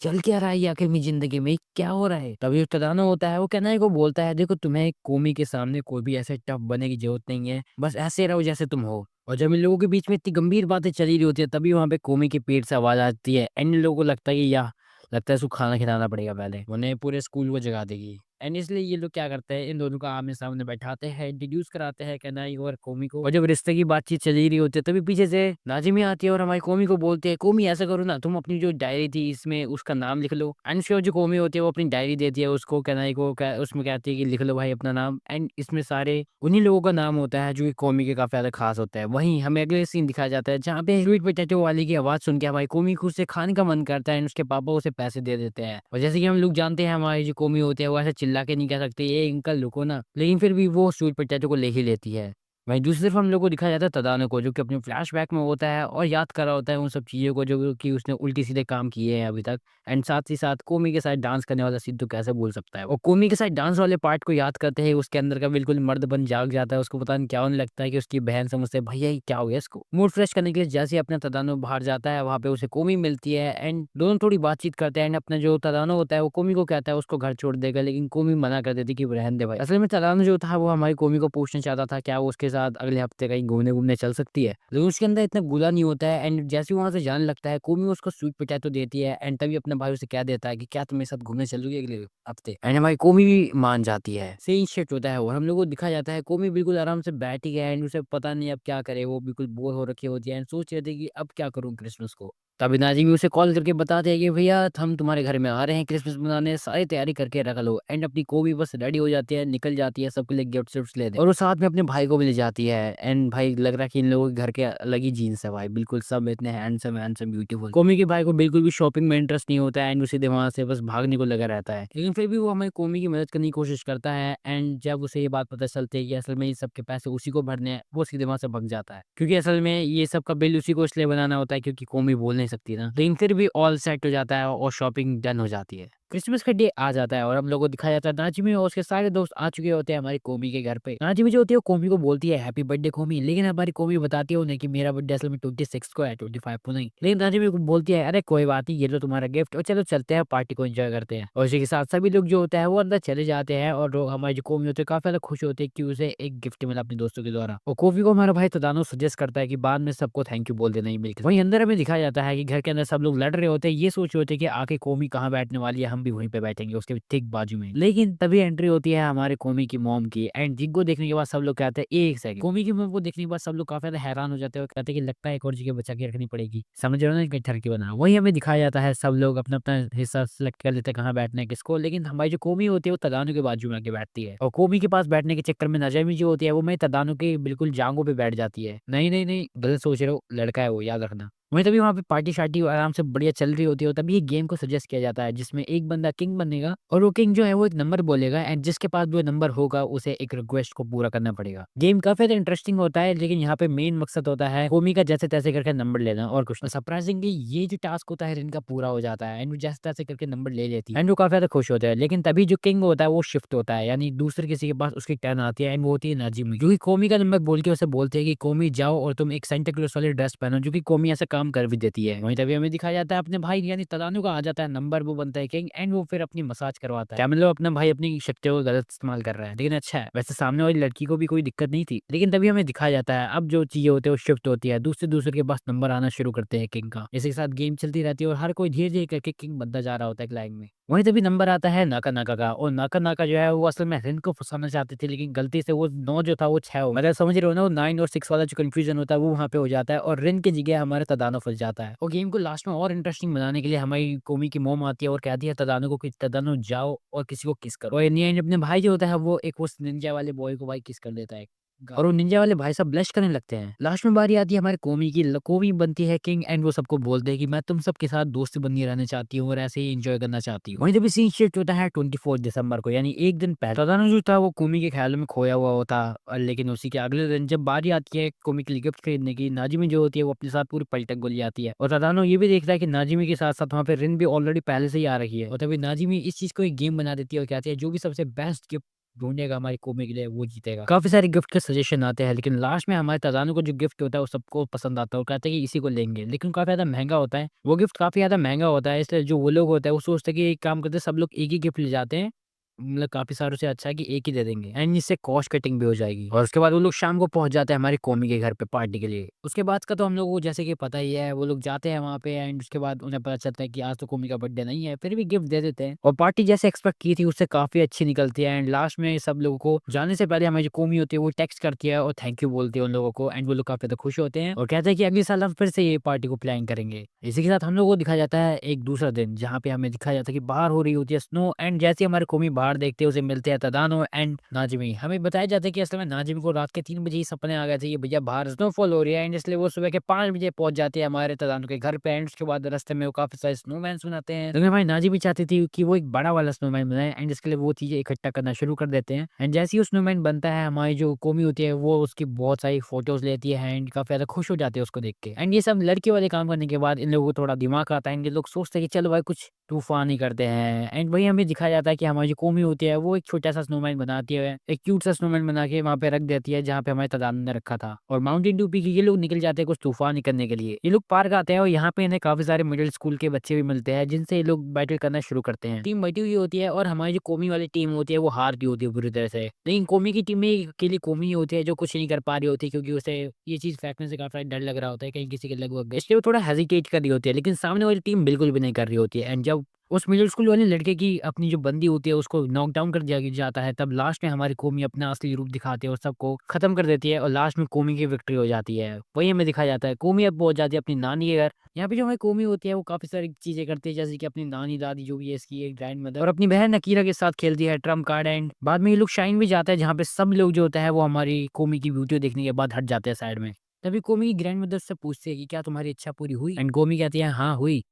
चल क्या रहा है ये आखिर मेरी जिंदगी में, क्या हो रहा है। तभी तदानो होता है वो कहना को बोलता है देखो तुम्हें कोमी के सामने कोई भी ऐसे टफ बनने की जरूरत नहीं है, बस ऐसे रहो जैसे तुम हो। और जब इन लोगों के बीच में इतनी गंभीर बातें चली रही होती है, तभी वहां पे कोमी के पेट से आवाज आती है, एंड इन लोगों को लगता है कि या लगता है इसको खाना खिलाना पड़ेगा, पहले उन्हें पूरे स्कूल को जगा देगी। एंड इसलिए ये लोग क्या करते हैं, इन दोनों को आमने सामने बैठाते हैं, इंट्रोड्यूस कराते हैं कनाई और कोमी को। और जब रिश्ते की बातचीत चली रही होती है, तभी पीछे से नाजिमी आती है और हमारी कोमी को बोलते हैं कोमी ऐसा करो ना, तुम अपनी जो डायरी थी इसमें उसका नाम लिख लो। एंड उसके बाद जो कोमी होती है वो अपनी डायरी देती है उसको कनाई को, उसमें कहती है कि लिख लो भाई अपना नाम। एंड इसमें सारे उन्हीं लोगों का नाम होता है जो कि कोमी के काफी ज्यादा खास होता है। वहीं हमें अगले सीन दिखाया जाता है जहाँ पे स्वीट पोटैटो वाली की आवाज सुन के हमारी कोमी को उससे खाने का मन करता है, एंड उसके पापा उसे पैसे दे देते हैं। और जैसे कि हम लोग जानते हैं हमारी जो कोमी होती है वो ऐसे चिल्ला के नहीं कह सकती ये अंकल रुको ना, लेकिन फिर भी वो स्वीट पोटैटो को ले ही लेती है। वहीं दूसरी तरफ हम लोग को दिखाया जाता है तदानो को, जो कि अपने फ्लैशबैक में होता है और याद कर रहा होता है उन सब चीज़ों को जो कि उसने उल्टी सीधे काम किए हैं अभी तक। एंड साथ ही साथ कोमी के साथ डांस करने वाला सीन तो कैसे भूल सकता है। और कोमी के साथ डांस वाले पार्ट को याद करते हैं उसके अंदर का बिल्कुल मर्द बन जाग जाता है, उसको पता नहीं क्या होने लगता है कि उसकी बहन समझते है भैया ये क्या हो गया इसको। मूड फ्रेश करने के लिए जैसे ही अपना तदानो बाहर जाता है, वहाँ पे उसे कोमी मिलती है, एंड दोनों थोड़ी बातचीत करते हैं। एंड अपना जो तदानो होता है वो कोमी को कहता है उसको घर छोड़ देगा, लेकिन कोमी मना कर देती कि रहने दे भाई। असल में तदानो जो था वो हमारी कोमी को पूछना चाहता था क्या वो उसके साथ अगले हफ्ते कहीं घूमने घूमने चल सकती है, लेकिन उसके अंदर इतना गुला नहीं होता है। एंड जैसे वहां से जाने लगता है, कोमी उसको स्वीट पोटैटो देती है, एंड तभी अपने भाई से कह देता है कि क्या तुम मेरे साथ घूमने चलोगे अगले हफ्ते। एंड हमारी कोमी भी मान जाती है, सही शिफ्ट होता है। और हम लोगों को दिखा जाता है कोमी बिल्कुल आराम से बैठी है, एंड उसे पता नहीं अब क्या करे, वो बिल्कुल बोर हो रखी होती है एंड सोच रही थी कि अब क्या करूँ क्रिसमस को। तभी नाजी भी उसे कॉल करके बताते हैं कि भैया हम तुम्हारे घर में आ रहे हैं क्रिसमस मनाने, सारी तैयारी करके रख लो। एंड अपनी को भी बस रेडी हो जाती है, निकल जाती है सबके लिए गिफ्ट शिफ्ट ले दे, और वो साथ में अपने भाई को भी ले जाती है। एंड भाई लग रहा है कि इन लोगों के घर के अलग ही जीन्स है भाई, बिल्कुल सब इतने हैंडसम हैंडसम ब्यूटीफुल। कोमी के भाई को बिल्कुल भी शॉपिंग में इंटरेस्ट नहीं होता है, एंड उसी वहां से बस भागने को लगा रहता है। लेकिन फिर भी वो हमें कोमी की मदद करने की कोशिश करता है, एंड जब उसे ये बात पता चलती है कि असल में ये सब के पैसे उसी को भरने हैं, वो सीधे वहां से भग जाता है, क्योंकि असल में ये सब का बिल उसी को इसलिए बनाना होता है क्योंकि कोमी बोल नहीं सकती ना। लेकिन फिर भी ऑल सेट हो जाता है और शॉपिंग डन हो जाती है। क्रिसमस का डे आ जाता है और हम लोगों को दिखाया जाता है नाजिमी और उसके सारे दोस्त आ चुके होते हैं हमारी कोमी के घर पे। नाजिमी जो होती है वो कोमी को बोलती है हैप्पी बर्थडे कोमी, लेकिन हमारी कोमी बताती है उन्हें कि मेरा बर्थडे असल में 26 को है, 25 को नहीं। लेकिन नाजिमी को बोलती है अरे कोई बात नहीं, ये लो तुम्हारा गिफ्ट, और चलो चलते हैं पार्टी को एंजॉय करते हैं। और इसी के साथ सभी लोग जो होता है वो अंदर चले जाते हैं, और हमारी जो कोमी होते हैं काफी ज्यादा खुश होते हैं कि उसे एक गिफ्ट मिला अपने दोस्तों के द्वारा। और कोमी को हमारा भाई तदानो सजेस्ट करता है कि बाद में सबको थैंक यू बोल देना ही मिलकर। वहीं अंदर हमें दिखाया जाता है कि घर के अंदर सब लोग लड़ रहे होते हैं, ये सोच रहे होते हैं कि आके कोमी कहाँ बैठने वाली है, हम भी वहीं पे बैठेंगे उसके ठीक बाजू में। लेकिन तभी एंट्री होती है हमारे कोमी की मॉम की, एंड जिनको देखने के बाद सब लोग कहते हैं एक सेकंड। कोमी की मॉम को देखने के बाद सब लोग काफी ज्यादा हैरान हो जाते हैं और कहते हैं कि लगता है एक और जगह बचा के रखनी पड़ेगी, समझ रहे हो ना, कि ठरकी बना। वही हमें दिखाया जाता है सब लोग अपना अपना हिस्सा सेलेक्ट कर लेते हैं कहाँ बैठना है किसको, लेकिन हमारी जो कोमी होती है वो तदानु के बाजू में आके बैठती है, और कोमी के पास बैठने के चक्कर में नजमी जो होती है वो मैं तदानु के बिल्कुल जांघों पे बैठ जाती है। नहीं नहीं नहीं, गलत सोच रहे हो, लड़का है वो, याद रखना। वहीं तभी वहाँ पे पार्टी शार्टी आराम से बढ़िया चल रही होती है, तभी एक गेम को सजेस्ट किया जाता है जिसमें एक बंदा किंग बनेगा और वो किंग जो है वो एक नंबर बोलेगा, एंड जिसके पास वो नंबर होगा उसे एक रिक्वेस्ट को पूरा करना पड़ेगा। गेम काफी इंटरेस्टिंग होता है, लेकिन यहाँ पे मेन मकसद होता है कोमी का जैसे तैसे करके नंबर लेना और कुछ। सरप्राइजिंगली ये जो टास्क होता है रिन का पूरा हो जाता है, एंड वो जैसे तैसे करके नंबर ले लेती है, एंड वो काफी ज्यादा खुश होता है। लेकिन तभी जो किंग होता है वो शिफ्ट होता है, यानी दूसरे किसी के पास उसकी टर्न आती है, एंड वो होती है नाजिमी, जो कि कोमी का नंबर बोल के उसे बोलते हैं कि कोमी जाओ और तुम एक सेंटा क्लॉज वाली ड्रेस पहनो, जो कि कोमी ऐसा काम कर भी देती है। वहीं तभी हमें दिखाया जाता है अपने भाई यानी तदानु का आ जाता है नंबर, वो बनता है किंग, एंड वो फिर अपनी मसाज करवाता है। क्या मतलब अपना भाई अपनी शक्तियों को गलत इस्तेमाल कर रहा है, लेकिन अच्छा है। वैसे सामने वाली लड़की को भी कोई दिक्कत नहीं थी, लेकिन तभी हमें दिखाया जाता है अब जो चीजें होती है वो शिफ्ट होती है, दूसरे दूसरे के पास नंबर आना शुरू करते हैं किंग का। इसी के साथ गेम चलती रहती है और हर कोई धीरे धीरे करके किंग बनता जा रहा होता है एक लाइन में। वहीं तभी नंबर आता है नाका नाका का, और नाका नाका जो है वो असल में रिन को फंसाना चाहते थे, लेकिन गलती से वो 9 जो था वो 6 हो, मतलब समझ रहे हो ना, वो 9 और 6 वाला जो कंफ्यूजन होता है वो वहाँ पे हो जाता है, और रिन की जगह हमारे तदानो फंस जाता है। और गेम को लास्ट में और इंटरेस्टिंग बनाने के लिए हमारी कोमी की मोम आती है और कहती है तदानो को कि तदानो जाओ और किसी को किस करो, और इन the end अपने भाई जो होता है वो एक उस निंजा वाले बॉय को भाई किस कर देता है, और वो निंजा वाले भाई साहब ब्लश करने लगते हैं। लास्ट में बारी आती है हमारे कोमी की, कोमी बनती है किंग, एंड वो सबको बोलते हैं कि मैं तुम सबके साथ दोस्ती बनी रहना चाहती हूँ और ऐसे ही एंजॉय करना चाहती हूँ। वहीं जब सीन शिफ्ट होता है 24 दिसंबर को, यानी एक दिन पहले। तदानु जो था वो कोमी के ख्यालों में खोया हुआ होता, लेकिन उसी के अगले दिन जब बारी आती है कोमी के लिए गिफ्ट खरीदने की, नाजिमी जो होती है वो अपने साथ पूरी पलटक गोली आती है, और तदानु ये भी देखता है कि नाजिमी के साथ साथ वहाँ पे रिन भी ऑलरेडी पहले से ही आ रही है, और तभी नाजिमी इस चीज को एक गेम बना देती है और कहती है जो भी सबसे बेस्ट गिफ्ट ढूंढेगा हमारी कोमी के लिए वो जीतेगा। काफी सारे गिफ्ट के सजेशन आते हैं, लेकिन लास्ट में हमारे तजानु को जो गिफ्ट होता है वो सबको पसंद आता है और कहते हैं कि इसी को लेंगे, लेकिन काफी ज्यादा महंगा होता है वो गिफ्ट, काफी ज्यादा महंगा होता है, इसलिए जो वो लोग होते हैं वो सोचते हैं कि एक काम करते हैं सब लोग एक ही गिफ्ट ले जाते हैं, मतलब काफी सारों से अच्छा है कि एक ही दे देंगे, एंड इससे कॉस्ट कटिंग भी हो जाएगी। और उसके बाद वो लोग शाम को पहुंच जाते हैं हमारी कौमी के घर पे पार्टी के लिए। उसके बाद का तो हम लोग को जैसे कि पता ही है, वो लोग जाते हैं वहाँ पे, एंड उसके बाद उन्हें पता चलता है कि आज तो कौमी का बर्थडे नहीं है, फिर भी गिफ्ट दे देते हैं, और पार्टी जैसे एक्सपेक्ट की थी उससे काफी अच्छी निकलती है। एंड लास्ट में सब लोगों को जाने से पहले हमारी जो कौमी होती है वो टेक्स्ट करती है और थैंक यू बोलती है उन लोगों को, एंड वो लोग काफी ज्यादा खुश होते हैं और कहते हैं कि अगले साल हम फिर से ये पार्टी को प्लान करेंगे। इसी के साथ हम लोगों को दिखाया जाता है एक दूसरा दिन, जहाँ पे हमें दिखाया जाता है कि बाहर हो रही होती है स्नो, एंड जैसे हमारे कौमी बाहर देखते हैं उसे मिलते हैं तदानो एंड नाजिमी। हमें बताया जाता है कि असल में नाजिमी को रात के 3 बजे ही सपने आ गए थे कि भैया बाहर स्नोफॉल हो रही है, एंड इसलिए वो सुबह के 5 बजे पहुंच जाते हैं हमारे तदानो के घर पे, एंड उसके बाद रास्ते में वो काफी सारे स्नोमैन बनाते हैं। लेकिन हमारी नाजिमी चाहती थी कि वो एक बड़ा वाला स्नोमैन बनाए, एंड इसके लिए वो चीजें इकट्ठा करना शुरू कर देते हैं, एंड जैसे ही स्नोमैन बनता है हमारी जो कौमी होती है वो उसकी बहुत सारी फोटोज लेती है, एंड काफी ज्यादा खुश हो जाते हैं उसको देख के। एंड ये सब लड़के वाले काम करने के बाद इन लोगों को थोड़ा दिमाग आता है, ये लोग सोचते हैं कि चलो भाई कुछ तूफान ही करते हैं, एंड वही हमें दिखाया जाता है कि हमारी जो कौमी होती है वो एक छोटा सा स्नोमैन बनाती है, एक क्यूट सा स्नोमैन बना के वहाँ पे रख देती है जहाँ पे हमारे तदानु ने रखा था, और माउंटेन ड्यू पी के ये लोग निकल जाते हैं कुछ तूफान ही करने के लिए। ये लोग पार्क आते हैं और यहाँ पे इन्हें काफी सारे मिडिल स्कूल के बच्चे भी मिलते हैं जिनसे ये लोग बैटल करना शुरू करते हैं। टीम बटी हुई होती है और हमारी जो कौमी वाली टीम होती है वो हार गई होती है बुरी तरह से, लेकिन कौमी की टीम में अकेली कौमी होती है जो कुछ नहीं कर पा रही होती, क्योंकि उसे ये चीज फेंकने से काफी डर लग रहा होता है कहीं किसी के लग वग गए, इसलिए वो थोड़ा हेजिटेट कर रही होती है, लेकिन सामने वाली टीम बिल्कुल भी नहीं कर रही होती है। एंड जब उस मिडिल स्कूल वाले लड़के की अपनी जो बंदी होती है उसको नॉक डाउन कर दिया जाता है, तब लास्ट में हमारी कौमी अपना असली रूप दिखाते हैं और सबको खत्म कर देती है, और लास्ट में कौमी की विक्ट्री हो जाती है। वही हमें दिखाया जाता है कौमी अब पहुंच जाती है अपनी नानी के घर। यहाँ पे जो हमारी कौमी होती है वो काफी सारी चीजें करती है, जैसे कि अपनी नानी दादी जो भी है इसकी एक ग्रैंड मदर, और अपनी बहन नकीरा के साथ खेलती है ट्रम्प कार्ड, एंड बाद में ये लोग शाइन भी जाता है जहाँ पे सब लोग जो होता है वो हमारी कौमी की वीडियो देखने के बाद हट जाते हैं साइड में। तभी कौमी की ग्रैंड मदर से पूछते हैं कि क्या तुम्हारी इच्छा पूरी हुई, एंड कौमी कहती है हाँ हुई,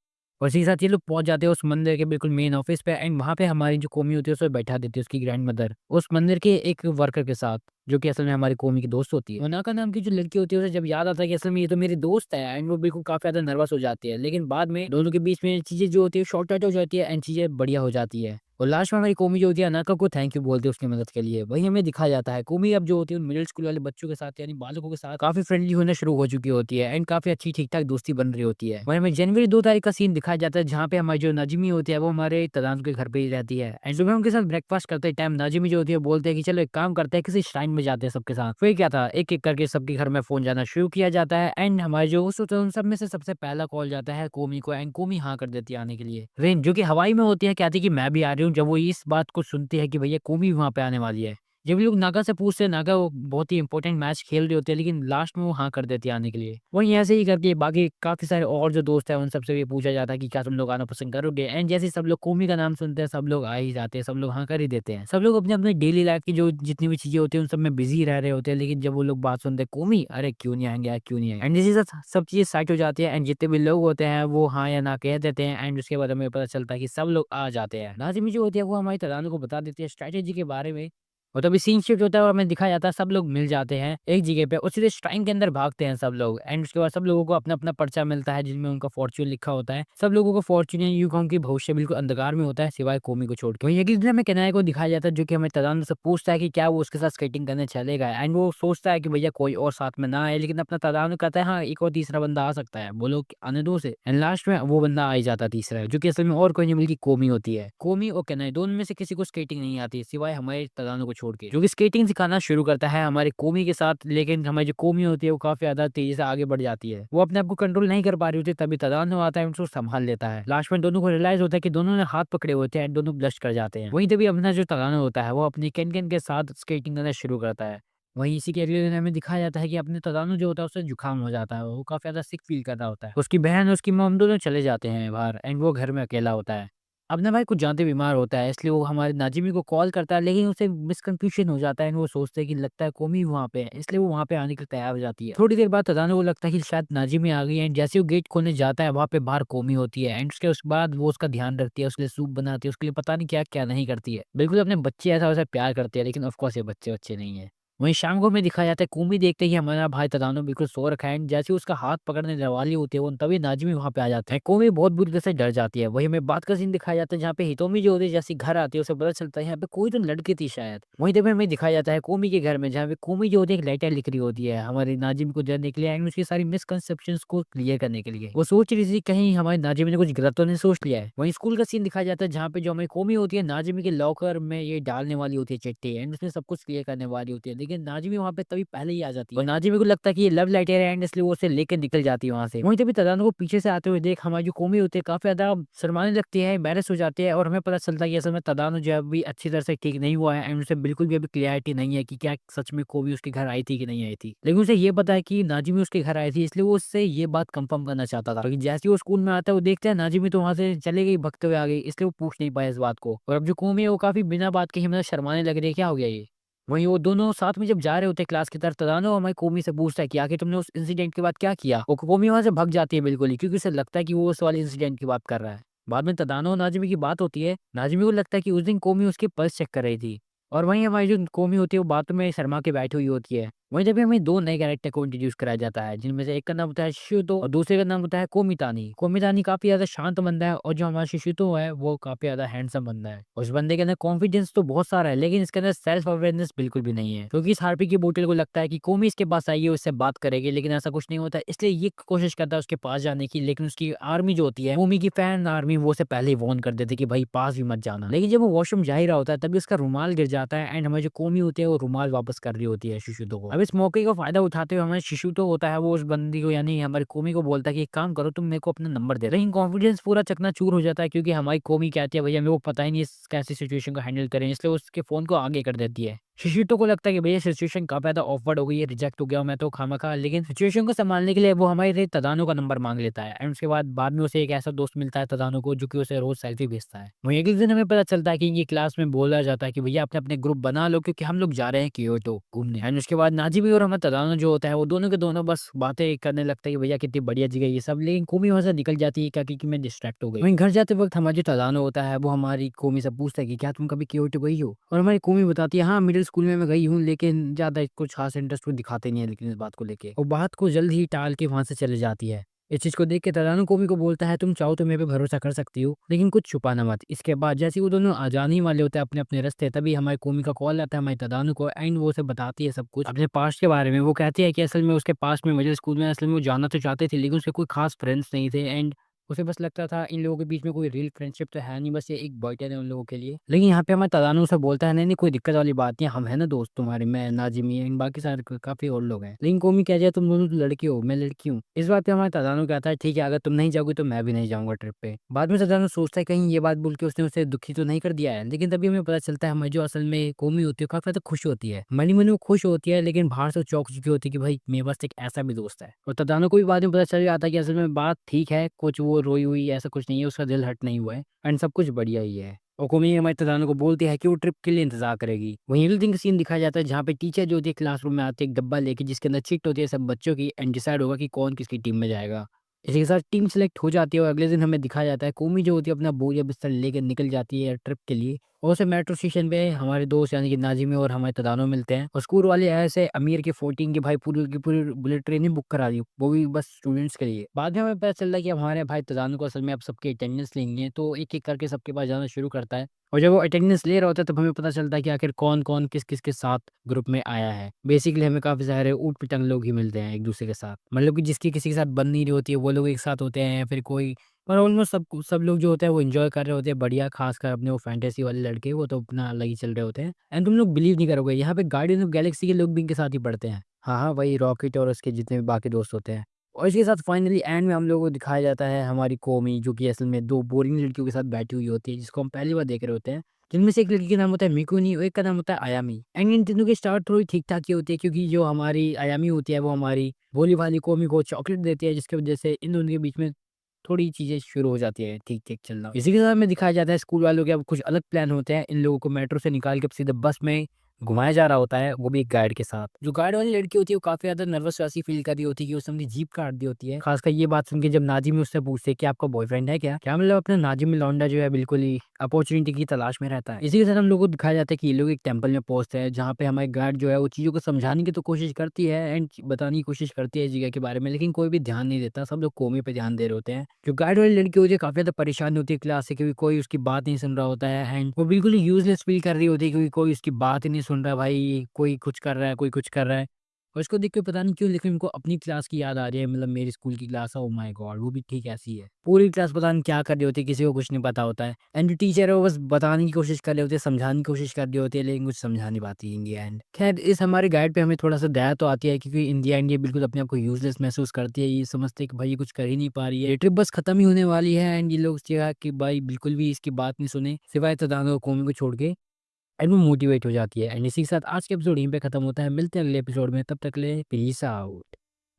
और इसी के साथ ये लोग पहुंच जाते हैं उस मंदिर के बिल्कुल मेन ऑफिस पे, एंड वहाँ पे हमारी जो कौमी होती है उसे बैठा देती है उसकी ग्रैंड मदर उस मंदिर के एक वर्कर के साथ, जो कि असल में हमारी कौमी की दोस्त होती है। मोनाका नाम की जो लड़की होती है उसे जब याद आता है कि असल में ये तो मेरी दोस्त है, एंड वो बिल्कुल काफी ज्यादा नर्वस हो जाती है, लेकिन बाद में दोनों के बीच में चीजें जो होती है शॉर्ट आउट हो जाती है एंड चीजें बढ़िया हो जाती है, और लास्ट में हमारी कौमी जो होती है अनाका को थैंक यू बोलते हैं उसकी मदद के लिए। वही हमें दिखाया जाता है कौमी अब जो होती है उन मिडिल स्कूल वाले बच्चों के साथ यानी बालकों के साथ काफी फ्रेंडली होना शुरू हो चुकी होती है, एंड काफी अच्छी ठीक ठाक दोस्ती बन रही होती है। वही हमें जनवरी 2 तारीख का सीन दिखाया जाता है जहाँ पे हमारी जो नाजिमी होती है वो हमारे तदानु के घर पे ही रहती है, एंड सुबह उनके साथ ब्रेकफास्ट करते टाइम नाजिमी जो होती है बोलते हैं कि चलो एक काम करते हैं किसी श्राइन में जाते हैं सबके साथ। फिर क्या था, एक-एक करके सबके घर में फ़ोन जाना शुरू किया जाता है एंड हमारे जो होस्ट होते हैं उन सब में से सबसे पहला कॉल जाता है कोमी को एंड कोमी हाँ कर देती है आने के लिए। रेन जो कि हवाई में होती है कहती है कि मैं भी आ रही हूँ। जब वो इस बात को सुनती है कि भैया कोमी भी वहाँ पे आने वाली है। जब ये लोग नागा से पूछते हैं, नागा वो बहुत ही इंपॉर्टेंट मैच खेल रहे होते हैं लेकिन लास्ट में वो हाँ कर देती है आने के लिए। वहीं ऐसे ही करके बाकी काफ़ी सारे और जो दोस्त हैं उन सबसे भी पूछा जाता है कि क्या तुम लोग आना पसंद करोगे? एंड जैसे ही सब लोग कोमी का नाम सुनते हैं सब लोग आ ही जाते हैं, सब लोग हाँ कर ही देते हैं। सब लोग अपने-अपने डेली लाइफ की जो जितनी भी चीज़ें होती हैं उन सब में बिज़ी रह रहे होते हैं, लेकिन जब वो लोग बात सुनते हैं कोमी, अरे क्यों नहीं आएँगे यार, क्यों नहीं आएँगे? एंड इसी से सब चीज़ें सेट हो जाती है एंड जितने भी लोग होते हैं वो हाँ या ना कह देते हैं एंड उसके बाद हमें पता चलता है कि सब लोग आ जाते हैं। नाज़िम जो होती है वो हमारी तरानू को बता देती है स्ट्रैटेजी के बारे में। और तभी सीन शिफ्ट होता है और हमें दिखाया जाता है सब लोग मिल जाते हैं एक जगह पे और सीधे श्राइन के अंदर भागते हैं सब लोग एंड उसके बाद सब लोगों को अपना-अपना पर्चा मिलता है जिसमें उनका फॉर्च्यून लिखा होता है। सब लोगों को फॉर्च्यून या यूं कहूं कि भविष्य बिल्कुल अंधकार में होता है सिवाय कोमी को छोड़ के। वहीं अगले दिन हमें केनाई को दिखाया जाता है जो कि हमें तदान से पूछता है कि क्या वो उसके साथ स्केटिंग करने चलेगा एंड वो सोचता है कि भैया कोई और साथ में ना आए, लेकिन अपना तदान कहता है हाँ एक और तीसरा बंदा आ सकता है, बोलो आने दो उसे। एंड लास्ट में वो बंदा आ ही जाता है तीसरा, जो कि असल में और कोई नहीं बल्कि कोमी होती है। कोमी और केनाई दोनों में से किसी को स्केटिंग नहीं आती सिवाय हमारे तदानो को छोड़ के, जो कि स्केटिंग सिखाना शुरू करता है हमारे कोमी के साथ। लेकिन हमारी जो कोमी होती है वो काफ़ी ज़्यादा तेज़ी से आगे बढ़ जाती है। वो अपने आप को कंट्रोल नहीं कर पा रही होती, तभी तदानो आता है उसको सँभाल लेता है। लास्ट में दोनों को रियलाइज़ होता है कि दोनों ने हाथ पकड़े होते हैं एंड दोनों ब्लश कर जाते हैं। वहीं तभी अपना जो तदानो होता है वो अपनी केन-केन के साथ स्केटिंग करना शुरू करता है। वहीं इसी के अगले दिन हमें दिखाया जाता है कि अपने तदानो जो होता है उसे जुकाम हो जाता है। वो काफ़ी ज़्यादा सिक फ़ील कर रहा होता है। उसकी बहन और उसकी मॉम दोनों चले जाते हैं बाहर एंड वो घर में अकेला होता है। अपना भाई कुछ जानते बीमार होता है इसलिए वो हमारे नाजिमी को कॉल करता है, लेकिन उसे मिसकन्फ्यूजन हो जाता है एंड वो सोचते हैं कि लगता है कोमी वहाँ पे है, इसलिए वो वहाँ पे आने के लिए तैयार हो जाती है। थोड़ी देर बाद तदानो को लगता है कि शायद नाजिमी आ गई है एंड जैसे वो गेट खोलने जाता है वहाँ पे बाहर कोमी होती है एंड उसके बाद वो उसका ध्यान रखती है, उसके लिए सूप बनाती है, उसके लिए पता नहीं क्या क्या नहीं करती है। बिल्कुल अपने बच्चे ऐसा वैसा प्यार करती है, लेकिन ऑफकोर्स ये बच्चे बच्चे नहीं है। वहीं शाम को हमें दिखाया जाता है कोमी देखते ही हमारा भाई तदानो बिल्कुल सो रखा है एंड जैसे ही उसका हाथ पकड़ने वाली होती है वो तभी नाजिमी वहाँ पे आ जाते हैं। कोमी बहुत बुरी तरह से डर जाती है। वही हमें बात का सीन दिखाया जाता है जहाँ पे हितोमी जो होती है जैसे घर आती है उसे पता चलता है यहाँ पे कोई तो लड़की थी शायद। वहीं तभी हमें दिखाया जाता है कोमी के घर में जहाँ पे कोमी जो होती है एक लेटर लिख रही होती है हमारे नाजिम को जानने के लिए एंड उसकी सारी मिसकंसेप्शंस को क्लियर करने के लिए। वो सोच रही थी कहीं हमारे नाजिम ने कुछ गलत तो नहीं सोच लिया है। वहीं स्कूल का सीन दिखाया जाता है जहाँ पे जो हमारी कोमी होती है नाजिमी के लॉकर में ये डालने वाली होती है चिट्ठी एंड उसमें सब कुछ क्लियर करने वाली होती है, लेकिन नाजिमी वहाँ पे तभी पहले ही आ जाती है और नाजिमी को लगता है कि ये लव लेटर है एंड इसलिए वो उसे लेकर निकल जाती है वहाँ से। वहीं तभी तदानो को पीछे से आते हुए देख हमारी जो कोमी होती है काफी ज्यादा शर्माने लगती है, एम्बैरेस हो जाती है और हमें पता चलता है कि असल में तदानो जो है अभी अच्छी तरह से ठीक नहीं हुआ है एंड उसे बिल्कुल भी अभी क्लियरिटी नहीं है कि क्या सच में कोमी उसके घर आई थी कि नहीं आई थी। लेकिन उसे ये पता है कि नाजिमी उसके घर आई थी, इसलिए वो उससे ये बात कंफर्म करना चाहता था। लेकिन जैसे ही वो स्कूल में आता है वो देखता है नाजिमी तो वहाँ से चले गई, भगते हुए आ गई, इसलिए वो पूछ नहीं पाया इस बात को। और अब जो कोमी है वो काफी बिना बात के ही मतलब शर्माने लग रही है, क्या हो गया ये। वहीं वो दोनों साथ में जब जा रहे होते हैं क्लास की तरफ, तदानो हमारी कोमी से पूछता है कि आखिर तुमने उस इंसिडेंट के बाद क्या किया। वो कोमी वहां से भग जाती है बिल्कुल ही, क्योंकि उसे लगता है कि वो उस वाले इंसिडेंट की बात कर रहा है। बाद में तदानो और नाजिमी की बात होती है। नाजिमी को लगता है कि उस दिन कोमी उसकी पल्स चेक कर रही थी और वहीं हमारी जो कोमी होती है वो बातों में शर्मा के बैठी हुई होती है। वहीं जब हमें दो नए कैरेक्टर को इंट्रोड्यूस कराया जाता है जिनमें से एक का नाम होता है शिशुतो और दूसरे का नाम होता है कोमितानी। कोमितानी काफी ज्यादा शांत बंदा है और जो हमारा शिशुतो है वो काफी ज्यादा हैंडसम बंदा है। उस बंदे के अंदर कॉन्फिडेंस तो बहुत सारा है लेकिन इसके अंदर सेल्फ अवेयरनेस बिल्कुल भी नहीं है, क्योंकि इस हार्पी की बोतल को लगता है कि कोमी इसके पास आई है उससे बात करेगी, लेकिन ऐसा कुछ नहीं होता है। इसलिए ये कोशिश करता है उसके पास जाने की, लेकिन उसकी आर्मी जो होती है कोमी की फैन आर्मी वो उसे पहले ही वार्न कर देती है कि भाई पास भी मत जाना। लेकिन जब वो वॉशरूम जा ही रहा होता है तभी उसका रुमाल गिर जाता है एंड हमारी जो कोमी होती है वो रुमाल वापस कर रही होती है शिशुतो को। अब इस मौके का फायदा उठाते हुए हमारे शिशुतो होता है वो उस बंदी को यानी हमारी कोमी को बोलता है कि एक काम करो तुम मेरे को अपना नंबर दे। लेकिन कॉन्फिडेंस पूरा चकनाचूर हो जाता है क्योंकि हमारी कोमी कहती है भैया मेरे को पता ही नहीं इस कैसी सिचुएशन को हैंडल करें, इसलिए उसके फोन को आगे कर देती है। शिशुतो को लगता है कि भैया सिचुएशन काफी ज्यादा ऑफवर्ड हो गई है, रिजेक्ट हो गया हूं मैं तो खामखा, लेकिन सिचुएशन को संभालने के लिए वो हमारे तदानो का नंबर मांग लेता है एंड उसके बाद में उसे एक ऐसा दोस्त मिलता है तदानो को जो कि उसे रोज सेल्फी भेजता है। वहीं एक दिन हमें पता चलता है कि ये क्लास में बोला जाता है कि भैया अपने अपने ग्रुप बना लो क्योंकि हम लोग जा रहे हैं क्योटो घूमने। एंड उसके बाद नाजिमी और हमें तदानो जो होता है वो दोनों के दोनों बस बातें करने लगता है कि भैया कितनी बढ़िया जगह ये सब, लेकिन कोमी वहां से निकल जाती है क्या कि मैं डिस्ट्रैक्ट हो गई। वहीं घर जाते वक्त हमारा जो तदानो होता है वो हमारी कोमी से पूछता है कि क्या तुम कभी क्योटो गई हो, और हमारी कोमी बताती है हाँ मिडिल स्कूल में मैं गई हूँ लेकिन ज्यादा कुछ खास इंटरेस्ट वो दिखाते नहीं है लेकिन इस बात को लेके, और बात को जल्द ही टाल के वहां से चले जाती है। इस चीज को देख के तदानो कोमी को बोलता है तुम चाहो तो मेरे पे भरोसा कर सकती हो लेकिन कुछ छुपाना मत। इसके बाद जैसे वो दोनों आ जाने ही वाले होते हैं अपने अपने रास्ते, तभी हमारी कोमी का कॉल आता है हमारी तदानो को एंड वो उसे बताती है सब कुछ अपने पास्ट के बारे में। वो कहती है कि असल में उसके पास्ट में मिडिल स्कूल में असल में वो जाना तो चाहते थे लेकिन उसके कोई खास फ्रेंड्स नहीं थे एंड उसे बस लगता था इन लोगों के बीच में कोई रियल फ्रेंडशिप तो है नहीं, बस ये एक बॉयकॉट है उन लोगों के लिए। लेकिन यहाँ पे हमारा तदानु से बोलता है नहीं नहीं कोई दिक्कत वाली बात नहीं है, हम है ना दोस्त तुम्हारे, मैं नाजिमी इन बाकी सारे काफी और लोग हैं। लेकिन कोमी कह जाए तुम दोनों तो लड़के हो, मैं लड़की हूँ। इस बात पे हमारा तदानु कहता है ठीक है अगर तुम नहीं जाओगे तो मैं भी नहीं जाऊंगा ट्रिप पे। बाद में तदानु सोचता है कहीं ये बात बोल के उसने उसे दुखी तो नहीं कर दिया है, लेकिन तभी हमें पता चलता है हमें जो असल में कोमी होती है काफी ज्यादा खुश होती है, मनी मन वो खुश होती है, लेकिन बाहर से चौंक चुकी होती है कि भाई मेरे पास एक ऐसा भी दोस्त है। और तदानु को भी बाद में पता चल जाता है कि असल में बात ठीक है, कुछ वो रोई हुई ऐसा कुछ नहीं है, उसका दिल हर्ट नहीं हुआ है एंड सब कुछ बढ़िया ही है। और कोमी हमारे तदानु को बोलती है कि वो ट्रिप के लिए इंतजार करेगी। वहीं अगले दिन का सीन दिखाया जाता है जहाँ पे टीचर जो होती है क्लासरूम में आती है एक डब्बा लेके जिसके अंदर चिट होती है सब बच्चों की एंड डिसाइड होगा कि कौन किसकी टीम में जाएगा। इसी के साथ टीम सेलेक्ट हो जाती है और अगले दिन हमें दिखाया जाता है कोमी जो होती है अपना बोरिया बिस्तर लेकर निकल जाती है ट्रिप के लिए। और उसे मेट्रो स्टेशन पे हमारे दोस्त यानी कि नाजिमी और हमारे तदानो मिलते हैं और स्कूल वाले ऐसे अमीर के 14 के भाई पूरी की पूरी बुलेट ट्रेन ही बुक करा दी, वो भी बस स्टूडेंट्स के लिए। बाद में हमें पता चल रहा है कि अब हमारे भाई तदानो को असल में अब सबके अटेंडेंस लेंगे हैं, तो एक एक करके सबके पास जाना शुरू करता है। और जब वो अटेंडेंस ले रहा होता है तब हमें पता चलता है कि आखिर कौन कौन किस किस के साथ ग्रुप में आया है। बेसिकली हमें काफी सारे ऊट पिटंग लोग ही मिलते हैं एक दूसरे के साथ, मतलब कि जिसकी किसी के साथ बन नहीं रही होती है वो लोग एक साथ होते हैं, या फिर कोई पर ऑलमोस्ट सब लोग जो होते हैं वो एंजॉय कर रहे होते हैं बढ़िया, खासकर अपने वो फैंटेसी वाले लड़के वो तो अपना अलग ही चल रहे होते हैं। एंड तुम लोग बिलीव नहीं करोगे यहाँ पे गार्डियन ऑफ गैलेक्सी के लोग भी इनके साथ ही पढ़ते हैं। हाँ हाँ वही रॉकेट और उसके जितने भी बाकी दोस्त होते हैं। और इसके साथ फाइनली एंड में हम लोगों को दिखाया जाता है हमारी कौमी जो कि असल में दो बोरिंग लड़कियों के साथ बैठी हुई होती है जिसको हम पहली बार देख रहे होते हैं, जिनमें से एक लड़की का नाम होता है मिकुनी और एक का नाम होता है आयामी। एंड इन तीनों की स्टार्ट थोड़ी ठीक ठाक ही होती है क्योंकि जो हमारी आयामी होती है वो हमारी भोली भाली कौमी को चॉकलेट देती है जिसकी वजह से इन दोनों के बीच में थोड़ी चीज़ें शुरू हो जाती है ठीक-ठीक चलना। इसी के साथ हमें दिखाया जाता है स्कूल वालों के अब कुछ अलग प्लान होते हैं। इन लोगों को मेट्रो से निकाल के अब सीधे बस में घुमाया जा रहा होता है, वो भी एक गाइड के साथ। जो गाइड वाली लड़की होती है वो काफ़ी ज़्यादा नर्वस वैसी फील कर रही होती है कि उसने अपनी जीभ काट दी होती है। खासकर ये बात सुन के जब नाज़िम उससे पूछते हैं कि आपका बॉयफ्रेंड है क्या? क्या मतलब अपना नाज़िम लौंडा जो है बिल्कुल ही अपॉर्चुनिटी की तलाश में रहता है। इसी के साथ हम लोग को दिखाया जाता है कि ये लोग एक टेंपल में पहुँचते हैं जहाँ पे हमारी गाइड जो है वो चीज़ों को समझाने की तो कोशिश करती है एंड बताने की कोशिश करती है इस जगह के बारे में, लेकिन कोई भी ध्यान नहीं देता, सब लोग कोमे पे ध्यान दे रहे होते हैं। जो गाइड वाली लड़की होती है काफ़ी ज़्यादा परेशान होती है क्लास से क्योंकि कोई उसकी बात नहीं सुन रहा होता है एंड वो बिल्कुल ही यूज़लेस फ़ील कर रही होती है क्योंकि कोई उसकी बात ही नहीं सुन रहा है भाई, कोई कुछ कर रहा है, कोई कुछ कर रहा है। और इसको देख के पता नहीं क्यों लेकिन उनको अपनी क्लास की याद आ रही है, मतलब मेरी स्कूल की क्लास है, ओह माय गॉड! वो भी ठीक ऐसी है। पूरी क्लास पता नहीं क्या कर रही होती है, किसी को कुछ नहीं पता होता है एंड जो टीचर है वो बस बताने की कोशिश कर रहे होते हैं, समझाने की कोशिश कर रही होती है लेकिन कुछ समझा नहीं पाती इन द एंड। खैर इस हमारे गाइड पे हमें थोड़ा-सा दया तो आती है क्योंकि इन द एंड ये बिल्कुल अपने आप को यूज़लेस महसूस करती है, ये समझते हैं कि भाई ये कुछ कर ही नहीं पा रही है, ये ट्रिप बस खत्म ही होने वाली है एंड ये लोग चाह कि भाई बिल्कुल भी इसकी बात नहीं सुने, सिवाय तदानो और कोमी को छोड़ के। एंड वो मोटिवेट हो जाती है एंड इसी के साथ आज का एपिसोड यहीं पे खत्म होता है। मिलते हैं अगले एपिसोड में, तब तक के लिए पीस आउट।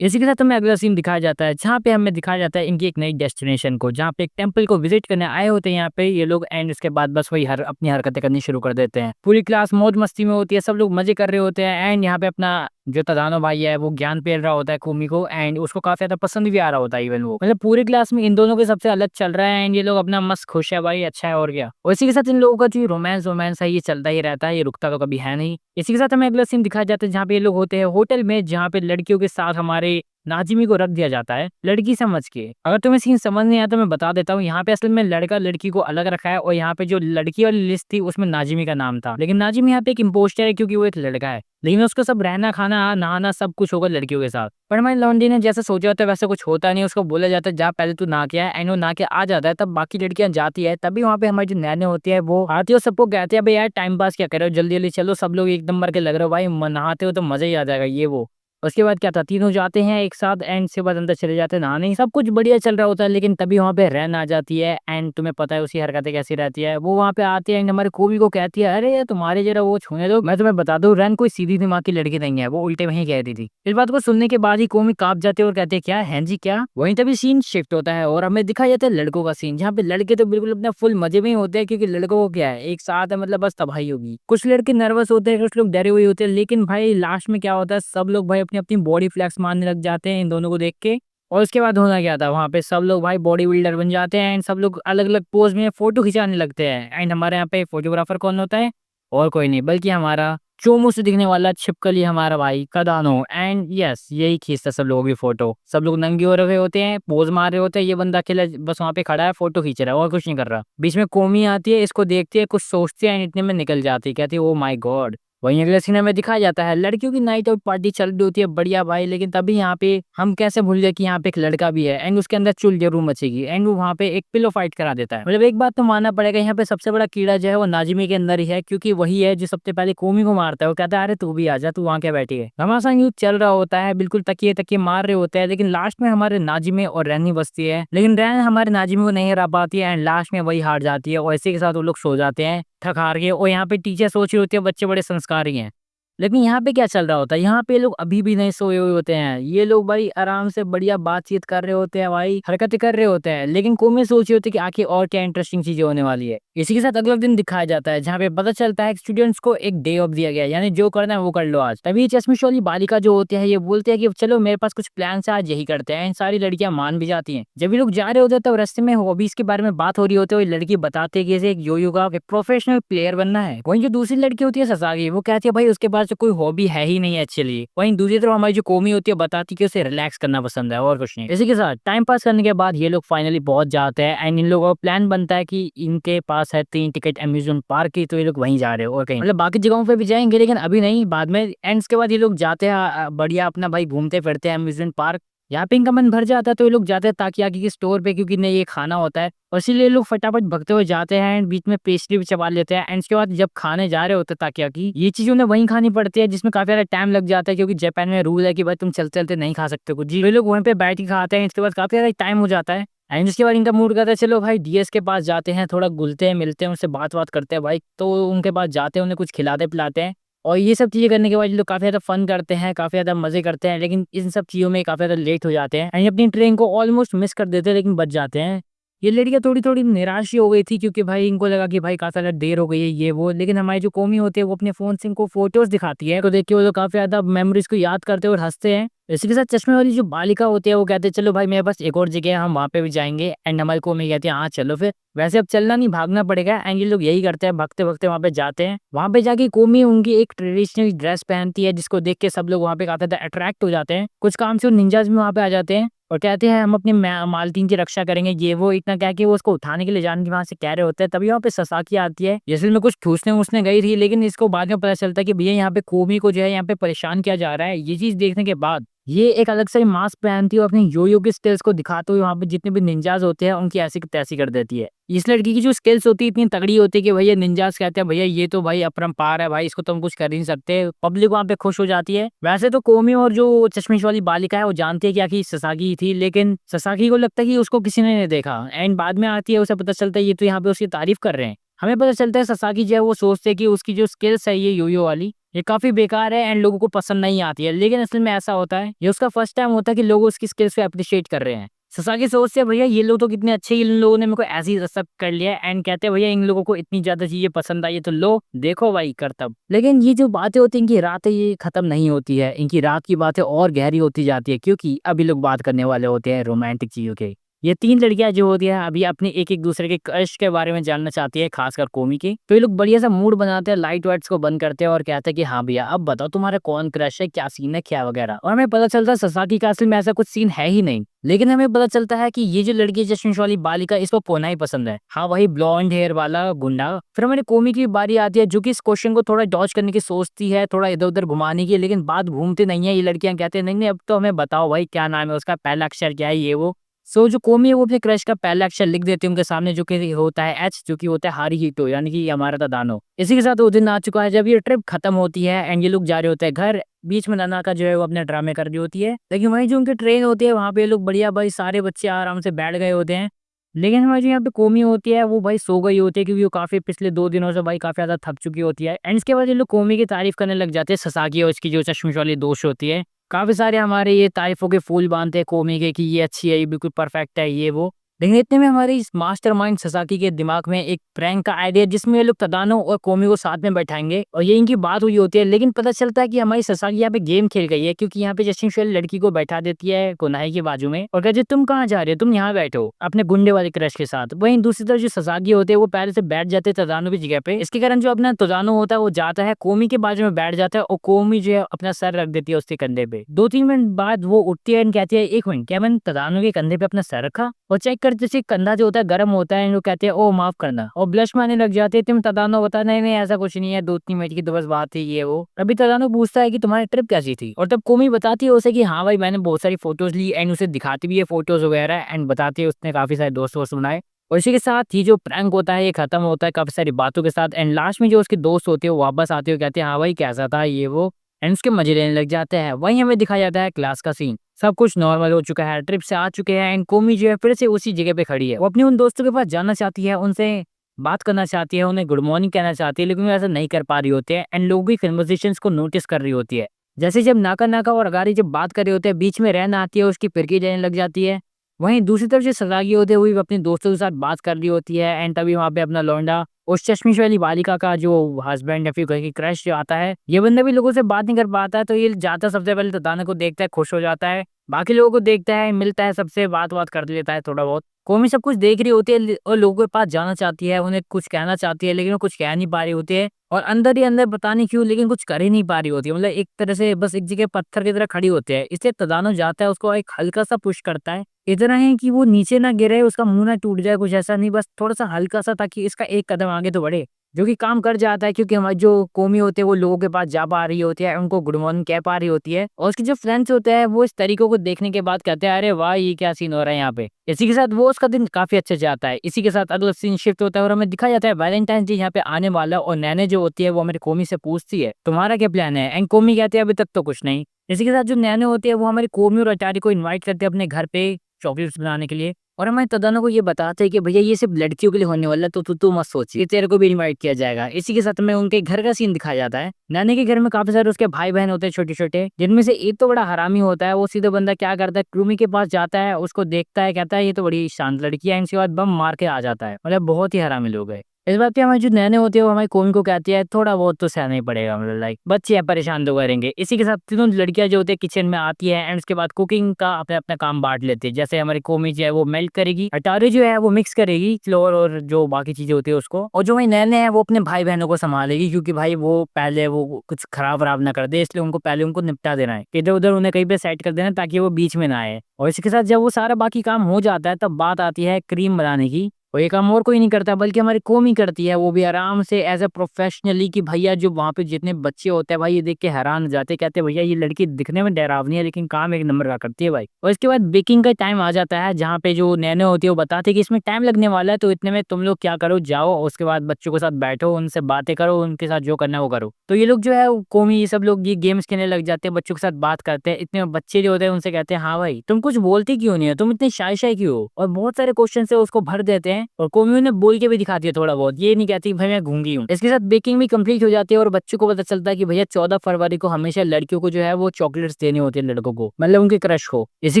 इसी के साथ हमें अगला सीन दिखाया जाता है जहाँ पे हमें दिखाया जाता है इनकी एक नई डेस्टिनेशन को, जहाँ पे एक टेंपल को विजिट करने आए होते हैं यहाँ पे ये लोग एंड उसके बाद बस वही अपनी हरकतें करनी शुरू कर देते हैं। पूरी क्लास मौज मस्ती में होती है, सब लोग मजे कर रहे होते हैं एंड यहाँ पे अपना जो तदानो भाई है वो ज्ञान पेल रहा होता है कुमी को एंड उसको काफी ज्यादा पसंद भी आ रहा होता है इवन वो, मतलब पूरी क्लास में इन दोनों के सबसे अलग चल रहा है एंड ये लोग अपना मस्त खुश है भाई, अच्छा है और क्या। और इसी के साथ इन लोगों का जो रोमांस रोमांस है ये चलता ही रहता है, ये रुकता तो कभी है नहीं। इसी के साथ हमें अगला सीन दिखाया जाता है जहाँ पे ये लोग होते हैं होटल में, जहाँ पे लड़कियों के साथ हमारे नाजिमी को रख दिया जाता है लड़की समझ के। अगर तुम्हें सीन समझ नहीं आया तो मैं बता देता हूँ, यहाँ पे असल में लड़का लड़की को अलग रखा है और यहाँ पे जो लड़की वाली लिस्ट थी उसमें नाजिमी का नाम था, लेकिन नाजिमी यहाँ पे एक इम्पोस्टर है क्योंकि वो एक लड़का है, लेकिन उसको सब रहना खाना नहाना सब कुछ होगा लड़कियों के साथ। पर हमारी लौंडी ने जैसा सोचा होता है वैसा कुछ होता नहीं, उसको बोला जाता है जा पहले तू नहा के आ एंड वो नहा के आ जाता है, तब बाकी लड़कियां जाती है, तभी वहाँ पे हमारी जो नैने होती है वो आती है और सबको कहती है भाई यार टाइम पास क्या कर रहे हो, जल्दी जल्दी चलो, सब लोग एक नंबर के लग रहे हो भाई, नहाते हो तो मजा ही आ जाएगा ये वो। उसके बाद क्या था, तीनों जाते हैं एक साथ एंड से बाद अंदर चले जाते हैं नहाने, सब कुछ बढ़िया चल रहा होता है, लेकिन तभी वहाँ पे रैन आ जाती है एंड तुम्हें पता है उसकी हरकतें कैसी रहती है, वो वहाँ पे आती है एंड हमारे कोबी को कहती है अरे यार तुम्हारे जरा वो छूने दो, मैं तुम्हें बता दूं रैन कोई सीधी दिमाग की लड़की नहीं है, वो उल्टे वहीं कह रही थी। इस बात को सुनने के बाद ही कोमी कांप जाते हैं और कहते हैं क्या है जी क्या। वहीं तभी सीन शिफ्ट होता है और हमें दिखाया जाता है लड़कों का सीन, जहाँ पे लड़के तो बिल्कुल अपने फुल मजे में ही होते हैं क्योंकि लड़कों को क्या है एक साथ है, मतलब बस तबाही होगी। कुछ लड़के नर्वस होते हैं, कुछ लोग डरे हुए होते हैं, लेकिन भाई लास्ट में क्या होता है सब लोग भाई अपनी अपनी बॉडी फ्लैक्स मारने लग जाते हैं इन दोनों को देख के। और उसके बाद होना क्या था, वहाँ पे सब लोग भाई बॉडी बिल्डर बन जाते हैं एंड सब लोग अलग अलग पोज में फोटो खिंचाने लगते हैं एंड हमारे यहाँ पे फोटोग्राफर कौन होता है और कोई नहीं बल्कि हमारा चोमू से दिखने वाला छिपकली हमारा भाई कदानो एंड यस यही खींचता सब लोगों की फोटो। सब लोग नंगे हो रहे होते हैं, पोज मार रहे होते हैं, ये बंदा अकेला बस वहाँ पे खड़ा है फोटो खींच रहा है और कुछ नहीं कर रहा। बीच में कोमी आती है, इसको देखती है, कुछ सोचती है एंड इतने में निकल जाती है, कहती है ओ माय गॉड वहीं अगले सीन में दिखाया जाता है लड़कियों की नाइट आउट पार्टी चल रही होती है बढ़िया भाई, लेकिन तभी यहाँ पे हम कैसे भूल गए कि यहाँ पे एक लड़का भी है एंड उसके अंदर चुल जरूर मचेगी एंड वो वहाँ पे एक पिलो फाइट करा देता है। मतलब एक बात तो मानना पड़ेगा, यहाँ पे सबसे बड़ा कीड़ा जो है वो नाजिमी के अंदर ही है, क्योंकि वही है जो सबसे पहले कोमी को मारता है। वो कहता है अरे तू भी आजा, तू वहाँ क्या बैठी है। घमासान यूज चल रहा होता है, बिल्कुल तकिए तकिए मार रहे होते हैं, लेकिन लास्ट में हमारे नाजिमे और रैनी बचती है, लेकिन रैन हमारे नाजिमी को नहीं हरा पाती है एंड लास्ट में वही हार जाती है और इसी के साथ वो लोग सो जाते हैं थक हार के। और यहाँ पे टीचर सोच रही होती है बच्चे बड़े संस्कारी हैं, लेकिन यहाँ पे क्या चल रहा होता है, यहाँ पे लोग अभी भी नहीं सोए हुए होते हैं। ये लोग भाई आराम से बढ़िया बातचीत कर रहे होते हैं भाई, हरकतें कर रहे होते हैं, लेकिन कोमे सोच रहे होते हैं कि आखिर और क्या इंटरेस्टिंग चीजें होने वाली है। इसी के साथ अगला दिन दिखाया जाता है जहाँ पे पता चलता है स्टूडेंट्स को एक डे ऑफ दिया गया है, यानी जो करना है वो कर लो आज। तभी चश्मिश वाली बालिका जो होती है ये बोलते हैं कि चलो मेरे पास कुछ प्लान है, आज यही करते हैं। सारी लड़कियां मान भी जाती हैं। जब ये लोग जा रहे होते हैं तब रास्ते में हॉबीज के बारे में बात हो रही होती है। लड़की बताते हैं कि जैसे एक योयो का प्रोफेशनल प्लेयर बनना है। वहीं जो दूसरी लड़की होती है ससागी, वो कहती है भाई उसके पास तो कोई हॉबी है ही नहीं एक्चुअली। वहीं दूसरी तरफ हमारी जो कोमी होती है बताती है कि उसे रिलैक्स करना पसंद है और कुछ नहीं। इसी के साथ टाइम पास करने के बाद ये लोग फाइनली पहुंच जाते हैं एंड इन लोगों का प्लान बनता है कि इनके पास है 3 टिकट अम्यूजमेंट पार्क की, तो ये लोग वहीं जा रहे हो और कहीं मतलब बाकी जगहों पे भी जाएंगे, लेकिन अभी नहीं, बाद में। एंड्स के बाद ये लोग जाते हैं बढ़िया अपना भाई घूमते फिरते हैं अम्यूजमेंट पार्क। यहाँ पे इनका मन भर जाता है तो ये लोग जाते हैं ताकियाकी के स्टोर पे, क्योंकि नहीं ये खाना होता है और इसीलिए लोग फटाफट भगते हुए जाते हैं एंड बीच में पेस्ट्री भी चबा लेते हैं। एंड उसके बाद जब खाने जा रहे होते हैं ताकियाकी, ये चीज उन्हें वहीं खानी पड़ती है जिसमें काफी ज्यादा टाइम लग जाता है, क्योंकि जापान में रूल है कि भाई तुम चलते चलते नहीं खा सकते कुछ जी। वे लोग वहीं पे बैठ के खाते हैं, इसके बाद काफी ज्यादा टाइम हो जाता है एंड उसके बाद इनका मूड करता है चलो भाई डीएस के पास जाते हैं, थोड़ा घुलते हैं मिलते हैं उनसे बात करते हैं भाई। तो उनके पास जाते हैं, उन्हें कुछ खिलाते पिलाते हैं और ये सब चीजें करने के बाद ये लोग काफी ज्यादा फन करते हैं, काफी ज्यादा मजे करते हैं, लेकिन इन सब चीजों में काफी ज्यादा लेट हो जाते हैं एंड अपनी ट्रेन को ऑलमोस्ट मिस कर देते हैं, लेकिन बच जाते हैं। ये लड़कियां थोड़ी थोड़ी निराश ही हो गई थी, क्योंकि भाई इनको लगा कि भाई काफी ज्यादा देर हो गई है ये वो, लेकिन हमारी जो कोमी होती है वो अपने फोन से इनको फोटोज दिखाती है, तो देख के वो लोग काफी ज्यादा मेमोरीज को याद करते हैं और हंसते हैं। इसी के साथ चश्मे वाली जो बालिका होती है वो कहते हैं चलो भाई मेरे पास एक और जगह है, हम वहाँ पे भी जाएंगे एंड हमारी कोमी कहती है हाँ चलो फिर। वैसे अब चलना नहीं भागना पड़ेगा एंड ये लोग यही करते हैं, भागते भागते वहाँ पे जाते हैं। वहाँ पे जाके कोमी उनकी एक ट्रेडिशनल ड्रेस पहनती है, जिसको देख के सब लोग वहाँ पे काफी ज्यादा अट्रैक्ट हो जाते हैं। कुछ काम से निंजाज भी वहाँ पे आ जाते हैं और कहते हैं हम अपनी मालतीन की रक्षा करेंगे ये वो, इतना क्या कि वो उसको उठाने के लिए जाने की वहां से कह रहे होते हैं। तभी वहाँ पे ससाकी आती है, जैसे में कुछ ठूसने उसने गई थी, लेकिन इसको बाद में पता चलता है कि भैया यहाँ पे कोमी को जो है यहाँ पे परेशान किया जा रहा है। ये चीज देखने के बाद ये एक अलग से मास्क पहनती है और अपनी योयो की स्किल्स को दिखाते हुए वहाँ पे जितने भी निंजाज होते हैं उनकी ऐसी की तैसी कर देती है। इस लड़की की जो स्किल्स होती है इतनी तगड़ी होती है कि भैया निंजाज कहते हैं भैया ये तो भाई अपरंपार है भाई, इसको तो हम कुछ कर ही नहीं सकते। पब्लिक वहाँ पे खुश हो जाती है। वैसे तो कोमी और जो चश्मिश वाली बालिका है वो जानती है कि आखिर ससाकी थी, लेकिन ससाकी को लगता है कि उसको किसी ने नहीं देखा एंड बाद में आती है उसे पता चलता है ये तो यहाँ पे उसकी तारीफ कर रहे हैं। हमें पता चलता है ससाकी जो है वो सोचते हैं कि उसकी जो स्किल्स है ये योयो वाली ये काफी बेकार है एंड लोगों को पसंद नहीं आती है, लेकिन असल में ऐसा होता है ये उसका फर्स्ट टाइम होता है कि लोग उसकी स्किल्स को अप्रिशिएट कर रहे हैं। ससाकी सोचते हैं भैया ये लोग तो कितने अच्छे, इन लोगों ने मेरे को ऐसे ही एक्सेप्ट कर लिया एंड कहते हैं भैया इन लोगों को इतनी ज्यादा चीजें पसंद आई है तो लो देखो भाई करतब। लेकिन ये जो बातें होती हैं इनकी रातें ये खत्म नहीं होती है, इनकी रात की बातें और गहरी होती जाती है, क्योंकि अभी लोग बात करने वाले होते हैं रोमांटिक चीजों के। ये 3 लड़कियां जो होती है अभी अपने एक दूसरे के क्रश के बारे में जानना चाहती है, खासकर कोमी की। तो ये लोग बढ़िया सा मूड बनाते हैं, लाइट वाइट्स को बंद करते हैं और कहते हैं कि हाँ भैया अब बताओ तुम्हारा कौन क्रश है, क्या सीन है क्या वगैरह। और हमें पता चलता है ससाकी का असल में ऐसा कुछ सीन है ही नहीं, लेकिन हमें पता चलता है कि ये जो लड़की चश्मिश वाली बालिका इसको पोना ही पसंद है। हाँ वही ब्लॉन्ड हेयर वाला गुंडा। फिर हमारी कोमी की बारी आती है जो कि इस क्वेश्चन को थोड़ा डॉज करने की सोचती है, थोड़ा इधर उधर घुमाने की, लेकिन बात घूमती नहीं है। ये लड़कियां कहते हैं नहीं अब तो हमें बताओ भाई क्या नाम है उसका, पहला अक्षर क्या है ये वो। जो कोमी है वो अपने क्रश का पहला अक्षर लिख देती है उनके सामने, जो कि होता है एच, जो कि होता है हारी हिटो, यानी कि हमारा था दानो। इसी के साथ वो दिन आ चुका है जब ये ट्रिप खत्म होती है एंड ये लोग जा रहे होते हैं घर। बीच में नाना का जो है वो अपने ड्रामे कर रही होती है, लेकिन वहीं जो उनकी ट्रेन होती है वहां पे लोग बढ़िया भाई सारे बच्चे आराम से बैठ गए होते हैं। लेकिन हमारी जो यहाँ पे कोमी होती है वो भाई सो गई होती है, क्योंकि वो काफी पिछले 2 दिनों से भाई काफी ज्यादा थक चुकी होती है। एंड इसके बाद ये लोग कोमी की तारीफ करने लग जाते हैं, ससाकी और इसकी जो चश्मिश वाली दोस्त होती है। काफी सारे हमारे ये तारीफों के फूल बांधते हैं कोमी के कि ये अच्छी है, ये बिल्कुल परफेक्ट है ये वो। लेकिन इतने में हमारे इस मास्टरमाइंड ससाकी के दिमाग में एक प्रैंक का आइडिया, जिसमें ये लोग तदानो और कोमी को साथ में बैठाएंगे और ये इनकी बात हुई होती है। लेकिन पता चलता है कि हमारी ससाकी यहाँ पे गेम खेल गई है, क्योंकि यहाँ पे चश्मिश वाली लड़की को बैठा देती है कोनाई के बाजू में और कहती है तुम कहाँ जा रहे हो, तुम यहाँ बैठो अपने गुंडे वाले क्रश के साथ। वहीं दूसरी तरफ जो ससाकी होते हैं वो पहले से बैठ जाते हैं तदानो की जगह पे। इसके कारण जो अपना तदानो होता है वो जाता है कोमी के बाजू में बैठ जाता है और कोमी जो है अपना सर रख देती है उसके कंधे पे। 2-3 मिनट बाद वो उठती है एंड कहती है एक मिनट क्या मैंने तदानो के कंधे पे अपना सर रखा, और चेक करती बार जैसे कंधा जो होता है गर्म होता है, लोग कहते हैं ओ माफ करना, और ब्लश में आने लग जाते हैं। तुम तदानो बता, नहीं नहीं ऐसा कुछ नहीं है, 2-3 मिनट की तो बस बात थी ये वो। अभी तदानो पूछता है कि तुम्हारी ट्रिप कैसी थी, और तब कोमी बताती है उसे कि हाँ भाई मैंने बहुत सारी फोटोज ली, एंड उसे दिखाती भी है फोटोज वगैरह, एंड बताती है उसने काफी सारे दोस्त वोस्त बनाए। और इसी के साथ ही जो प्रैंक होता है ये खत्म होता है काफी सारी बातों के साथ, एंड लास्ट में जो उसके दोस्त होते हैं वो वापस आते हो, कहते हैं हाँ भाई कैसा था ये वो, एंड उसके मजे लेने लग जाते हैं। वहीं हमें दिखाया जाता है क्लास का सीन, सब कुछ नॉर्मल हो चुका है, ट्रिप से आ चुके हैं, एंड कोमी जो है फिर से उसी जगह पे खड़ी है। वो अपने उन दोस्तों के पास जाना चाहती है, उनसे बात करना चाहती है, उन्हें गुड मॉर्निंग कहना चाहती है, लेकिन वो ऐसा नहीं कर पा रही होती है, एंड लोग भी कन्वर्सेशंस को नोटिस कर रही होती है। जैसे जब नाका नाका और अगारी जब बात कर रहे होते हैं, बीच में रैन आती है, उसकी फिरकी जाने लग जाती है। वहीं दूसरी तरफ से सरागी होते हुए अपने दोस्तों के साथ बात कर रही होती है, एंड तभी वहां पे अपना लौंडा उस चश्मिश वाली बालिका का जो हस्बैंड या फिर कहीं की क्रश जो आता है, ये बंदा भी लोगों से बात नहीं कर पाता है, तो ये जाता सबसे पहले तताना को देखता है, खुश हो जाता है, बाकी लोगों को देखता है, मिलता है, सबसे बात कर लेता है थोड़ा बहुत। कोमी सब कुछ देख रही होती है और लोगों के पास जाना चाहती है, उन्हें कुछ कहना चाहती है, लेकिन वो कुछ कह नहीं पा रही होती है, और अंदर ही अंदर पता नहीं क्यों लेकिन कुछ कर ही नहीं पा रही होती है, मतलब एक तरह से बस एक जगह पत्थर की तरह खड़ी होती है। इसलिए तदानो जाता है, उसको एक हल्का सा पुश करता है, इतना है कि वो नीचे ना गिरे, उसका मुंह ना टूट जाए, कुछ ऐसा नहीं, बस थोड़ा सा हल्का सा, ताकि इसका एक कदम आगे तो बढ़े, जो कि काम कर जाता है, क्योंकि हमारी जो कोमी होते हैं वो लोगों के पास जा पा रही होती है, उनको गुड मॉर्निंग कह पा रही होती है, और उसके जो फ्रेंड्स होते हैं वो इस तरीकों को देखने के बाद कहते हैं अरे वाह ये क्या सीन हो रहा है यहाँ पे। इसी के साथ वो उसका दिन काफी अच्छे से जाता है। इसी के साथ अगला सीन शिफ्ट होता है और हमें दिखाया जाता है वैलेंटाइन डे यहाँ पे आने वाला, और नैने जो होती है वो हमारी कोमी से पूछती है तुम्हारा क्या प्लान है, एंड कोमी कहते हैं अभी तक तो कुछ नहीं। इसी के साथ जो नैने होती है वो हमारी कोमी और अटारी को इन्वाइट करते हैं अपने घर पे चॉकलेट्स बनाने के लिए, और हमारे तदानो को ये बताते हैं कि भैया ये सिर्फ लड़कियों के लिए होने वाला है, तो तू मत सोच, ये तेरे को भी इनवाइट किया जाएगा। इसी के साथ में उनके घर का सीन दिखाया जाता है। नानी के घर में काफी सारे उसके भाई बहन होते हैं छोटे छोटे, जिनमें से एक तो बड़ा हरामी होता है। वो सीधे बंदा क्या करता है, क्रूमी के पास जाता है, उसको देखता है, कहता है ये तो बड़ी शांत लड़की है, इसके बाद बम मार के आ जाता है। मतलब बहुत ही हरामी लोग है। इस बात पे हमारे जो नैने होते हैं वो हमारी कोमी को कहती है थोड़ा बहुत तो सहना ही पड़ेगा, मतलब लाइक बच्चे हैं परेशान तो करेंगे। इसी के साथ तीनों लड़कियां जो होती है किचन में आती है, एंड उसके बाद कुकिंग का अपना अपना काम बांट लेते हैं। जैसे हमारी कोमी जो है वो मेल्ट करेगी, अटारी जो है वो मिक्स करेगी फ्लोर और जो बाकी चीजें होती है उसको, और जो वही नैने हैं वो अपने भाई बहनों को संभालेगी, क्योंकि भाई वो पहले वो कुछ खराब वराब ना कर दे, इसलिए उनको पहले उनको निपटा देना है, इधर उधर उन्हें कहीं पे सेट कर देना ताकि वो बीच में ना आए। और इसके साथ जब वो सारा बाकी काम हो जाता है तब बात आती है क्रीम बनाने की, और ये काम और कोई नहीं करता बल्कि हमारी कोमी करती है, वो भी आराम से एज ए प्रोफेशनली। कि भैया जो वहाँ पे जितने बच्चे होते हैं भाई ये देख के हैरान हो जाते हैं, कहते हैं भैया ये लड़की दिखने में डरावनी है लेकिन काम एक नंबर का करती है भाई। और इसके बाद बेकिंग का टाइम आ जाता है, जहाँ पे जो नैनो होती है वो बताते हैं कि इसमें टाइम लगने वाला है, तो इतने में तुम लोग क्या करो, जाओ और उसके बाद बच्चों के साथ बैठो, उनसे बातें करो, उनके साथ जो करना है वो करो। तो ये लोग जो है कोमी ये सब लोग ये गेम्स खेलने लग जाते हैं, बच्चों के साथ बात करते हैं। इतने बच्चे जो होते हैं उनसे कहते हैं हाँ भाई तुम कुछ बोलती क्यों नहीं हो, तुम इतने शाय शाय क्यों हो, और बहुत सारे क्वेश्चन से उसको भर देते हैं, और कोमी उन्हें बोल के भी दिखाती है थोड़ा बहुत, ये नहीं कहती भाई मैं गूंगी हूँ। इसके साथ बेकिंग भी कंप्लीट हो जाती है, और बच्चों को पता चलता है कि भैया 14 फरवरी को हमेशा लड़कियों को जो है वो चॉकलेट्स देने होते हैं लड़कों को, मतलब उनके क्रश को। इसी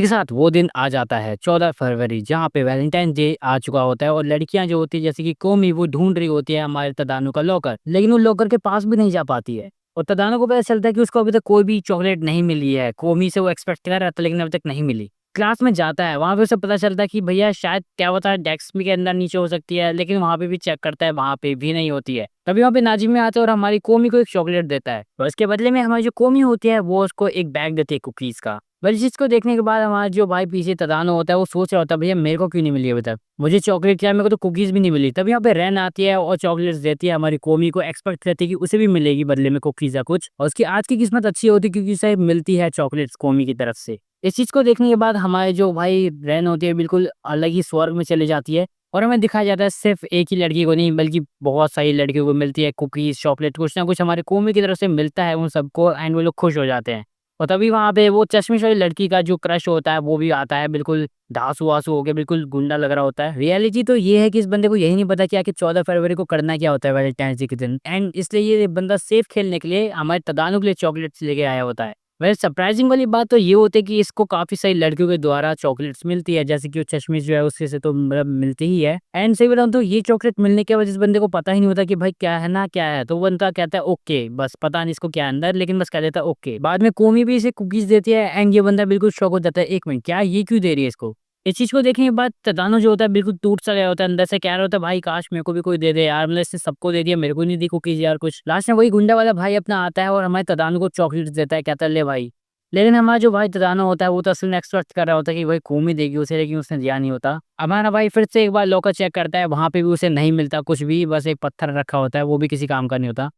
के साथ वो दिन आ जाता है 14 फरवरी, जहाँ पे वैलेंटाइन डे आ चुका होता है, और लड़कियां जो होती है जैसे कि कोमी वो ढूंढ रही होती है हमारे तदानु का लॉकर, लेकिन वो लॉकर के पास भी नहीं जा पाती है, और तदानु को पता चलता है कि उसको अभी तक कोई भी चॉकलेट नहीं मिली है। कोमी से वो एक्सपेक्ट कर रहा था लेकिन अभी तक नहीं मिली। क्लास में जाता है, वहां पे उसे पता चलता है कि भैया शायद क्या होता है डेस्क के अंदर नीचे हो सकती है, लेकिन वहां पे भी चेक करता है, वहां पे भी नहीं होती है। तभी वहां पे नाजिम आता है और हमारी कोमी को एक चॉकलेट देता है, और इसके बदले में हमारी जो कोमी होती है वो उसको एक बैग देती है कुकीज का। बस इसको देखने के बाद हमारा जो भाई पीछे तदानो होता है वो सोच रहा होता है भैया मेरे को क्यों नहीं मिली अभी तक, मुझे चॉकलेट क्या, मेरे को तो कुकीज भी नहीं मिली। तभी यहाँ पे रैन आती है और चॉकलेट्स देती है हमारी कोमी को, एक्सपेक्ट करती है कि उसे भी मिलेगी बदले में कुकीज या कुछ, और उसकी आज की किस्मत अच्छी होती है क्योंकि उसे मिलती है चॉकलेट्स कोमी की तरफ से। इस चीज को देखने के बाद हमारे जो भाई रैन होती है बिल्कुल अलग ही स्वर्ग में चली जाती है, और हमें दिखाया जाता है सिर्फ एक ही लड़की को नहीं बल्कि बहुत सारी लड़कियों को मिलती है कुकीज चॉकलेट, कुछ ना कुछ हमारे कोमी की तरफ से मिलता है उन सबको, एंड वो लोग खुश हो जाते हैं। और तभी वहां पे वो चश्मिश वाली लड़की का जो क्रश होता है वो भी आता है, बिल्कुल धांसू वासू हो गया, बिल्कुल गुंडा लग रहा होता है। रियलिटी तो ये है कि इस बंदे को यही नहीं पता कि आखिर 14 फरवरी को करना क्या होता है वैलेंटाइन डे के दिन, एंड इसलिए ये बंदा सेफ खेलने के लिए हमारे तदानु के लिए चॉकलेट्स लेके आया होता है। वैसे सरप्राइजिंग वाली बात तो ये होती है कि इसको काफी सारी लड़कियों के द्वारा चॉकलेट्स मिलती है, जैसे कि वो चश्मिश जो है उसके से तो मतलब मिलती ही है। एंड सही बताऊं तो ये चॉकलेट मिलने के बाद इस बंदे को पता ही नहीं होता कि भाई क्या है ना क्या है, तो वो बंदा कहता है ओके, बस पता नहीं इसको क्या है अंदर, लेकिन बस कह देता है ओके। बाद में कोमी भी इसे कुकीज देती है, एंड ये बंदा बिल्कुल शॉक हो जाता है, एक मिनट क्या ये क्यों दे रही है इसको। इस चीज को देखने के बाद तदानो जो होता है बिल्कुल टूट सा गया होता है, अंदर से कह रहा होता है भाई काश मेरे को भी कोई दे दे यार, मतलब इसने सबको दे दिया मेरे को नहीं दी कुकीज यार कुछ। लास्ट में वही गुंडा वाला भाई अपना आता है और हमारे तदानो को चॉकलेट देता है, कहता है ले भाई लेकिन हमारा जो भाई तदानो होता है वो तो असल में एक्सपेक्ट कर रहा होता है कि भाई कोमी देगी उसे, लेकिन उसने दिया नहीं होता। हमारा भाई फिर से एक बार लॉकर चेक करता है, वहां पे भी उसे नहीं मिलता कुछ भी, बस एक पत्थर रखा होता है, वो भी किसी काम का नहीं होता।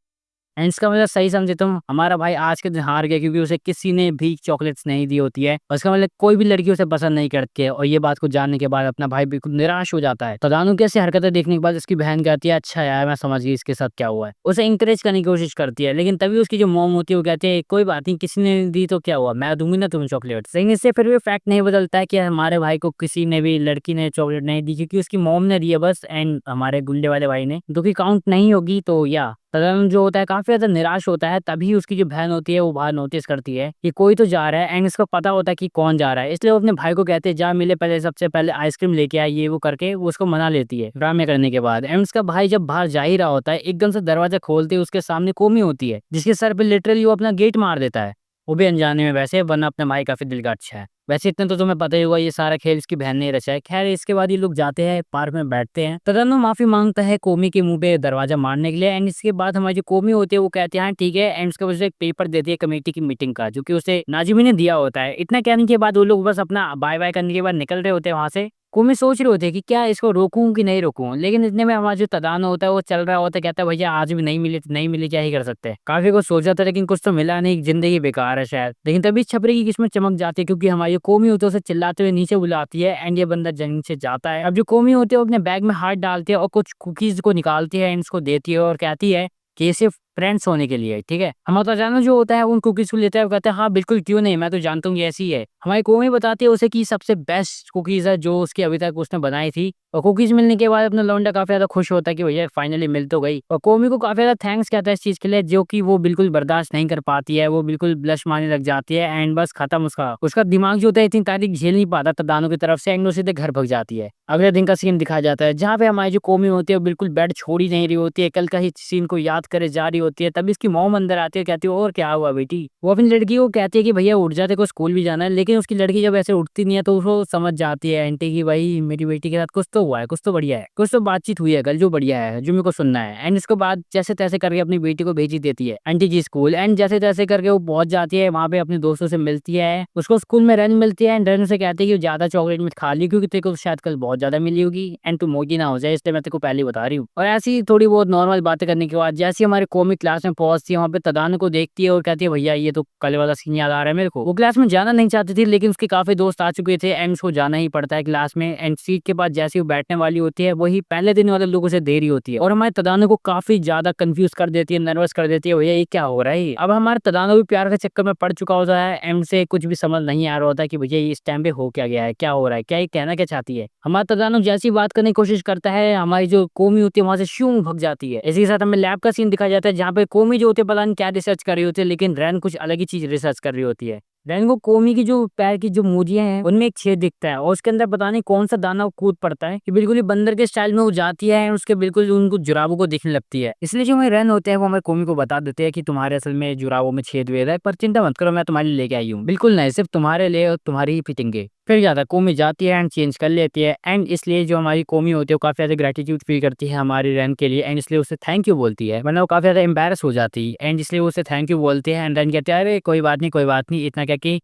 एंड इसका मतलब सही समझे तुम, हमारा भाई आज के दिन हार गया क्योंकि उसे किसी ने भी चॉकलेट्स नहीं दी होती है। और इसका मतलब कोई भी लड़की उसे पसंद नहीं करती है, और ये बात को जानने के बाद अपना भाई बिल्कुल निराश हो जाता है। तदानु की ऐसी हरकतें देखने के बाद उसकी बहन कहती है अच्छा यार मैं समझ गई इसके साथ क्या हुआ है, उसे इंकरेज करने की कोशिश करती है। लेकिन तभी उसकी जो मॉम होती है वो कहती है कोई बात नहीं, किसी ने दी तो क्या हुआ, मैं दूंगी ना तुम्हें चॉकलेट। लेकिन इससे फिर भी फैक्ट नहीं बदलता है कि हमारे भाई को किसी ने भी लड़की ने चॉकलेट नहीं दी, क्योंकि उसकी मॉम ने दी है बस, एंड हमारे गुंडे वाले भाई ने, जो कि काउंट नहीं होगी। तो या तदन जो होता है काफी ज्यादा निराश होता है। तभी उसकी जो बहन होती है वो बाहर नोटिस करती है कि कोई तो जा रहा है, एंड इसको पता होता है कि कौन जा रहा है, इसलिए वो अपने भाई को कहते हैं जा मिले पहले, सबसे पहले आइसक्रीम लेके आए, ये वो करके वो उसको मना लेती है ड्रामे करने के बाद। एंड उसका भाई जब बाहर जा ही रहा होता है, एकदम से दरवाजा खोलते ही उसके सामने कोमी होती है, जिसके सर पे लिटरली वो अपना गेट मार देता है, वो भी अनजाने में वैसे, वरना अपने भाई काफी दिल का अच्छा है। वैसे इतना तो तुम्हें पता ही होगा ये सारा खेल इसकी बहन ने रचा है। खैर इसके बाद ये लोग जाते हैं पार्क में बैठते हैं, तदनु माफी मांगता है कोमी के मुंह पे दरवाजा मारने के लिए। एंड इसके बाद हमारी जो कोमी होती है वो कहते हैं ठीक है, एंड उसके बाद एक पेपर देती है कमेटी की मीटिंग का, जो कि उसे नाजिमी ने दिया होता है। इतना कहने के बाद वो लोग बस अपना बाय बाय करने के बाद निकल रहे होते हैं वहां से। कोमी सोच रहे होते हैं कि क्या इसको रोकूं कि नहीं रोकूं, लेकिन इतने में हमारा जो तदानो होता है वो चल रहा होता है, कहता है भैया आज भी नहीं मिली तो नहीं मिली, क्या ही कर सकते हैं। काफी कुछ सोचा था लेकिन कुछ तो मिला नहीं, जिंदगी बेकार है शायद। लेकिन तभी छपरी की किस्मत चमक जाती है, क्योंकि हमारी जो कोमी होती है उसे चिल्लाते हुए नीचे बुलाती है, एंड ये बंदा जमीन से जाता है। अब जो कोमी होती है वो अपने बैग में हाथ डालती है और कुछ कुकीज को निकालती है एंड इसको देती है, और कहती है कि ये सिर्फ फ्रेंड्स होने के लिए, ठीक है। हमारा तजानो जो होता है उन कुकीज को लेता है, वो कहता है हाँ बिल्कुल क्यों नहीं, मैं तो जानता हूँ ये ऐसी है। हमारी कोमी बताती है उसे कि सबसे बेस्ट कुकीज है जो उसकी अभी तक उसने बनाई थी। और कुकीज मिलने के बाद अपना लौंडा काफी ज्यादा खुश होता है कि भैया फाइनली मिल तो गई, और कोमी को काफी ज्यादा थैंक्स कहता है इस चीज के लिए, जो कि वो बिल्कुल बर्दाश्त नहीं कर पाती है। वो बिल्कुल ब्लश मारने लग जाती है, एंड बस खत्म उसका उसका दिमाग जो होता है इतनी तारीख झेल नहीं पाता तदानो की तरफ से, एंड वो सीधे घर भग जाती है। अगले दिन का सीन दिखाया जाता है जहाँ पे हमारी जो कोमी होती है वो बिल्कुल बेड छोड़ ही नहीं रही होती है, कल का ही सीन को याद करे जा रही होती है। तभी इसकी मॉम अंदर आती है, कहती है और क्या हुआ बेटी। वो अपनी लड़की को कहती है कि भैया उठ जाते को स्कूल भी जाना है, लेकिन उसकी लड़की जब ऐसे उठती नहीं है तो उसको समझ जाती है आंटी की भाई मेरी बेटी के साथ कुछ तो हुआ है, कुछ तो बढ़िया है, कुछ तो बातचीत हुई है कल जो बढ़िया है, जो मेरे को सुनना है। एंड इसके बाद जैसे तैसे करके अपनी बेटी को भेजी देती है आंटी जी स्कूल, एंड जैसे तैसे करके वो पहुंच जाती है वहाँ पे, अपने दोस्तों से मिलती है, उसको स्कूल में रन मिलती है, एंड रन से कहती है कि ज्यादा चॉकलेट मत खा ली क्योंकि तेरे को शायद कल बहुत ज्यादा मिली होगी, एंड तू मोटी ना हो जाए, इसलिए मैं तेरे को पहले ही बता रही हूँ। और ऐसी थोड़ी बहुत नॉर्मल बातें करने के बाद जैसे हमारे कॉमिक क्लास में पहुंचती है, वहाँ पे तदानो को देखती है और कहती है भैया ये तो कल वाला सीन याद आ रहा है मेरे को। वो क्लास में जाना नहीं चाहती थी, लेकिन उसके काफी दोस्त आ चुके थे, एंड उसको जाना ही पड़ता है क्लास में। एंड सीट के बाद जैसे वो बैठने वाली होती है वही पहले दिन वाले लोगों से दे रही होती है, और हमारे तदानो को काफी ज्यादा कंफ्यूज कर देती है, नर्वस कर देती है, भैया ये क्या हो रहा है। अब हमारे तदानो भी प्यार के चक्कर में पड़ चुका होता है, एंड से कुछ भी समझ नहीं आ रहा होता है कि भैया ये इस टाइम पे हो क्या गया है, क्या हो रहा है, क्या ये कहना क्या चाहती है। हमारा तदानो जैसी बात करने की कोशिश करता है, हमारी जो कोमी होती है वहां से शूं भग जाती है। इसी के साथ हमें लैब का सीन दिखाया जाता है, जहाँ पे कोमी जो होती है पता नहीं क्या रिसर्च कर रही होती है, लेकिन रैन कुछ अलग ही चीज रिसर्च कर रही होती है। रैन को कोमी की जो पैर की जो मोजियां हैं उनमें एक छेद दिखता है, और उसके अंदर पता नहीं कौन सा दाना वो कूद पड़ता है कि बिल्कुल ही बंदर के स्टाइल में वो जाती है, और उसके बिल्कुल उनको जुराबों को दिखने लगती है। इसलिए जो हमें रैन होते हैं वो हमें कोमी को बता देते हैं कि तुम्हारे असल में जुराबों में छेद वेद है, पर चिंता मत करो मैं तुम्हारे लिए लेके आई हूँ। बिल्कुल नहीं, सिर्फ तुम्हारे लिए और तुम्हारी ही फिटिंगे। फिर ज्यादा कोमी जाती है एंड चेंज कर लेती है, एंड इसलिए जो हमारी कोमी होती है वो काफी ज्यादा ग्रेटिट्यूड फील करती है हमारी रैन के लिए, एंड इसलिए उसे थैंक यू बोलती है, वरना वो काफी ज्यादा एम्बेरस हो जाती है, एंड इसलिए उसे थैंक यू बोलते हैं। एंड रैन कहते हैं अरे कोई बात नहीं कोई बात नहीं, इतना क्या कि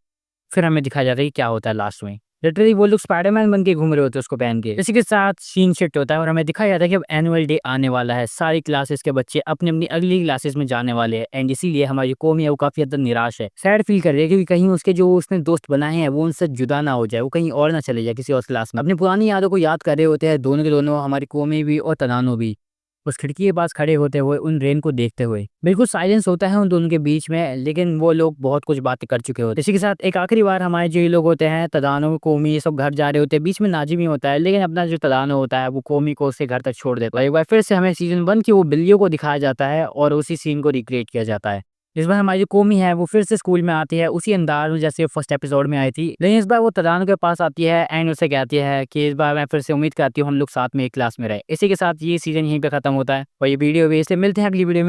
फिर हमें दिखाया जाता है कि क्या होता है लास्ट में। लिटरली वो लोग स्पाइडरमैन बन के घूम रहे होते हैं उसको पहन के। इसी के साथ सीन शिफ्ट होता है और हमें दिखाया जाता है कि अब एनुअल डे आने वाला है, सारी क्लासेस के बच्चे अपनी अपनी अगली क्लासेस में जाने वाले हैं, एंड इसीलिए हमारी कोमी है वो काफी हद तक निराश है, सैड फील कर रही है, क्योंकि कहीं उसके जो उसने दोस्त बनाए हैं वो उनसे जुदा ना हो जाए, वो कहीं और ना चले जाए किसी और क्लास में। अपनी पुरानी यादों को याद कर रहे होते हैं दोनों के दोनों, हमारी कोमी भी और तनानो भी, उस खिड़की के पास खड़े होते हुए उन रेन को देखते हुए। बिल्कुल साइलेंस होता है उन दोनों के बीच में, लेकिन वो लोग बहुत कुछ बातें कर चुके होते हैं। इसी के साथ एक आखिरी बार हमारे जो ये लोग होते हैं तदानो कोमी ये सब घर जा रहे होते हैं, बीच में नाजिमी होता है, लेकिन अपना जो तदानो होता है वो कोमी को उसके घर तक छोड़ देता है। एक बार फिर से हमें सीजन 1 की वो बिल्लियों को दिखाया जाता है और उसी सीन को रिक्रिएट किया जाता है। इस बार हमारी जो कोमी है वो फिर से स्कूल में आती है उसी अंदाज में जैसे फर्स्ट एपिसोड में आई थी, लेकिन इस बार वो तदानो के पास आती है एंड उसे कहती है कि इस बार मैं फिर से उम्मीद करती हूँ हम लोग साथ में एक क्लास में रहे। इसी के साथ ये सीजन यहीं पे खत्म होता है और ये वीडियो भी, इसलिए मिलते हैं अगली वीडियो में